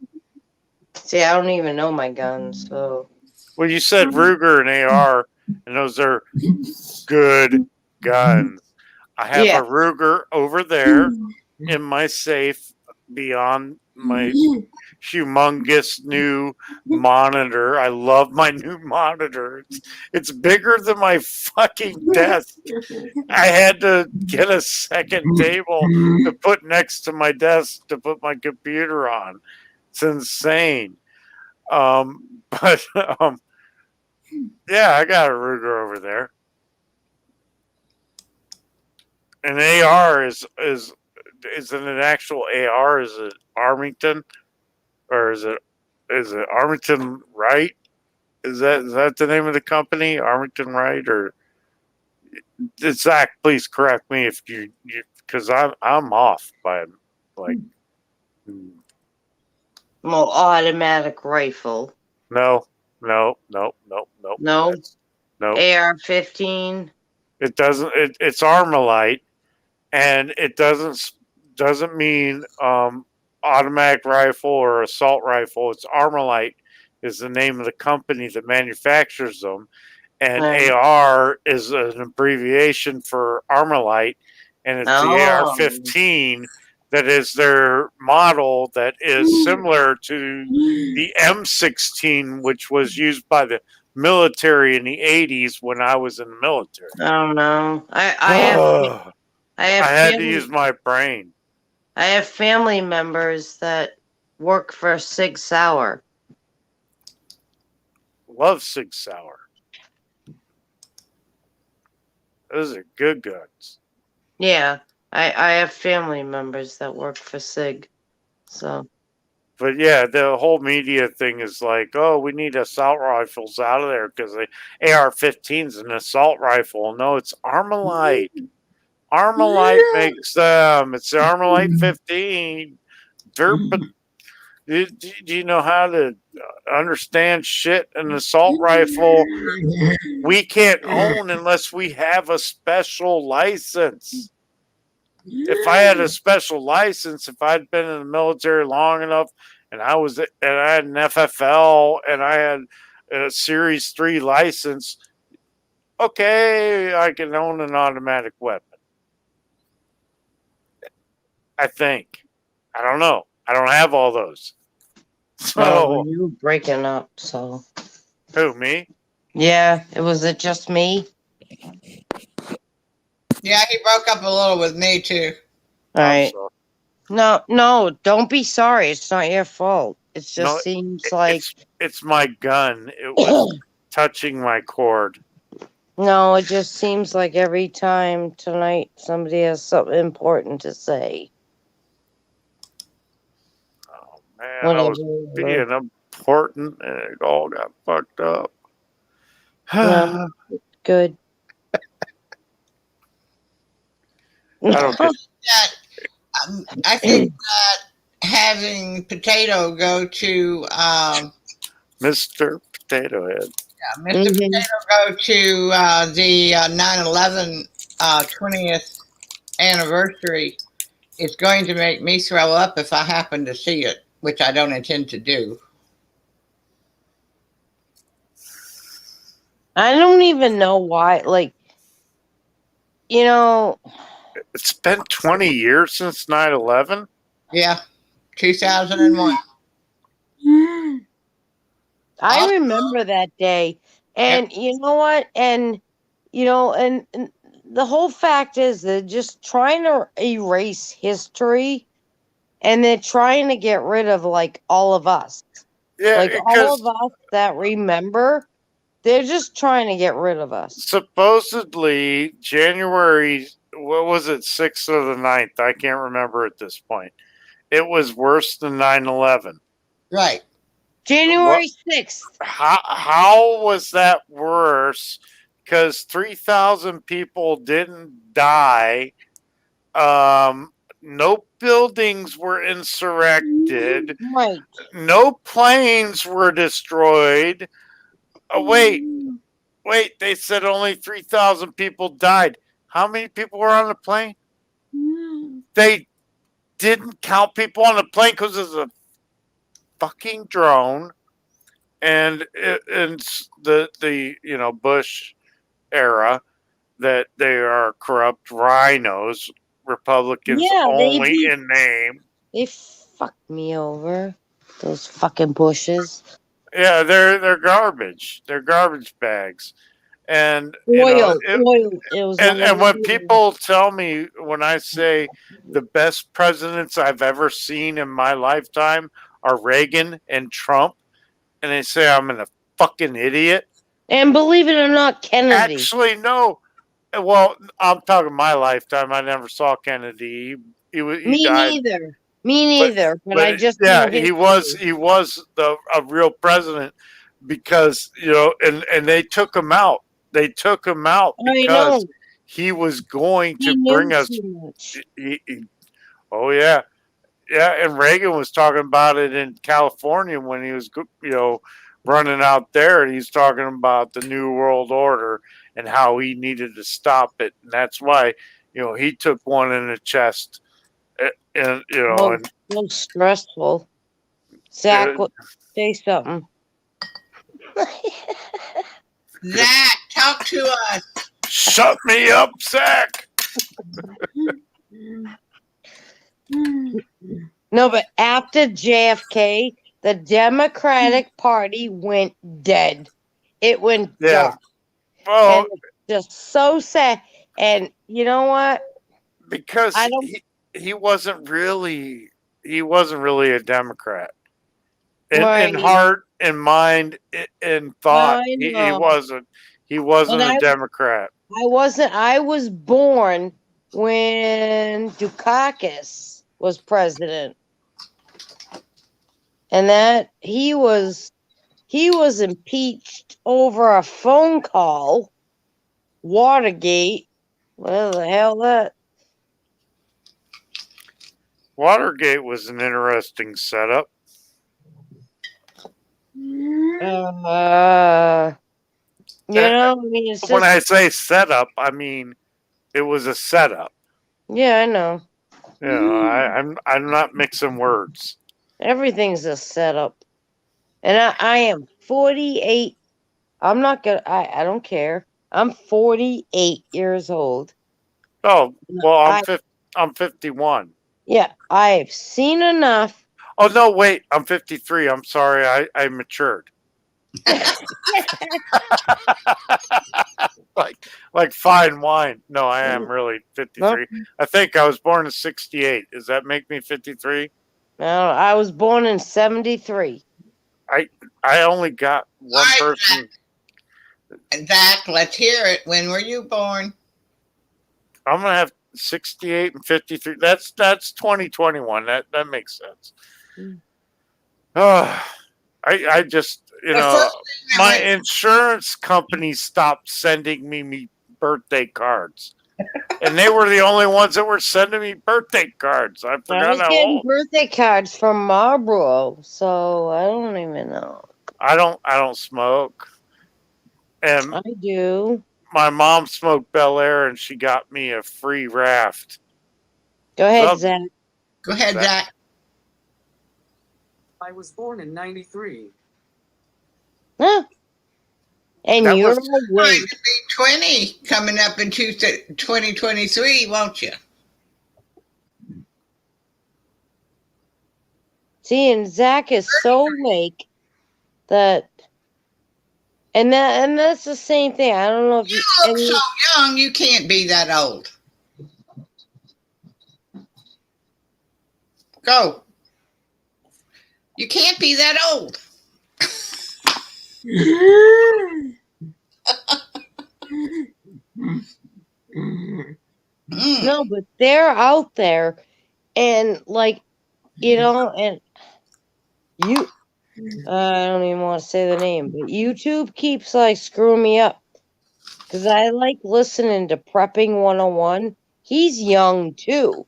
See, I don't even know my guns, so. Well, you said Ruger and AR, and those are good guns. I have a Ruger over there in my safe beyond my humongous new monitor. I love my new monitor. It's bigger than my fucking desk. I had to get a second table to put next to my desk to put my computer on. It's insane. Yeah, I got a Ruger over there. An AR is it an actual AR? Is it Armington, or is it Armington Wright? Is that the name of the company, Armington Wright? Or Zach, please correct me if you because I'm off by like Well, automatic rifle. no. No. That's- no. AR-15. It doesn't. It's Armalite, and it doesn't mean automatic rifle or assault rifle. It's Armalite is the name of the company that manufactures them, and Right. AR is an abbreviation for Armalite, and it's the Oh. AR-15 that is their model that is similar to the M16, which was used by the military in the 80s when I was in the military. I don't know. I I have had to family, use my brain. I have family members that work for Sig Sauer. Love Sig Sauer. Those are good guns. Yeah, I have family members that work for Sig. So But yeah, the whole media thing is like, oh, we need assault rifles out of there because the AR-15 is an assault rifle. No, it's Armalite. Armalite makes them. It's the Armalite 15. Do you know how to understand shit? An assault rifle we can't own unless we have a special license. If I had a special license, if I'd been in the military long enough, and I had an FFL and I had a Series 3 license, okay, I can own an automatic weapon. I think. I don't know. I don't have all those. So you were breaking up. So who, me? yeah, was it just me? Yeah, he broke up a little with me too. All right. So, No, don't be sorry. It's not your fault. It just No, seems like it's my gun. It was touching my cord. no, it just seems like every time tonight somebody has something important to say. Oh man, I was being important and it all got fucked up. No, good. I don't get I think that having Potato go to Mr. Potato Head. Mr. Potato go to the 9/11 20th anniversary is going to make me throw up if I happen to see it, which I don't intend to do. I don't even know why. Like, you know, It's been 20 years since 9/11. Yeah, 2001. I remember that day. And you know what? And, you know, and the whole fact is they're just trying to erase history and they're trying to get rid of like all of us. Yeah, Like all of us that remember, they're just trying to get rid of us. supposedly January, what was it, 6th or the 9th? I can't remember at this point. It was worse than 9/11. Right. January 6th. How was that worse? Because 3,000 people didn't die. No buildings were insurrected. Right. No planes were destroyed. Wait. They said only 3,000 people died. How many people were on the plane? They didn't count people on the plane because it's a fucking drone. And the Bush era that they are corrupt rhinos, Republicans only in name. They fucked me over. Those fucking Bushes. Yeah, they're garbage. They're garbage bags. And oil. It was and when people tell me, when I say the best presidents I've ever seen in my lifetime are Reagan and Trump, and they say I'm a fucking idiot. And believe it or not, Kennedy. Actually, no. well, I'm talking my lifetime. I never saw Kennedy. He Me died. neither. Me But neither. But I just yeah, know he history. was a real president because and they took him out. They took him out I because know. he was going He to knew bring us. too much. Oh yeah, yeah. And Reagan was talking about it in California when he was running out there, and he's talking about the New World Order and how he needed to stop it, and that's why he took one in the chest, and Oh, so stressful. Zach, say something. Zach, talk to us. shut me up, Zach. No, but after JFK, the Democratic Party went dead. It went dark. Well, And it's just so sad. And you know what? because I don't. he wasn't really a Democrat Right. in heart and mind and thought. I He know. wasn't But a Democrat. I wasn't. I was born when Dukakis was president, and that he was impeached over a phone call. Watergate. What the hell that? Watergate was an interesting setup. I mean, it's When just, I say setup, I mean it was a setup. yeah, I know. I'm not mixing words. Everything's a setup. And I am 48. I'm not gonna. I don't care. I'm 48 years old. Oh well, I'm 51. Yeah, I've seen enough. Oh no, wait, I'm 53. I'm sorry, I matured. like fine wine. No, I am really 53. I think I was born in 68. Does that make me 53? No, I was born in 73. I only got one person. Zach, let's hear it. When were you born? I'm gonna have 68 and 53. That's 2021. That makes sense. I just my insurance company stopped sending me birthday cards. And they were the only ones that were sending me birthday cards. I I forgot was getting birthday cards from Marlboro, so I don't even know. I don't smoke. And I do. my mom smoked Bel Air and she got me a free raft. Go ahead, Zach. Go ahead, Zach. I was born in 93. Huh? And That you're was- awake. Going to be 20 coming up in 2023, won't you? See, and Zach is so awake that, and that's the same thing. I don't know if You look so young, you can't be that old. Go. You can't be that old. No, but they're out there, and and you. I don't even want to say the name, but YouTube keeps screwing me up because I like listening to Prepping 101. He's young too,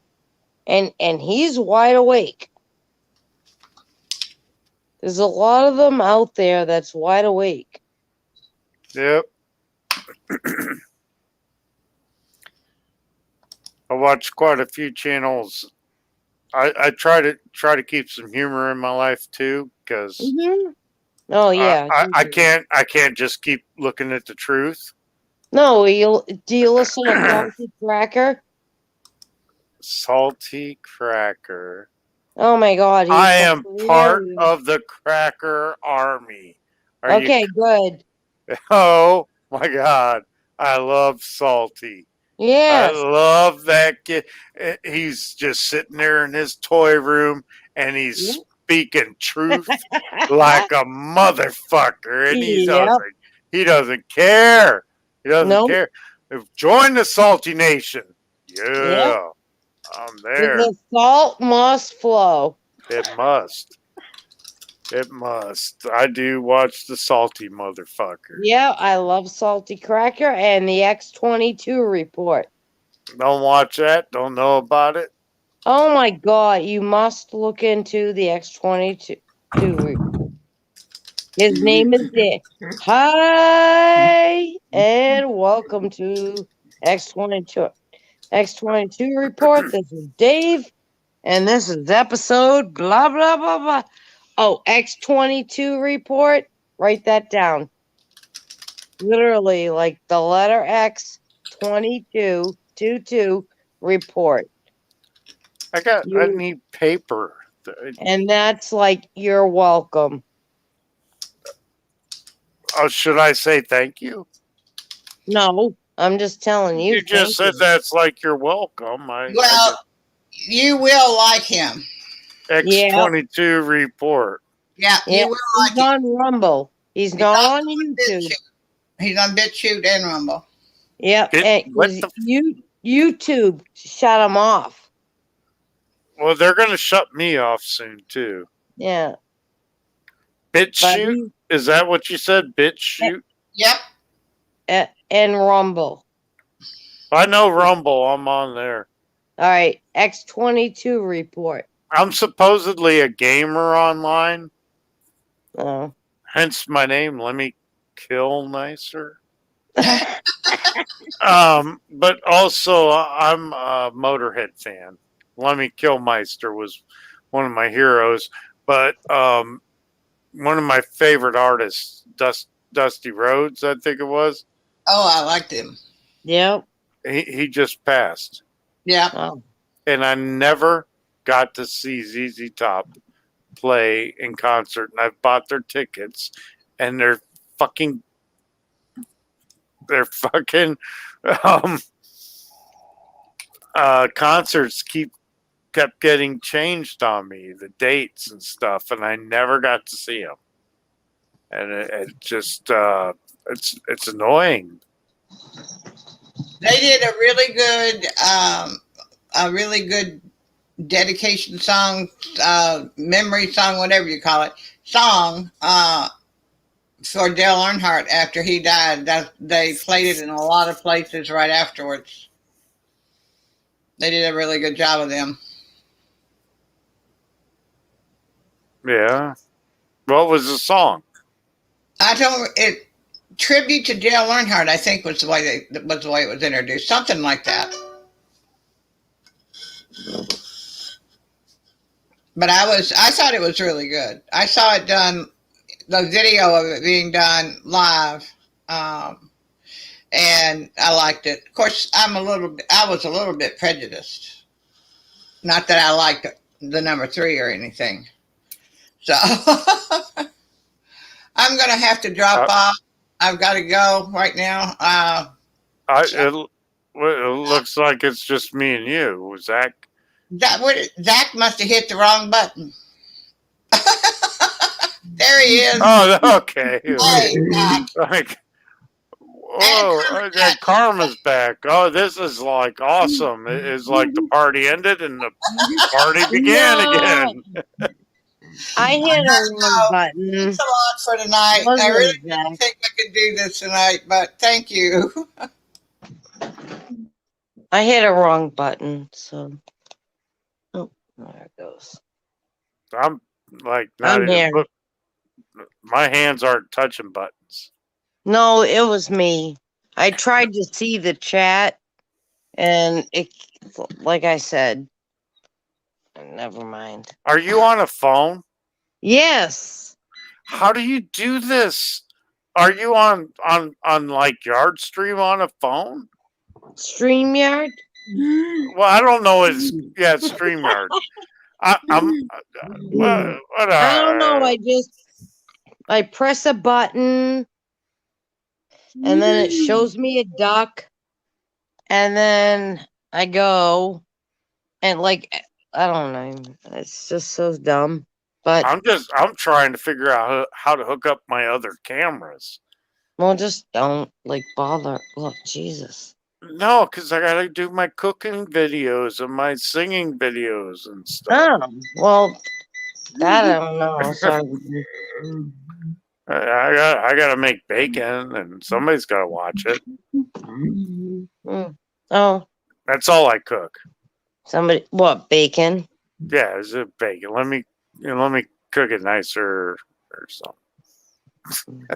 and he's wide awake. There's a lot of them out there that's wide awake. Yep. I watch quite a few channels. I try to keep some humor in my life too, because Oh yeah. I can't just keep looking at the truth. No, do you listen to Salty Cracker? Salty Cracker. Oh my God! I am part of the Cracker Army. Okay, good. Oh my God! I love Salty. Yes. I love that kid. He's just sitting there in his toy room and he's speaking truth like a motherfucker. And he doesn't care. He doesn't care. Join the Salty Nation. Yeah. I'm there. The salt must flow. It must. It must. I do watch the Salty Motherfucker. Yeah, I love Salty Cracker and the X22 report. Don't watch that. Don't know about it. Oh my God, you must look into the X22 report. His name is Dick. Hi, and welcome to X22 report. This is Dave, and this is episode blah, blah, blah, blah. Oh, X22 report. Write that down. Literally, like the letter X 22 report. I need paper. And that's like, you're welcome. Oh, should I say thank you? No, I'm just telling you. You just said that's like you're welcome. You will like him. X22 report. Yeah, you will like him. He's on Rumble. He's not on YouTube. He's on BitChute and Rumble. Yep. YouTube shut him off. Well, they're going to shut me off soon, too. Yeah. BitChute? Is that what you said? BitChute? Yep. And Rumble. I know Rumble. I'm on there. All right. X22 report. I'm supposedly a gamer online. Oh. Hence my name. Let me kill nicer. But also, I'm a Motorhead fan. Lemmy Kilmister was one of my heroes, but one of my favorite artists, Dusty Rhodes, I think it was. Oh, I liked him. Yep. He just passed. Yeah. Oh. And I never got to see ZZ Top play in concert, and I've bought their tickets, and their fucking concerts kept getting changed on me, the dates and stuff, and I never got to see them. And it just it's annoying. They did a really good dedication song, memory song, whatever you call it, song for Dale Earnhardt after he died. They played it in a lot of places right afterwards. They did a really good job of them. Yeah. What was the song? Tribute to Dale Earnhardt, I think was the way it was introduced. Something like that. But I thought it was really good. I saw it done, the video of it being done live, and I liked it. Of course, I was a little bit prejudiced. Not that I liked the number 3 or anything. So I'm gonna have to drop off. I've got to go right now. It looks like it's just me and you, Zach. Zach must have hit the wrong button. There he is. Oh, okay. Hey, like, whoa, that Karma's back. Oh, this is like awesome. It is like the party ended and the party began again. I hit a wrong button. Thanks a lot for tonight. I really didn't think I could do this tonight, but thank you. I hit a wrong button, so. Oh, there it goes. I'm like, not even my hands aren't touching buttons. No, it was me. I tried to see the chat, and it, like I said, never mind. Are you on a phone? Yes. How do you do this? Are you on like Yard Stream on a phone? StreamYard? Well, I don't know. It's StreamYard. I'm what I don't know. I press a button, and then it shows me a duck, and then I go, and like, I don't know. It's just so dumb. But I'm trying to figure out how to hook up my other cameras. Well, just don't bother. Look, Jesus. No, because I gotta do my cooking videos and my singing videos and stuff. Oh, well, that I don't know. Sorry. I gotta make bacon, and somebody's gotta watch it. Oh, That's all I cook. somebody, what, bacon? Yeah, it's a bacon. Let me cook it nicer or something.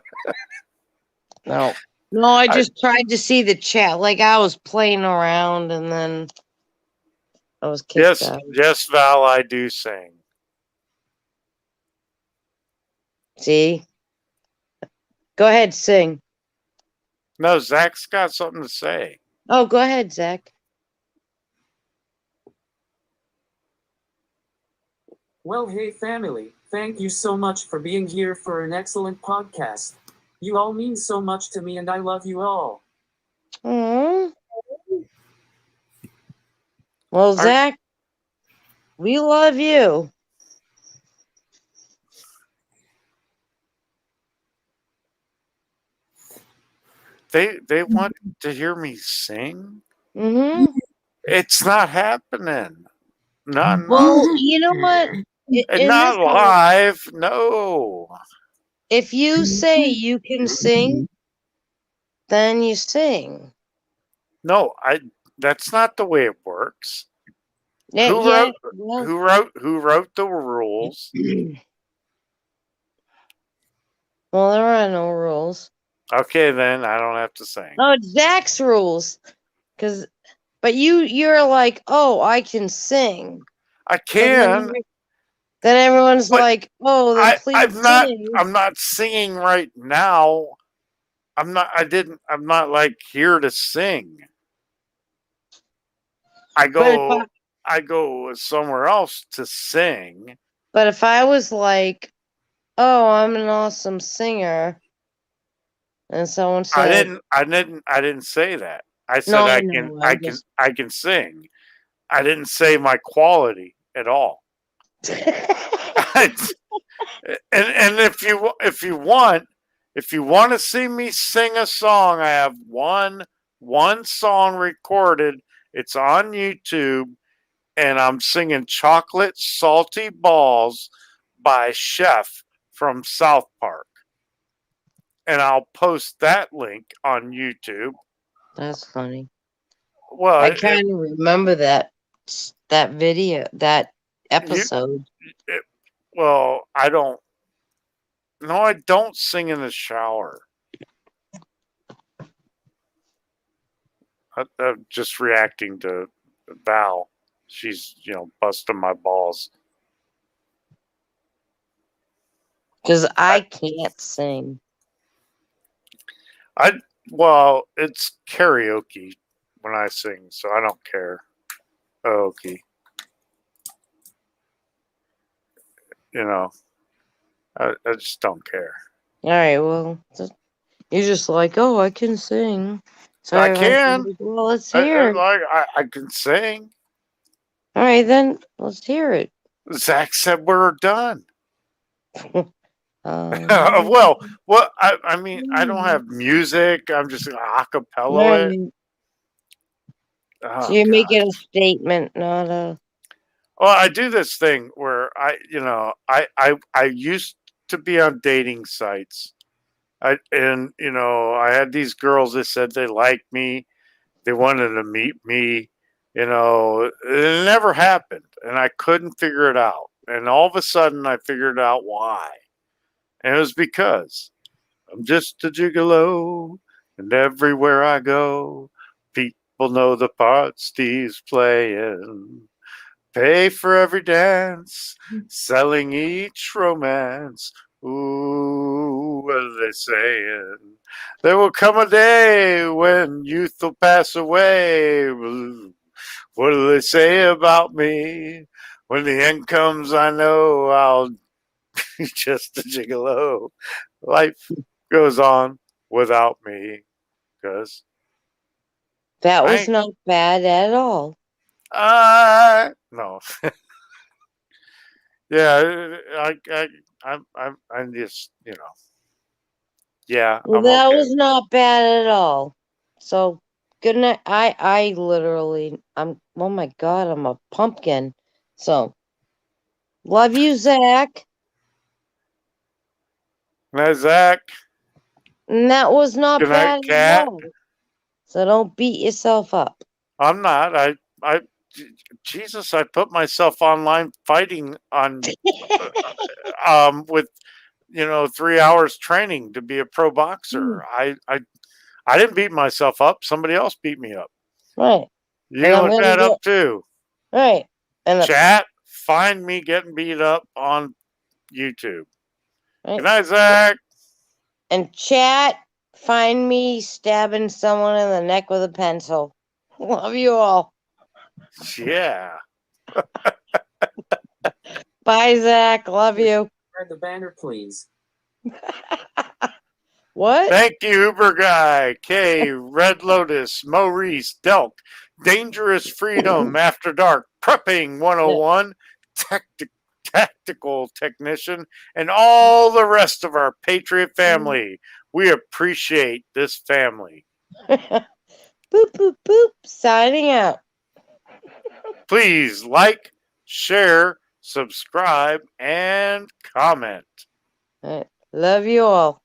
No. No, I just tried to see the chat. Like I was playing around and then I was kicked out. Yes, Val, I do sing. See? Go ahead, sing. No, Zach's got something to say. Oh, go ahead, Zach. Well, hey family, thank you so much for being here for an excellent podcast. You all mean so much to me and I love you all. Aww. Well, Zach, we love you. They want to hear me sing? Mm-hmm. It's not happening. Not Well, you know what? not live. No. If you say you can sing, then you sing. No, that's not the way it works. Yeah, Who wrote the rules? Well, there are no rules. Okay, then I don't have to sing. Oh, it's Zach's rules. But you're like, oh, I can sing. I can. Then everyone's like, oh, then please sing. I'm not singing right now. I'm not like here to sing. I go somewhere else to sing. But if I was like, oh, I'm an awesome singer, and someone said, I didn't say that. I said I can sing. I didn't say my quality at all. and if you want to see me sing a song, I have one song recorded. It's on YouTube, and I'm singing "Chocolate Salty Balls" by Chef from South Park, and I'll post that link on YouTube. That's funny. Well, I kind of remember that video, that episode. Well, I don't. No, I don't sing in the shower. I'm just reacting to Val. She's, busting my balls. Because I can't sing. Well, it's karaoke when I sing, so I don't care. Okay. I just don't care. All right, well, you're just like, oh, I can sing. So I can. Well, let's hear it. I can sing. All right, then let's hear it. Zach said we're done. Well, I mean, I don't have music. I'm just going to acapella it. So you're making a statement, not a. Well, I do this thing where I used to be on dating sites. I had these girls that said they liked me. They wanted to meet me. It never happened, and I couldn't figure it out. And all of a sudden, I figured out why. And it was because I'm just a gigolo, and everywhere I go, people know the part Steve's playing. Pay for every dance, selling each romance. Ooh, what are they saying? There will come a day when youth will pass away. What do they say about me? When the end comes, I know I'll be just a gigolo. Life goes on without me. Because that was not bad at all. No. Yeah, I'm just, yeah. Well, that was not bad at all. So, Good night. I literally, oh my God, I'm a pumpkin. So, love you, Zach. Now, Zach, And that was not good night, bad at Cat. all. So don't beat yourself up. I'm not. Jesus, I put myself online fighting on, with, 3 hours training to be a pro boxer. I didn't beat myself up. Somebody else beat me up. Right. You And I'm can look gonna that up too. Right. And Chat, find me getting beat up on YouTube. Right. Good night, Zach. And chat, find me stabbing someone in the neck with a pencil. Love you all. Yeah. Bye, Zach. Love you. Share the banner, please. What? Thank you, Uber Guy, K, Red Lotus, Maurice, Delk, Dangerous Freedom, After Dark, Prepping 101, Tactical Technician, and all the rest of our Patriot family. We appreciate this family. Boop, boop, boop. Signing out. Please like, share, subscribe, and comment. All right. Love you all.